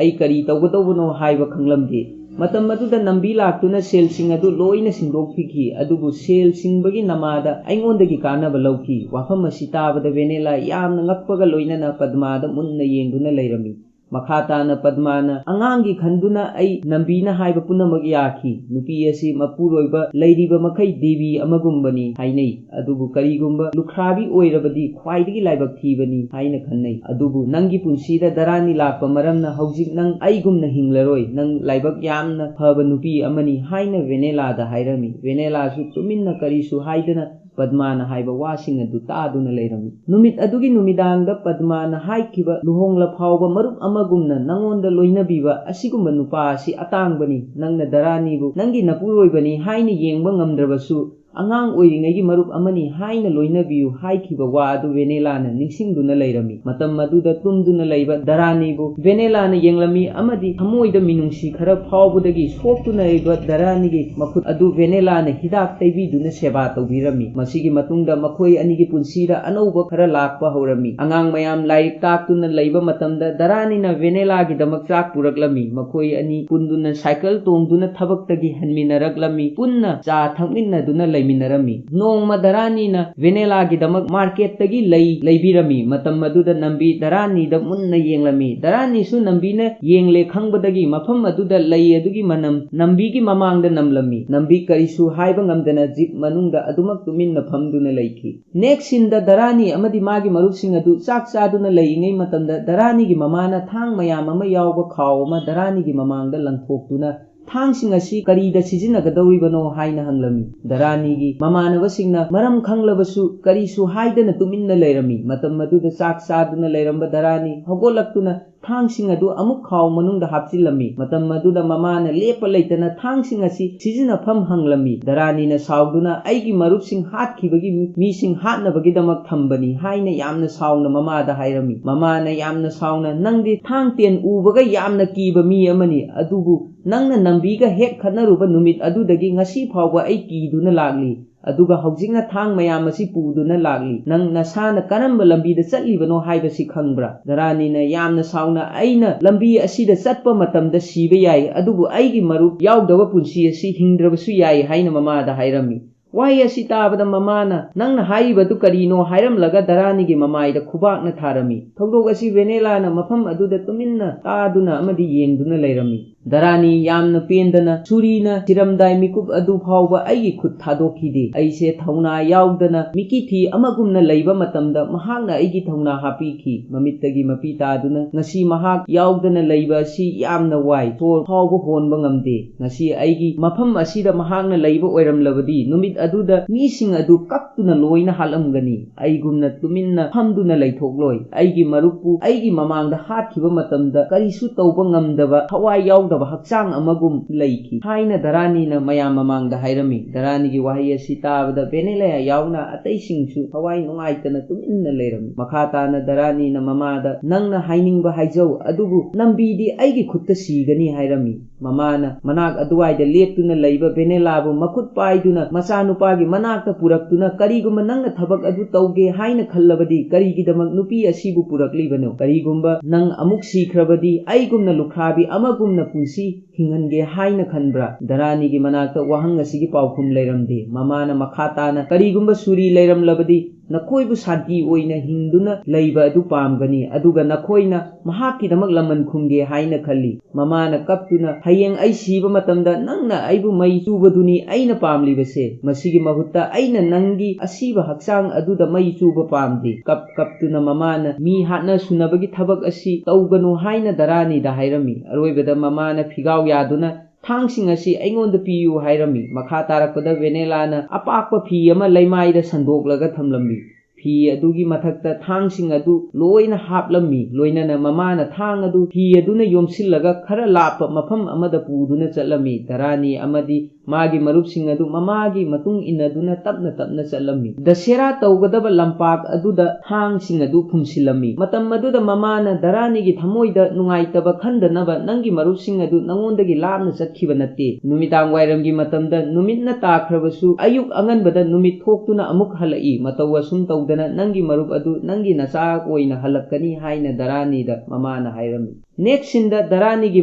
ꯑꯩ ꯀꯔꯤ ꯇꯧꯒꯗꯧꯕꯅꯣ ꯍꯥꯏꯕ ꯈꯪꯂꯝꯗꯦ ꯃꯇꯝ ꯑꯗꯨꯗ ꯅꯝꯕꯤ ꯂꯥꯛꯇꯨꯅ ꯁꯦꯜꯁꯤꯡ ꯑꯗꯨ ꯂꯣꯏꯅ ꯁꯤꯡꯗꯣꯛꯄꯤꯈꯤ ꯑꯗꯨꯕꯨ ꯁꯦꯜ ꯁꯤꯡꯕꯒꯤ ꯅꯃꯥꯗ ꯑꯩꯉꯣꯟꯗꯒꯤ ꯀꯥꯟꯅꯕ ꯂꯧꯈꯤ ꯋꯥꯐꯝ ꯑꯁꯤ ꯇꯥꯕꯗ ꯚꯦꯅꯦꯂꯥ ꯌꯥꯝꯅ ꯉꯛꯄꯒ ꯂꯣꯏꯅꯅ ꯄꯗꯃꯥꯗ ꯃꯨꯟꯅ ꯌꯦꯡꯗꯨꯅ ꯂꯩꯔꯝꯃꯤ ꯃꯈꯥ ꯇꯥꯅ ꯄꯗꯃꯥꯅ ꯑꯉꯥꯡꯒꯤ ꯈꯟꯗꯨꯅ ꯑꯩ ꯅꯝꯕꯤꯅ ꯍꯥꯏꯕ ꯄꯨꯝꯅꯃꯛ ꯌꯥꯈꯤ ꯅꯨꯄꯤ ꯑꯁꯤ ꯃꯄꯨꯔꯣꯏꯕ ꯂꯩꯔꯤꯕ ꯃꯈꯩ ꯗꯦꯕꯤ ꯑꯃꯒꯨꯝꯕꯅꯤ ꯍꯥꯏꯅꯩ ꯑꯗꯨꯕꯨ ꯀꯔꯤꯒꯨꯝꯕ ꯂꯨꯈ꯭ꯔꯥꯕꯤ ꯑꯣꯏꯔꯕꯗꯤ ꯈ꯭ꯋꯥꯏꯗꯒꯤ ꯂꯥꯏꯕꯛ ꯊꯤꯕꯅꯤ ꯍꯥꯏꯅ ꯈꯟꯅꯩ ꯑꯗꯨꯕꯨ ꯅꯪꯒꯤ ꯄꯨꯟꯁꯤꯗ ꯙꯔꯥꯅꯤ ꯂꯥꯛꯄ ꯃꯔꯝꯅ ꯍꯧꯖꯤꯛ ꯅꯪ ꯑꯩꯒꯨꯝꯅ ꯍꯤꯡꯂꯔꯣꯏ ꯅꯪ ꯂꯥꯏꯕꯛ ꯌꯥꯝꯅ ꯐꯕ ꯅꯨꯄꯤ ꯑꯃꯅꯤ ꯍꯥꯏꯅ ꯚꯦꯅꯦꯂꯥꯗ ꯍꯥꯏꯔꯝꯃꯤ ꯚꯦꯅꯦꯂꯥꯁꯨ ꯇꯨꯃꯤꯟꯅ ꯀꯔꯤꯁꯨ ꯍꯥꯏꯗꯅ ꯄꯗꯃꯥꯅ ꯍꯥꯏꯕ ꯋꯥꯁꯤꯡ ꯑꯗꯨ ꯇꯥꯗꯨꯅ ꯂꯩꯔꯝꯃꯤ ꯅꯨꯃꯤꯠ ꯑꯗꯨꯒꯤ ꯅꯨꯃꯤꯗꯥꯡꯗ ꯄꯗꯃꯥꯅ ꯍꯥꯏꯈꯤꯕ ꯂꯨꯍꯣꯡꯂ ꯐꯥꯎꯕ ꯃꯔꯨꯞ ꯑꯃꯒꯨꯝꯅ ꯅꯪꯉꯣꯟꯗ ꯂꯣꯏꯅꯕꯤꯕ ꯑꯁꯤꯒꯨꯝꯕ ꯅꯨꯄꯥ ꯑꯁꯤ ꯑꯇꯥꯡꯕꯅꯤ ꯅꯪꯅ ꯙꯔꯥꯅꯤꯕꯨ ꯅꯪꯒꯤ ꯅꯄꯨꯔꯣꯏꯕꯅꯤ ꯍꯥꯏꯅ ꯌꯦꯡꯕ ꯉꯝꯗ꯭ꯔꯕꯁꯨ ꯑꯉꯥꯡ ꯑꯣꯏꯔꯤꯉꯩꯒꯤ ꯃꯔꯨꯞ ꯑꯃꯅꯤ ꯍꯥꯏꯅ ꯂꯣꯏꯅꯕꯤꯌꯨ ꯍꯥꯏꯈꯤꯕ ꯋꯥ ꯑꯗꯨ ꯚꯦꯅꯦꯂꯥꯅ ꯅꯤꯡꯁꯤꯡꯗꯨꯅ ꯂꯩꯔꯝꯃꯤ ꯃꯇꯝ ꯑꯗꯨꯗ ꯇꯨꯝꯗꯨꯅ ꯂꯩꯕ ꯙꯔꯥꯅꯤꯕꯨ ꯚꯦꯅꯦꯂꯥꯅ ꯌꯦꯡꯂꯝꯃꯤ ꯑꯃꯗꯤ ꯊꯃꯣꯏꯗ ꯃꯤꯅꯨꯡꯁꯤ ꯈꯔ ꯐꯥꯎꯕꯗꯒꯤ ꯁꯣꯛꯇꯨꯅ ꯂꯩꯕ ꯙꯔꯥꯅꯤꯒꯤ ꯃꯈꯨꯠ ꯑꯗꯨ ꯚꯦꯅꯦꯂꯥꯅ ꯍꯤꯗꯥꯛ ꯇꯩꯕꯤꯗꯨꯅ ꯁꯦꯕꯥ ꯇꯧꯕꯤꯔꯝꯃꯤ ꯃꯁꯤꯒꯤ ꯃꯇꯨꯡꯗ ꯃꯈꯣꯏ ꯑꯅꯤꯒꯤ ꯄꯨꯟꯁꯤꯗ ꯑꯅꯧꯕ ꯈꯔ ꯂꯥꯛꯄ ꯍꯧꯔꯝꯃꯤ ꯑꯉꯥꯡ ꯃꯌꯥꯝ ꯂꯥꯏꯔꯤꯛ ꯇꯥꯛꯇꯨꯅ ꯂꯩꯕ ꯃꯇꯝꯗ ꯙꯔꯥꯅꯤꯅ ꯚꯦꯅꯦꯂꯥꯒꯤꯗꯃꯛ ꯆꯥꯛ ꯄꯨꯔꯛꯂꯝꯃꯤ ꯃꯈꯣꯏ ꯑꯅꯤ ꯄꯨꯟꯗꯨꯅ ꯁꯥꯏꯀꯜ ꯇꯣꯡꯗꯨꯅ ꯊꯕꯛꯇꯒꯤ ꯍꯟꯃꯤꯟꯅꯔꯛꯂꯝꯃꯤ ꯄꯨꯟꯅ ꯆꯥ ꯊꯛꯃꯤꯟꯅꯗꯨꯅ ꯂꯩꯃꯤꯟꯅꯔꯝꯃꯤ ꯅꯣꯡꯃ ꯙꯔꯥꯅꯤꯅ ꯚꯦꯅꯦꯂꯥꯒꯤꯗꯃꯛ ꯃꯥꯔꯀꯦꯠꯇꯒꯤ ꯂꯩ ꯂꯩꯕꯤꯔꯝꯃꯤ ꯃꯇꯝ ꯑꯗꯨꯗ ꯅꯝꯕꯤ ꯙꯔꯥꯅꯤꯗ ꯃꯨꯟꯅ ꯌꯦꯡꯂꯝꯃꯤ ꯙꯔꯥꯅꯤꯁꯨ ꯅꯝꯕꯤꯅ ꯌꯦꯡꯂꯦ ꯈꯪꯕꯗꯒꯤ ꯃꯐꯝ ꯑꯗꯨꯗ ꯂꯩ ꯑꯗꯨꯒꯤ ꯃꯅꯝ ꯅꯝꯕꯤꯒꯤ ꯃꯃꯥꯡꯗ ꯅꯝꯂꯝꯃꯤ ꯅꯝꯕꯤ ꯀꯔꯤꯁꯨ ꯍꯥꯏꯕ ꯉꯝꯗꯅ ꯖꯤꯞ ꯃꯅꯨꯡꯗ ꯑꯗꯨꯃꯛ ꯇꯨꯃꯤꯟꯅ ꯐꯝꯗꯨꯅ ꯂꯩꯈꯤ ꯅꯦꯛꯁ ꯁꯤꯟꯗ ꯙꯔꯥꯅꯤ ꯑꯃꯗꯤ ꯃꯥꯒꯤ ꯃꯔꯨꯞꯁꯤꯡ ꯑꯗꯨ ꯆꯥꯛ ꯆꯥꯗꯨꯅ ꯂꯩꯔꯤꯉꯩ ꯃꯇꯝꯗ ꯙꯔꯥꯅꯤꯒꯤ ꯃꯃꯥꯅ ꯊꯥꯡ ꯃꯌꯥꯝ ꯑꯃ ꯌꯥꯎꯕ ꯈꯥꯎ ꯑꯃ ꯙꯔꯥꯅꯤꯒꯤ ꯃꯃꯥꯡꯗ ꯂꯪꯊꯣꯛꯇꯨꯅ ꯊꯥꯡꯁꯤꯡ ꯑꯁꯤ ꯀꯔꯤꯗ ꯁꯤꯖꯤꯟꯅꯒꯗꯧꯔꯤꯕꯅꯣ ꯍꯥꯏꯅ ꯍꯪꯂꯝꯃꯤ ꯙꯔꯥꯅꯤꯒꯤ ꯃꯃꯥꯟꯅꯕꯁꯤꯡꯅ ꯃꯔꯝ ꯈꯪꯂꯕꯁꯨ ꯀꯔꯤꯁꯨ ꯍꯥꯏꯗꯅ ꯇꯨꯃꯤꯟꯅ ꯂꯩꯔꯝꯃꯤ ꯃꯇꯝ ꯑꯗꯨꯗ ꯆꯥꯛ ꯆꯥꯗꯨꯅ ꯂꯩꯔꯝꯕ ꯙꯔꯥꯅꯤ ꯍꯧꯒꯠꯂꯛꯇꯨꯅ ꯊꯥꯡꯁꯤꯡ ꯑꯗꯨ ꯑꯃꯨꯛ ꯈꯥꯎ ꯃꯅꯨꯡꯗ ꯍꯥꯞꯆꯤꯜꯂꯝꯃꯤ ꯃꯇꯝ ꯑꯗꯨꯗ ꯃꯃꯥꯅ ꯂꯦꯞꯄ ꯂꯩꯇꯅ ꯊꯥꯡꯁꯤꯡ ꯑꯁꯤ ꯁꯤꯖꯤꯟꯅꯐꯝ ꯍꯪꯂꯝꯃꯤ ꯙꯔꯥꯅꯤꯅ ꯁꯥꯎꯗꯨꯅ ꯑꯩꯒꯤ ꯃꯔꯨꯞꯁꯤꯡ ꯍꯥꯠꯈꯤꯕꯒꯤ ꯃꯤꯁꯤꯡ ꯍꯥꯠꯅꯕꯒꯤꯗꯃꯛ ꯊꯝꯕꯅꯤ ꯍꯥꯏꯅ ꯌꯥꯝꯅ ꯁꯥꯎꯅ ꯃꯃꯥꯗ ꯍꯥꯏꯔꯝꯃꯤ ꯃꯃꯥꯅ ꯌꯥꯝꯅ ꯁꯥꯎꯅ ꯅꯪꯗꯤ ꯊꯥꯡ ꯇꯦꯟ ꯎꯕꯒ ꯌꯥꯝꯅ ꯀꯤꯕ ꯃꯤ ꯑꯃꯅꯤ ꯑꯗꯨꯕꯨ ꯅꯪꯅ ꯅꯝꯕꯤꯒ ꯍꯦꯛ ꯈꯠꯅꯔꯨꯕ ꯅꯨꯃꯤꯠ ꯑꯗꯨꯗꯒꯤ ꯉꯁꯤ ꯐꯥꯎꯕ ꯑꯩ ꯀꯤꯗꯨꯅ ꯂꯥꯛꯂꯤ ꯑꯗꯨꯒ ꯍꯧꯖꯤꯛꯅ ꯊꯥꯡ ꯃꯌꯥꯝ ꯑꯁꯤ ꯄꯨꯗꯨꯅ ꯂꯥꯛꯂꯤ ꯅꯪ ꯅꯁꯥꯅ ꯀꯔꯝꯕ ꯂꯝꯕꯤꯗ ꯆꯠꯂꯤꯕꯅꯣ ꯍꯥꯏꯕꯁꯤ ꯈꯪꯕ꯭ꯔꯥ ꯙꯔꯥꯅꯤꯅ ꯌꯥꯝꯅ ꯁꯥꯎꯅ ꯑꯩꯅ ꯂꯝꯕꯤ ꯑꯁꯤꯗ ꯆꯠꯄ ꯃꯇꯝꯗ ꯁꯤꯕ ꯌꯥꯏ ꯑꯗꯨꯕꯨ ꯑꯩꯒꯤ ꯃꯔꯨꯞ ꯌꯥꯎꯗꯕ ꯄꯨꯟꯁꯤ ꯑꯁꯤ ꯍꯤꯡꯗ꯭ꯔꯕꯁꯨ ꯌꯥꯏ ꯍꯥꯏꯅ ꯃꯃꯥꯗ ꯍꯥꯏꯔꯝꯃꯤ ꯋꯥꯍꯩ ꯑꯁꯤ ꯇꯥꯕꯗ ꯃꯃꯥꯅ ꯅꯪꯅ ꯍꯥꯏꯔꯤꯕꯗꯨ ꯀꯔꯤꯅꯣ ꯍꯥꯏꯔꯝꯂꯒ ꯙꯔꯥꯅꯤꯒꯤ ꯃꯃꯥꯏꯗ ꯈꯨꯕꯥꯛꯅ ꯊꯥꯔꯝꯃꯤ ꯊꯧꯗꯣꯛ ꯑꯁꯤ ꯚꯦꯅꯦꯂꯥꯅ ꯃꯐꯝ ꯑꯗꯨꯗ ꯇꯨꯃꯤꯟꯅ ꯇꯥꯗꯨꯅ ꯑꯃꯗꯤ ꯌꯦꯡꯗꯨꯅ ꯂꯩꯔꯝꯃꯤ ꯙꯔꯥꯅꯤ ꯌꯥꯝꯅ ꯄꯦꯟꯗꯅ ꯁꯨꯔꯤꯅ ꯊꯤꯔꯝꯗꯥꯏ ꯃꯤꯀꯨꯞ ꯑꯗꯨ ꯐꯥꯎꯕ ꯑꯩꯒꯤ ꯈꯨꯠ ꯊꯥꯗꯣꯛꯈꯤꯗꯦ ꯑꯩꯁꯦ ꯊꯧꯅꯥ ꯌꯥꯎꯗꯅ ꯃꯤꯀꯤꯊꯤ ꯑꯃꯒꯨꯝꯅ ꯂꯩꯕ ꯃꯇꯝꯗ ꯃꯍꯥꯛꯅ ꯑꯩꯒꯤ ꯊꯧꯅꯥ ꯍꯥꯞꯄꯤꯈꯤ ꯃꯃꯤꯠꯇꯒꯤ ꯃꯄꯤ ꯇꯥꯗꯨꯅ ꯉꯁꯤ ꯃꯍꯥꯛ ꯌꯥꯎꯗꯅ ꯂꯩꯕ ꯑꯁꯤ ꯌꯥꯝꯅ ꯋꯥꯏ ꯁꯣꯔ ꯐꯥꯎꯕ ꯍꯣꯟꯕ ꯉꯝꯗꯦ ꯉꯁꯤ ꯑꯩꯒꯤ ꯃꯐꯝ ꯑꯁꯤꯗ ꯃꯍꯥꯛꯅ ꯂꯩꯕ ꯑꯣꯏꯔꯝꯂꯕꯗꯤ ꯅꯨꯃꯤꯠ ꯑꯗꯨꯗ ꯃꯤꯁꯤꯡ ꯑꯗꯨ ꯀꯞꯇꯨꯅ ꯂꯣꯏꯅ ꯍꯥꯠꯂꯝꯒꯅꯤ ꯑꯩꯒꯨꯝꯅ ꯇꯨꯃꯤꯟꯅ ꯐꯝꯗꯨꯅ ꯂꯩꯊꯣꯛꯂꯣꯏ ꯑꯩꯒꯤ ꯃꯔꯨꯞꯄꯨ ꯑꯩꯒꯤ ꯃꯃꯥꯡꯗ ꯍꯥꯠꯈꯤꯕ ꯃꯇꯝꯗ ꯀꯔꯤꯁꯨ ꯇꯧꯕ ꯉꯝꯗꯕ ꯊꯋꯥꯏ ꯌꯥꯎꯗꯕ ꯍꯛꯆꯥꯡ ꯑꯃꯒꯨꯝ ꯂꯩꯈꯤ ꯍꯥꯏꯅ ꯙꯔꯥꯅꯤꯅ ꯃꯌꯥꯝ ꯃꯃꯥꯡꯗ ꯍꯥꯏꯔꯝꯃꯤ ꯙꯔꯥꯅꯤꯒꯤ ꯋꯥꯍꯩ ꯑꯁꯤ ꯇꯥꯕꯗ ꯚꯦꯅꯦꯂꯥ ꯌꯥꯎꯅ ꯑꯇꯩꯁꯤꯡꯁꯨ ꯊꯋꯥꯏ ꯅꯨꯡꯉꯥꯏꯇꯅ ꯇꯨꯃꯤꯟꯅ ꯂꯩꯔꯝꯃꯤ ꯃꯈꯥ ꯇꯥꯅ ꯙꯔꯥꯅꯤꯅ ꯃꯃꯥꯗ ꯅꯪꯅ ꯍꯥꯏꯅꯤꯡꯕ ꯍꯥꯏꯖꯧ ꯑꯗꯨꯕꯨ ꯅꯝꯕꯤꯗꯤ ꯑꯩꯒꯤ ꯈꯨꯠꯇ ꯁꯤꯒꯅꯤ ꯍꯥꯏꯔꯝꯃꯤ ꯃꯃꯥꯅ ꯃꯅꯥꯛ ꯑꯗꯨꯋꯥꯏꯗ ꯂꯦꯞꯇꯨꯅ ꯂꯩꯕ ꯚꯦꯅꯦꯂꯥꯕꯨ ꯃꯈꯨꯠ ꯄꯥꯏꯗꯨꯅ ꯃꯆꯥꯅꯨꯄꯥꯒꯤ ꯃꯅꯥꯛꯇ ꯄꯨꯔꯛꯇꯨꯅ ꯀꯔꯤꯒꯨꯝꯕ ꯅꯪꯅ ꯊꯕꯛ ꯑꯗꯨ ꯇꯧꯒꯦ ꯍꯥꯏꯅ ꯈꯜꯂꯕꯗꯤ ꯀꯔꯤꯒꯤꯗꯃꯛ ꯅꯨꯄꯤ ꯑꯁꯤꯕꯨ ꯄꯨꯔꯛꯂꯤꯕꯅꯣ ꯀꯔꯤꯒꯨꯝꯕ ꯅꯪ ꯑꯃꯨꯛ ꯁꯤꯈ꯭ꯔꯕꯗꯤ ꯑꯩꯒꯨꯝꯅ ꯂꯨꯈ꯭ꯔꯥꯕꯤ ꯑꯃꯒꯨꯝꯅ ꯄꯨꯟꯁꯤ ꯍꯤꯡꯍꯟꯒꯦ ꯍꯥꯏꯅ ꯈꯟꯕ꯭ꯔꯥ ꯙꯔꯥꯅꯤꯒꯤ ꯃꯅꯥꯛꯇ ꯋꯥꯍꯪ ꯑꯁꯤꯒꯤ ꯄꯥꯎꯈꯨꯝ ꯂꯩꯔꯝꯗꯦ ꯃꯃꯥꯅ ꯃꯈꯥ ꯇꯥꯅ ꯀꯔꯤꯒꯨꯝꯕ ꯁꯨꯔꯤ ꯂꯩꯔꯝꯂꯕꯗꯤ ꯅꯈꯣꯏꯕꯨ ꯁꯥꯟꯇꯤ ꯑꯣꯏꯅ ꯍꯤꯡꯗꯨꯅ ꯂꯩꯕ ꯑꯗꯨ ꯄꯥꯝꯒꯅꯤ ꯑꯗꯨꯒ ꯅꯈꯣꯏꯅ ꯃꯍꯥꯛꯀꯤꯗꯃꯛ ꯂꯃꯟ ꯈꯨꯝꯒꯦ ꯍꯥꯏꯅ ꯈꯜꯂꯤ ꯃꯃꯥꯅ ꯀꯞꯇꯨꯅ ꯍꯌꯦꯡ ꯑꯩ ꯁꯤꯕ ꯃꯇꯝꯗ ꯅꯪꯅ ꯑꯩꯕꯨ ꯃꯩ ꯆꯨꯕꯗꯨꯅꯤ ꯑꯩꯅ ꯄꯥꯝꯂꯤꯕꯁꯦ ꯃꯁꯤꯒꯤ ꯃꯍꯨꯠꯇ ꯑꯩꯅ ꯅꯪꯒꯤ ꯑꯁꯤꯕ ꯍꯛꯆꯥꯡ ꯑꯗꯨꯗ ꯃꯩ ꯆꯨꯕ ꯄꯥꯝꯗꯦ ꯀꯞꯇꯨꯅ ꯃꯃꯥꯅ ꯃꯤ ꯍꯥꯠꯅ ꯁꯨꯅꯕꯒꯤ ꯊꯕꯛ ꯑꯁꯤ ꯇꯧꯒꯅꯨ ꯍꯥꯏꯅ ꯙꯔꯥꯅꯤꯗ ꯍꯥꯏꯔꯝꯃꯤ ꯑꯔꯣꯏꯕꯗ ꯃꯃꯥꯅ ꯐꯤꯒꯥꯎ ꯌꯥꯗꯨꯅ ꯊꯥꯡꯁꯤꯡ ꯑꯁꯤ ꯑꯩꯉꯣꯟꯗ ꯄꯤꯌꯨ ꯍꯥꯏꯔꯝꯃꯤ ꯃꯈꯥ ꯇꯥꯔꯛꯄꯗ ꯚꯦꯅꯦꯂꯥꯅ ꯑꯄꯥꯛꯄ ꯐꯤ ꯑꯃ ꯂꯩꯃꯥꯏꯗ ꯁꯟꯗꯣꯛꯂꯒ ꯊꯝꯂꯝꯃꯤ ꯐꯤ ꯑꯗꯨꯒꯤ ꯃꯊꯛꯇ ꯊꯥꯡꯁꯤꯡ ꯑꯗꯨ ꯂꯣꯏꯅ ꯍꯥꯞꯂꯝꯃꯤ ꯂꯣꯏꯅꯅ ꯃꯃꯥꯅ ꯊꯥꯡ ꯑꯗꯨ ꯐꯤ ꯑꯗꯨꯅ ꯌꯣꯝꯁꯤꯜꯂꯒ ꯈꯔ ꯂꯥꯞꯄ ꯃꯐꯝ ꯑꯃꯗ ꯄꯨꯗꯨꯅ ꯆꯠꯂꯝꯃꯤ ꯙꯔꯥꯅꯤ ꯑꯃꯗꯤ ꯃꯥꯒꯤ ꯃꯔꯨꯞꯁꯤꯡ ꯑꯗꯨ ꯃꯃꯥꯒꯤ ꯃꯇꯨꯡ ꯏꯟꯅꯗꯨꯅ ꯇꯞꯅ ꯇꯞꯅ ꯆꯠꯂꯝꯃꯤ ꯗꯁꯦꯔꯥ ꯇꯧꯒꯗꯕ ꯂꯝꯄꯥꯛ ꯑꯗꯨꯗ ꯊꯥꯡꯁꯤꯡ ꯑꯗꯨ ꯐꯨꯝꯁꯤꯜꯂꯝꯃꯤ ꯃꯇꯝ ꯑꯗꯨꯗ ꯃꯃꯥꯅ ꯙꯔꯥꯅꯤꯒꯤ ꯊꯃꯣꯏꯗ ꯅꯨꯡꯉꯥꯏꯇꯕ ꯈꯟꯗꯅꯕ ꯅꯪꯒꯤ ꯃꯔꯨꯞꯁꯤꯡ ꯑꯗꯨ ꯅꯉꯣꯟꯗꯒꯤ ꯂꯥꯞꯅ ꯆꯠꯈꯤꯕ ꯅꯠꯇꯦ ꯅꯨꯃꯤꯗꯥꯡ ꯋꯥꯏꯔꯝꯒꯤ ꯃꯇꯝꯗ ꯅꯨꯃꯤꯠꯅ ꯇꯥꯈ꯭ꯔꯕꯁꯨ ꯑꯌꯨꯛ ꯑꯉꯟꯕꯗ ꯅꯨꯃꯤꯠ ꯊꯣꯛꯇꯨꯅ ꯑꯃꯨꯛ ꯍꯜꯂꯛꯏ ꯃꯇꯧ ꯑꯁꯨꯝ ꯇꯧꯗꯅ ꯅꯪꯒꯤ ꯃꯔꯨꯞ ꯑꯗꯨ ꯅꯪꯒꯤ ꯅꯆꯥ ꯑꯣꯏꯅ ꯍꯜꯂꯛꯀꯅꯤ ꯍꯥꯏꯅ ꯙꯔꯥꯅꯤꯗ ꯃꯃꯥꯅ ꯍꯥꯏꯔꯝꯃꯤ ꯅꯦꯛꯁꯤꯟꯗ ꯙꯔꯥꯅꯤꯒꯤ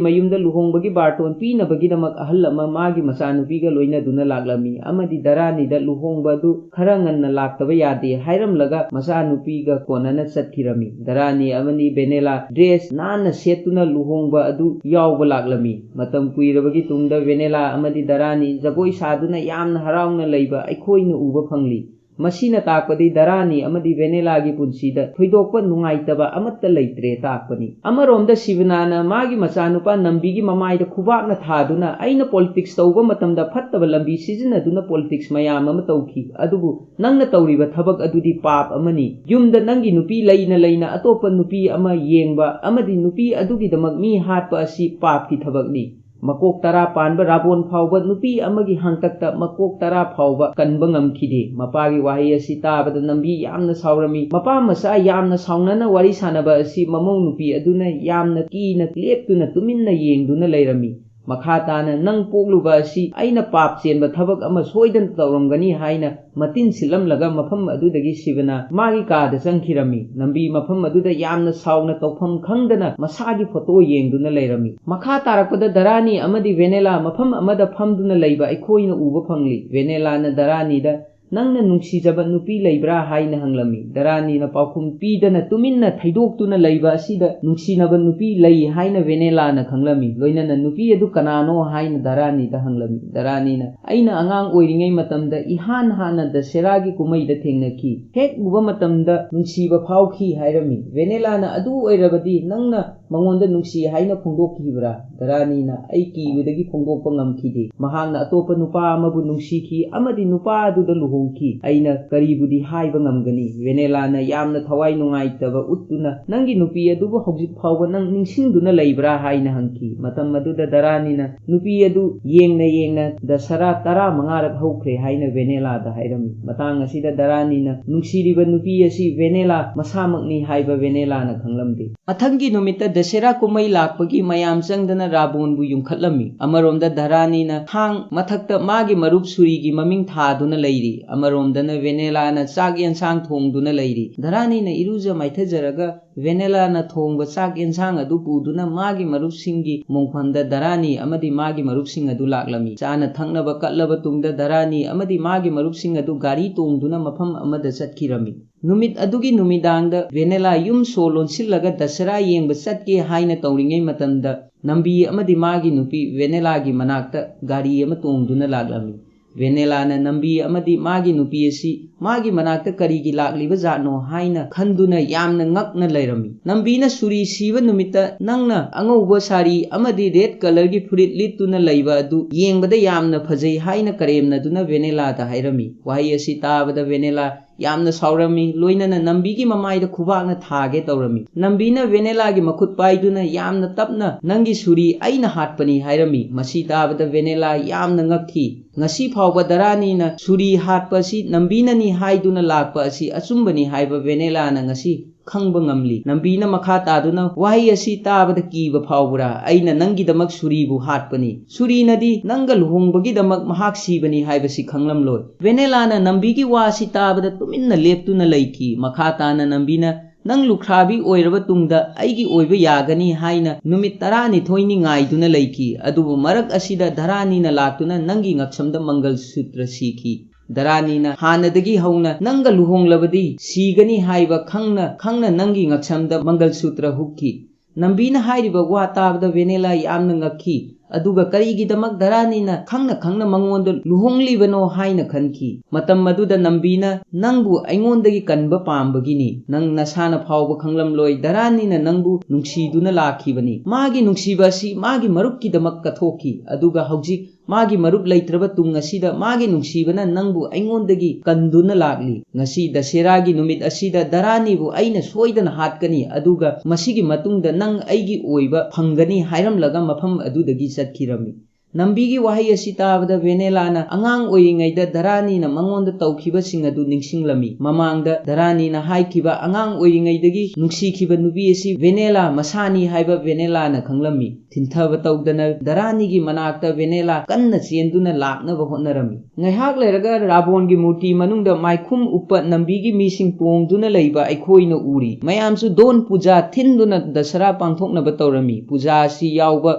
ꯃꯌꯨꯝꯗ ꯂꯨꯍꯣꯡꯕꯒꯤ ꯕꯥꯔꯇꯣꯟ ꯄꯤꯅꯕꯒꯤꯗꯃꯛ ꯑꯍꯜ ꯑꯃ ꯃꯥꯒꯤ ꯃꯆꯥꯅꯨꯄꯤꯒ ꯂꯣꯏꯅꯗꯨꯅ ꯂꯥꯛꯂꯝꯃꯤ ꯑꯃꯗꯤ ꯙꯔꯥꯅꯤꯗ ꯂꯨꯍꯣꯡꯕ ꯑꯗꯨ ꯈꯔ ꯉꯟꯅ ꯂꯥꯛꯇꯕ ꯌꯥꯗꯦ ꯍꯥꯏꯔꯝꯂꯒ ꯃꯆꯥꯅꯨꯄꯤꯒ ꯀꯣꯟꯅꯅ ꯆꯠꯈꯤꯔꯝꯃꯤ ꯙꯔꯥꯅꯤ ꯑꯃꯗꯤ ꯚꯦꯅꯦꯂꯥ ꯗ꯭ꯔꯦꯁ ꯅꯥꯟꯅ ꯁꯦꯠꯇꯨꯅ ꯂꯨꯍꯣꯡꯕ ꯑꯗꯨ ꯌꯥꯎꯕ ꯂꯥꯛꯂꯝꯃꯤ ꯃꯇꯝ ꯀꯨꯏꯔꯕꯒꯤ ꯇꯨꯡꯗ ꯚꯦꯅꯦꯂꯥ ꯑꯃꯗꯤ ꯙꯔꯥꯅꯤ ꯖꯒꯣꯏ ꯁꯥꯗꯨꯅ ꯌꯥꯝꯅ ꯍꯔꯥꯎꯅ ꯂꯩꯕ ꯑꯩꯈꯣꯏꯅ ꯎꯕ ꯐꯪꯂꯤ ꯃꯁꯤꯅ ꯇꯥꯛꯄꯗꯤ ꯙꯔꯥꯅꯤ ꯑꯃꯗꯤ ꯚꯦꯅꯦꯂꯥꯒꯤ ꯄꯨꯟꯁꯤꯗ ꯊꯣꯏꯗꯣꯛꯄ ꯅꯨꯡꯉꯥꯏꯇꯕ ꯑꯃꯠꯇ ꯂꯩꯇ꯭ꯔꯦ ꯇꯥꯛꯄꯅꯤ ꯑꯃꯔꯣꯝꯗ ꯁꯤꯕꯅꯥꯅ ꯃꯥꯒꯤ ꯃꯆꯥꯅꯨꯄꯥ ꯅꯝꯕꯤꯒꯤ ꯃꯃꯥꯏꯗ ꯈꯨꯕꯥꯛꯅ ꯊꯥꯗꯨꯅ ꯑꯩꯅ ꯄꯣꯂꯤꯇꯤꯛꯁ ꯇꯧꯕ ꯃꯇꯝꯗ ꯐꯠꯇꯕ ꯂꯝꯕꯤ ꯁꯤꯖꯤꯟꯅꯗꯨꯅ ꯄꯣꯂꯤꯇꯤꯛꯁ ꯃꯌꯥꯝ ꯑꯃ ꯇꯧꯈꯤ ꯑꯗꯨꯕꯨ ꯅꯪꯅ ꯇꯧꯔꯤꯕ ꯊꯕꯛ ꯑꯗꯨꯗꯤ ꯄꯥꯞ ꯑꯃꯅꯤ ꯌꯨꯝꯗ ꯅꯪꯒꯤ ꯅꯨꯄꯤ ꯂꯩꯅ ꯂꯩꯅ ꯑꯇꯣꯞꯄ ꯅꯨꯄꯤ ꯑꯃ ꯌꯦꯡꯕ ꯑꯃꯗꯤ ꯅꯨꯄꯤ ꯑꯗꯨꯒꯤꯗꯃꯛ ꯃꯤ ꯍꯥꯠꯄ ꯑꯁꯤ ꯄꯥꯞꯀꯤ ꯊꯕꯛꯅꯤ ꯃꯀꯣꯛ 10 ꯄꯥꯟꯕ ꯔꯥꯕꯣꯟ ꯐꯥꯎꯕ ꯅꯨꯄꯤ ꯑꯃꯒꯤ ꯍꯥꯡꯇꯛꯇ ꯃꯀꯣꯛ 10 ꯐꯥꯎꯕ ꯀꯟꯕ ꯉꯝꯈꯤꯗꯦ ꯃꯄꯥꯒꯤ ꯋꯥꯍꯩ ꯑꯁꯤ ꯇꯥꯕꯗ ꯅꯝꯕꯤ ꯌꯥꯝꯅ ꯁꯥꯎꯔꯝꯃꯤ ꯃꯄꯥ ꯃꯆꯥ ꯌꯥꯝꯅ ꯁꯥꯎꯅꯅ ꯋꯥꯔꯤ ꯁꯥꯟꯅꯕ ꯑꯁꯤ ꯃꯃꯧ ꯅꯨꯄꯤ ꯑꯗꯨꯅ ꯌꯥꯝꯅ ꯀꯤꯅ ꯂꯦꯞꯇꯨꯅ ꯇꯨꯃꯤꯟꯅ ꯌꯦꯡꯗꯨꯅ ꯂꯩꯔꯝꯃꯤ ꯃꯈꯥ ताना ꯅꯪ ꯄꯣꯛꯂꯨꯕ ꯑꯁꯤ ꯑꯩꯅ ꯄꯥꯞ ꯆꯦꯟꯕ ꯊꯕꯛ ꯑꯃ ꯁꯣꯏꯗꯅ ꯇꯧꯔꯝꯒꯅꯤ ꯍꯥꯏꯅ ꯃꯇꯤꯟ ꯁꯤꯜꯂꯝꯂꯒ ꯃꯐꯝ ꯑꯗꯨꯗꯒꯤ ꯁꯤꯕꯅ ꯃꯥꯒꯤ ꯀꯥꯗ ꯆꯪꯈꯤꯔꯝꯃꯤ ꯅꯝꯕꯤ ꯃꯐꯝ ꯑꯗꯨꯗ ꯌꯥꯝꯅ ꯁꯥꯎꯅ ꯇꯧꯐꯝ ꯈꯪꯗꯅ ꯃꯁꯥꯒꯤ ꯐꯣꯇꯣ ꯌꯦꯡꯗꯨꯅ ꯂꯩꯔꯝꯃꯤ ꯃꯈꯥ ꯇꯥꯔꯛꯄꯗ ꯙꯔꯥꯅꯤ ꯑꯃꯗꯤ ꯚꯦꯅꯦꯂꯥ ꯃꯐꯝ ꯑꯃꯗ ꯐꯝꯗꯨꯅ ꯂꯩꯕ ꯑꯩꯈꯣꯏꯅ ꯎꯕ ꯐꯪꯂꯤ ꯚꯦꯅꯦꯂꯥꯅ ꯙꯔꯥꯅꯤꯗ ꯅꯪꯅ ꯅꯨꯡꯁꯤꯖꯕ ꯅꯨꯄꯤ ꯂꯩꯕ꯭ꯔꯥ ꯍꯥꯏꯅ ꯍꯪꯂꯝꯃꯤ ꯙꯔꯥꯅꯤꯅ ꯄꯥꯎꯈꯨꯝ ꯄꯤꯗꯅ ꯇꯨꯃꯤꯟꯅ ꯊꯩꯗꯣꯛꯇꯨꯅ ꯂꯩꯕ ꯑꯁꯤꯗ ꯅꯨꯡꯁꯤꯅꯕ ꯅꯨꯄꯤ ꯂꯩ ꯍꯥꯏꯅ ꯚꯦꯅꯦꯂꯥꯅ ꯈꯪꯂꯝꯃꯤ ꯂꯣꯏꯅꯅ ꯅꯨꯄꯤ ꯑꯗꯨ ꯀꯅꯥꯅꯣ ꯍꯥꯏꯅ ꯙꯔꯥꯅꯤꯗ ꯍꯪꯂꯝꯃꯤ ꯙꯔꯥꯅꯤꯅ ꯑꯩꯅ ꯑꯉꯥꯡ ꯑꯣꯏꯔꯤꯉꯩ ꯃꯇꯝꯗ इहान हाना दशेरागी कुमैदा थेंगनखी हेक उबा मतमदा नुंसीबा फावखी हायरमी वेनेलाना अदु ओइरबदी नंगना मंगोंदा नुंसी हायना फोंदोकखिब्रा धरानीना अई कीबदगी फोंदोकपा ngamखिदे महांगना अतोपा नुपा अमबु नुंसीखी अमदी नुपा अदुदा लुहोंखी अइना करीबुदी हायबा ngamगनी वेनेलाना यामना थवाई नुंगाइतबा उट्टुना नंगी नुपी अदुबु हौजिक फावबा नंग निंसिंगदुना लैब्रा हायना हंखी मतम अदुदा धरानीना नुपी अदु येंगना दशरा 15 रक हौख्रे हायना वेनेलादा हायरमी मतंग असिदा धरानीना नुंसीरिबा नुपी असि वेनेला मसामकनी हायबा वेनेलाना खंगलमदे मथंगी नुमित्ता दशेरा कुमै लाकपगी मयाम चंगदना राबोनबु युंखटलमी अमरोमदा धरानीना थांग मथक्ता मागी मरुप सुरीगी ममिंग थादुना लैरी अमरोमदना वेनेलाना चाक येंसांग थोंगदुना लैरी धरानीना इरुजा माइथजरगा वेनेलाना थोंगबा चाक येंसांग अदु पुदुना मागी मरुपसिंगी मोंफमदा धरानी अमदी मागी मरुपसिंग अदु लाकलमी चाना थंगनबा कटलबा तुंगदा धरानी अमदी मागी मरुपसिंग अदु गारी तोंगदुना मफम अमदा चटखिरमी नुमित अदुगी नुमिदांगदा वेनेला युम सो लोनसिलगा दशरा येंगबा चटके हाइना तौरिङै मतमदा नंबी अमदी मागी नुपी वेनेलागी मनाक्ता गारी अमा तोंगदुना लाकलमी वेनेलाना नंबी अमदी मागी नुपी असि मागी मनाक्ता करीगी लाकलिबा जानो हाइना खंदुना यामना ngakna लैरमी नंबीना सुरी सीबा नुमित्ता नंगना अंगौबा सारी अमदी रेड कलरगी फुरिट लिट्टुना लैबा अदु येंगबदा यामना फजै हाइना करेमनादुना वेनेलादा हायरमी वाहै असि ताबदा वेनेला यामना सावरमी लोइनना नंबीगी ममाइदा खुबाकना थागे तौरमी नंबीना वेनेलागी मखुत पाइदुना यामना तपना नंगी सुरी अइना हाटपनी हायरमी मसी ताबदा वेनेला यामना ngakखी ngasi फावबा धरानीना सुरी हाटपसी नंबीनानी हाइदुना लाकपा असि अचुंबनी हाइबा वेनेलाना ngasi खंगबा ngamli नंबीना मखा तादुना वाहै असि ताबदा कीबा फावबरा अइना नंगीदमक सुरीबु हाटपनी सुरीनदी नंगा लुहोंगबगीदमक महाक सीबनी हाइबसी खंगलमलोय वेनेलाना नंबीगी वासी ताबदा तुमिन्ना लेप्तुना लैखी मखा ताना नंबीना नंग लुख्राबी ओइरबा तुंगदा अइगी ओइबा यागनी हाइना नुमित 12 ngaiduna लैखी अदुबु मरक असिदा धरानीना लाक्तुना नंगी ngaksamda मंगल सूत्र सीखी धरानीना हानदगी हौना नंगा लुहोंगलबदी सीगनी हाइबा खंगना नंगी ngaksamda मंगल सूत्र हुक्की नंबीना हाइरिबा वा ताबदा वेनेला यामना ngakखी अदुगा करीगिदमक धरानीना खंगना मंगोंदा लुहोंगलिबनो हाइना खनखी मतम मदुदा नंबीना नंगबु अइंगोंदगी कनबा पामबगिनी नंग नसाना फावबा खंगलमलोय धरानीना नंगबु नुंसीदुना लाखिबनी मागी नुंसीबासी मागी मरुपकीदमक कथोखी अदुगा हौजिक मागी मरुप लैत्रब तुंग असिदा मागी नुंसीबना नंगबु अइंगोंदगी कंदुना लागली ngasi दशेरागी नुमित असिदा दरानीबु अइना सोइदना हातकनी अदुगा मसिगी मतुंगदा नंग अइगी ओइबा फंगनी हाइरमलगा मफम अदुदगी चटखिरमी नंबीगी वाहै असि ताबदा वेनेलाना अंगांग ओइंगैदा दरानीना मंगोंदा तौखिबसिंग अदु निंगसिंगलमी ममांगदा दरानीना हाइखिबा अंगांग ओइंगैदगी नुंसीखिबा नुबी असि वेनेला मसानी हाइबा वेनेलाना खंगलमी थिंथब तौदना दरानीगी मनाक्ता वेनेला कन्ना चेंदुना लाकनबा होनरमी ngaihak leraga rabongi मूर्ति मनुंगदा माइखुम उप नंबीगी मीसिंग तोंगदुना लैबा अइखोइना उरी मयामसु दोन पूजा थिंदुना दशरा पांथोकनबा तौरमी पूजा असि यावबा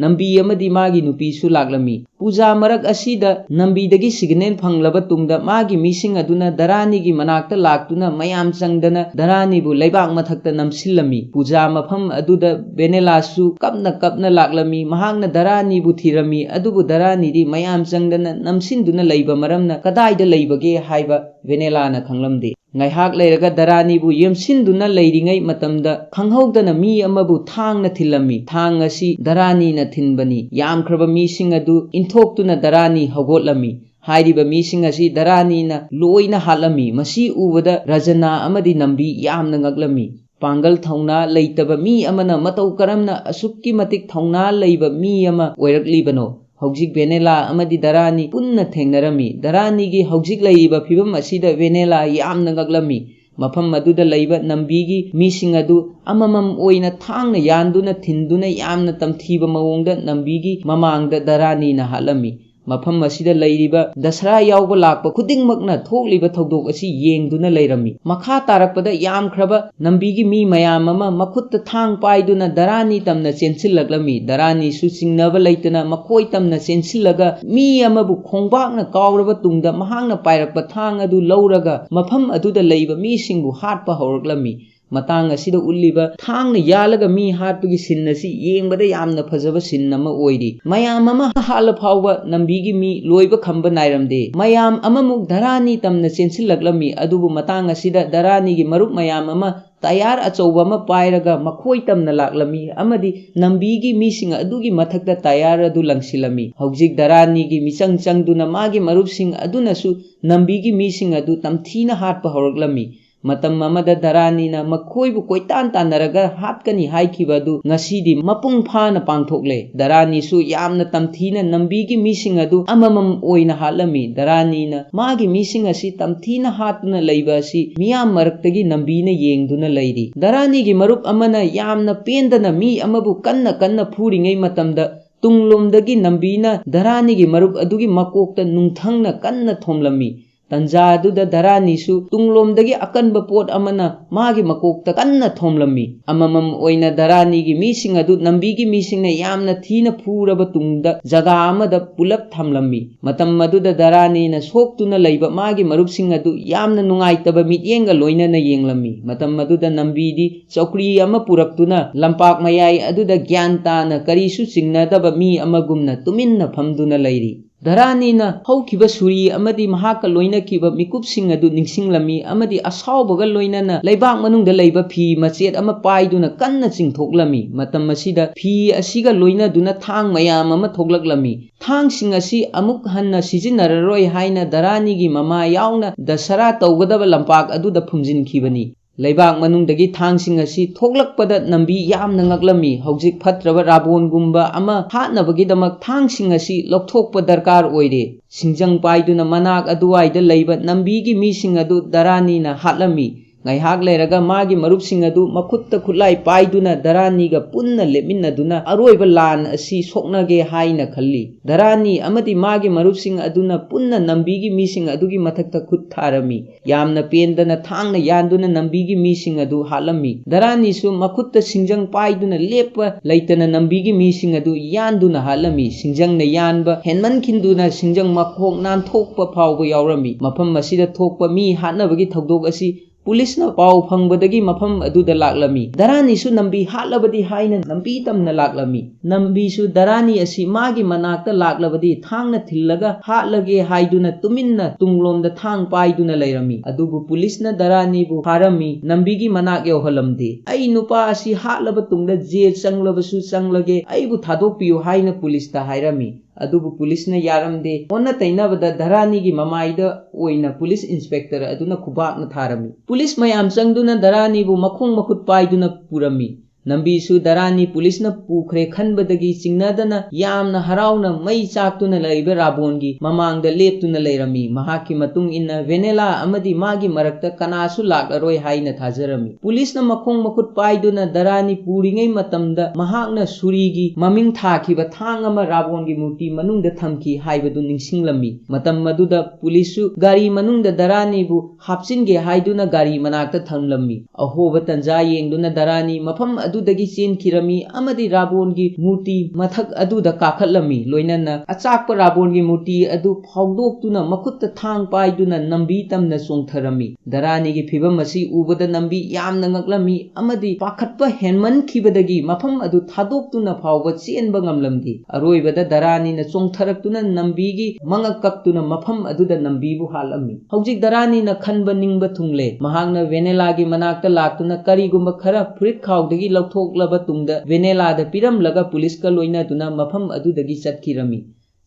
नंबी अमदी मागी नुपीसु लागलमी पूजा मरक असिदा नंबीदगी सिग्नल फंगलबा तुंगदा मागी मीसिंग अदुना दरानीगी मनाक्ता लाक्तुना मयाम चंगदना दरानीबु लैबाक मथक्ता नमसिल्लमी पूजा मफम अदुदा बेनेलासु कपना लाक्लमी महांगना दरानीबु थिरमी अदुबु दरानीदी मयाम चंगदना नमसिंदुना लैबा मरमना कदाइदा लैबगे हाइबा वेनेलाना खंगलमदे ngaihak leiraga daranibu yemsinduna leiringai matamda khanghaudana mi amabu thangna thilami thang asi darani na thinbani yamkhraba mi sing adu inthoktuna darani hogotlami hairiba mi sing asi darani na loina halami masi ubada rajana amadi nambi yamna ngaglami pangal thauna leitaba mi amana matau karamna asukki matik thauna leiba mi ama oiraklibano हौजिक वेनेला अमदी दरानी पुन्ना थेंगनरमी दरानीगी हौजिक लैबा फिबम असिदा वेनेला यामना गगलमी मफम अदुदा लैबा नंबीगी मीसिंग अदु अममम ओइना थांगना यानदुना थिंदुना यामना तमथीबा मवोंगदा नंबीगी ममांगदा दरानीना हालमी मफम असिदा लैरिबा दसरा यावबा लाकपा खुदिंगमकना थोकलिबा थौदोक असि येंगदुना लैरमी मखा तारकपदा यामख्रबा नंबीगी मी मयाम अमा मखुत्ता थांग पाइदुना दरानी तमना चेंसिल्लगलमी दरानी सु चिंगनबा लैतना मखोइ तमना चेंसिल्लगा मी अमाबु खोंगबाकना कावरबा तुंगदा महांगना पाइरकपा थांग अदु लौरगा मफम अदुदा लैबा मीसिंगबु हाटपा हौरगलमी मतंग असिदा उल्लिबा थांगना यालगा मी हाटपगी सिन असि येंगबदा यामना फजबा सिन अमा ओइरि मयाम अमा हाल फावबा नंबीगी मी लोइबा खंबा नाइरमदे मयाम अमामुक दरानी तमना चेंसिल्लगलमी अदुबु मतंग असिदा दरानीगी मरुप मयाम अमा तयार अचौबा अमा पाइरगा मखोइ तमना लाक्लमी अमदी नंबीगी मीसिंग अदुगी मथक्ता तयार अदु लंगसिलमी हौजिक दरानीगी मिचंग चंगदुना मागी मरुपसिंग अदुनसु नंबीगी मीसिंग अदु तमथीना हाटपा हौरगलमी मतम अमदा दरानीना मखोइबु कोइतान तानरगा हाटकनी हाइखिबदु ngasidi मपुंग फाना पांगथोकले दरानीसु यामना तमथीना नंबीगी मीसिंग अदु अममम ओइना हालमी दरानीना मागी मीसिंग असि तमथीना हाटना लैबा असि मियाम मरक्तगी नंबीना येंगदुना लैरि दरानीगी मरुप अमना यामना पेंदना मी अमबु कन्ना फुरिङै मतमदा तुंगलोमदगी नंबीना दरानीगी मरुप अदुगी मकोकता नुंथंगना कन्ना थोमलमी तंजा अदुदा दरानीसु तुंगलोमदगी अकनबा पोट अमना मागी मकोकता कन्ना थोमलमी अममम ओइना दरानीगी मीसिंग अदु नंबीगी मीसिंगना यामना थीना फुरबा तुंगदा जगा अमदा पुलप थमलमी मतम अदुदा दरानीना सोक्तुना लैबा मागी मरुपसिंग अदु यामना नुंगाइतबा मिटयेंगा लोइनना येंगलमी मतम अदुदा नंबीदी चौकरी अमा पुरक्तुना लंपाक मयाई अदुदा ज्ञान ताना करीसु चिंगनदबा मी अमगुमना तुमिन्ना फमदुना लैरि दरानीना हौखिबा सुरी अमदी महाका लोइनखिबा मिकुपसिंग अदु निंगसिंगलमी अमदी असावबगा लोइनना लैबाक मनुंगदा लैबा फी मचेत अमा पाइदुना कन्ना चिंगथोकलमी मतम असिदा फी असिगा लोइनदुना थांग मयाम अमा थोकलकलमी थांगसिंग असि अमुक हन्ना सिजिनररोय हाइना दरानीगी ममा यावना दशरा तौगदबा लंपाक अदुदा फुमजिनखिबनी लैबाक मनुंगदगी थांगसिंग असि थोकलकपदा नंबी यामना ngakलमी हौजिक फत्रबा राबोनगुम्बा अमा हाटनबगीदमक थांगसिंग असि लौथोकपा दरकार ओइरे सिंजंग पाइदुना मनाक अदुवाइदा लैबा नंबीगी मीसिंग अदु दरानीना हाटलमी ngaihak leiraga magi marupsing adu makhutta khulai paiduna daraniga punna leminaduna aroiba lan asi soknage haina khalli darani amadi magi marupsing aduna punna nambigi mising adugi mathakta khut tharami yamna pendana thangna yanduna nambigi mising adu halami darani su makhutta singjang paiduna lepa leitana nambigi mising adu yanduna halami singjang na yanba henman khinduna singjang makhok nan thokpa phawba yaurami mafam masida thokpa mi hanabagi thodok asi police न पाव फंगबदगी मफम अदुदा लाक्लमी दरानी सु नंबी हाटलबदी हाइना नंबी तमना लाक्लमी नंबी सु दरानी असि मागी मनाक्ता लाक्लबदी थांगना थिल्लगा हाटलगे हाइदुना तुमिन्ना तुंगलोमदा थांग पाइदुना लैरमी अदुबु पुलिस न दरानी बु फारमी नंबीगी मनाक योहलमदे आई नुपा असि हाटलब तुंगदा जेल चंगलबसु चंगलगे आइबु थादोकपियो हाइना पुलिस ता हाइरमी अदुबु पुलिसना यारमदे ओन्ना तैनाबदा धरानीगी ममाइदा ओइना पुलिस इंस्पेक्टर अदुना खुबाकना थारमी पुलिस मयाम चंगदुना धरानीबु मखोंग मखुत पाइदुना पुरमी नंबीसु धरानी पुलिसना पुखरे खनबदगी चिंगनादना यामना हराउना मई चाक्तुना लैबे राबोनगी ममांगदा लेप्तुना लैरमी महाकी मतुंग इन्ना वेनेला अमदी मागी मरक्ता कनासु लाकरोय हाइना थाजरमी पुलिसना मखोंग मखुत पाइदुना धरानी पुरिङै मतमदा महाकना सुरीगी ममिंग थाखिबा थांग अमा राबोनगी मूर्ति मनुंगदा थमखी हाइबदु निंगसिंगलमी मतम मदुदा पुलिसु गाड़ी मनुंगदा धरानीबु हापचिनगे हाइदुना गाड़ी मनाक्ता थमलमी अहोबा तंजा येंगदुना धरानी मफम अदुदगी चेनखिरमी अमदी राबोनगी मूर्ति मथक अदुदा काखलमी लोइनना अचाकप राबोनगी मूर्ति अदु फाउदोक्तुना मखुत्ता थांग पाइदुना नंबी तमना चोंथरमी धरानीगी फिबम असी उबदा नंबी यामना ngakलमी अमदी पाखतपा हेनमनखिबदगी मफम अदु थादोक्तुना फाउबा चेनबा ngamlamdi अरोइबदा धरानीना चोंथरक्तुना नंबीगी मंगक कक्तुना मफम अदुदा नंबीबु हालमी हौजिक धरानीना खनबा निंगबा थुंगले महांगना वेनेलागी मनाक्ता लाक्तुना करीगुंबा खरा फुरित खाउदगी लौथोक्लबा तुंगदा वेनेलादा पिरमलगा पुलिसका लोइनादुना मफम अदुदगी चटखिरमी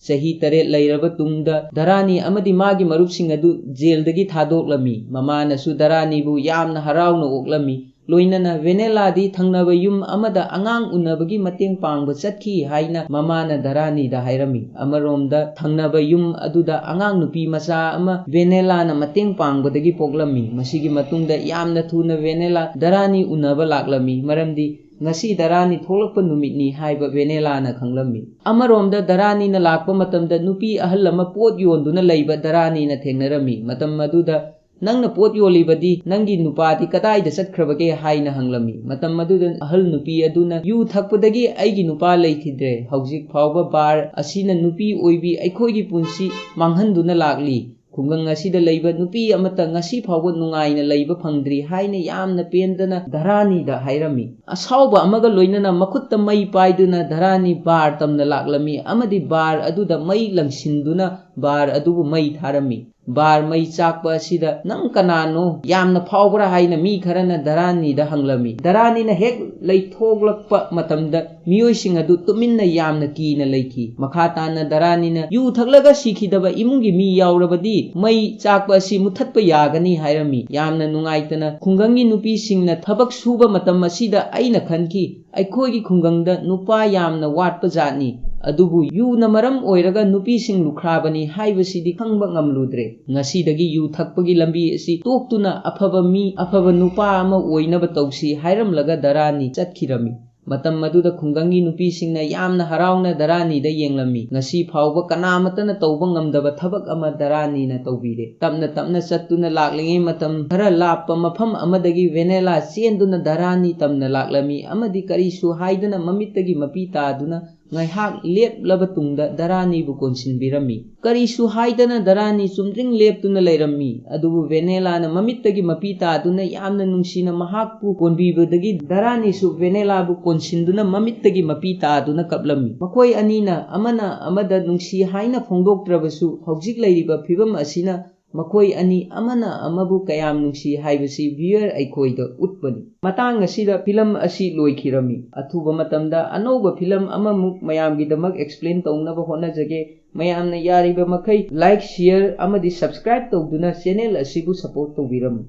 सही तरे लैरबा तुंगदा धरानी अमदी मागी मरुपसिंग अदु जेलदगी थादोक्लमी ममानसु धरानीबु यामना हराउना ओक्लमी लोइनना वेनेलादी थंगनबा युम अमदा अंगांग उन्नबगी मतेंग पांगबा चटखी हाइना ममाना धरानीदा हाइरमी अमरोमदा थंगनबा युम अदुदा अंगांग नुपी मचा अमा वेनेलाना मतेंग पांगबदगी पोक्लमी मसिगी मतुंगदा यामना थुना वेनेला धरानी उन्नबा लाक्लमी मरमदी ngasi darani tholakpa numitni haiba venelana khanglammi amaromda darani na lakpa matamda nupi ahal lama pot yonduna leiba darani na thengnarami matam maduda nangna pot yolibadi nangi nupati kadai da satkrabage haina hanglami matam maduda ahal nupi aduna yu thakpadagi aigi nupa leithidre haujik phawba bar asina nupi oibi aikhoigi punsi manghanduna lakli खुंगंग असिदा लैबा नुपी अमता ngasi फावबा नुंगाइना लैबा फंगद्री हाइना यामना पेंदना धरानीदा हाइरमी असाउबा अमगा लोइनना मखुत्ता मई पाइदुना धरानी बार तमना लाक्लमी अमदी बार अदुदा मई लंगसिंदुना बार अदुबु मई थारमी बार मई चाकपा असिदा नंग कनानो यामना फावबरा हाइना मी खरना धरानीदा हंगलमी धरानीना हेक लैथोगलक्पा मतमदा मियोइसिंग अदु तुमिन्ना यामना कीना लैखी मखाताना धरानीना यु थगलगा सिखिदबा इमुंगी मी यावरबदी मई चाकपा असि मुथत्पा यागनी हाइरमी यामना नुंगाइतना खुंगंगी नुपीसिंगना थबक सुबा मतम असिदा अइना खनखी अइखोइगी खुंगंगदा नुपा यामना वाटपा जातनी अदुबु युना मरम ओइरगा नुपीसिंग लुख्राबनी हाइबसिदी खंगबा ngamludre ngasidagi yu thakpagi lambi asi toktuna afaba mi afaba nupa ama oinaba tausi hairamlaga darani chatkhirami matam maduda khungangi nupisingna yamna harauna darani da yenglami ngasi phawba kanamatana tawba ngamdaba thabak ama darani na tawbire tamna tamna chattuna laklingi matam khara lappa mafam amadagi venela chenduna darani tamna laklami amadi karisu haiduna mamittagi mapita aduna ngaihak leplaba tungda darani bu konsinbirami karisu haidana darani chumdring leptuna leirami adubu venela na mamittagi mapita aduna yamna nungsina mahakpu konbibadagi darani su venela bu konsinduna mamittagi mapita aduna kaplami makoi anina amana amada nungsi haina phongdoktrabasu haujik leiriba phibam asina makoi ani amana amabu kayam nungsi haibasi viewer aikhoida utpani matang asida film asi loikhirami athuba matamda anoba film amamuk mayamgi damak explain tawnaba honajage mayamna yariba makai like share amadi subscribe tawduna channel asibu support tawbiram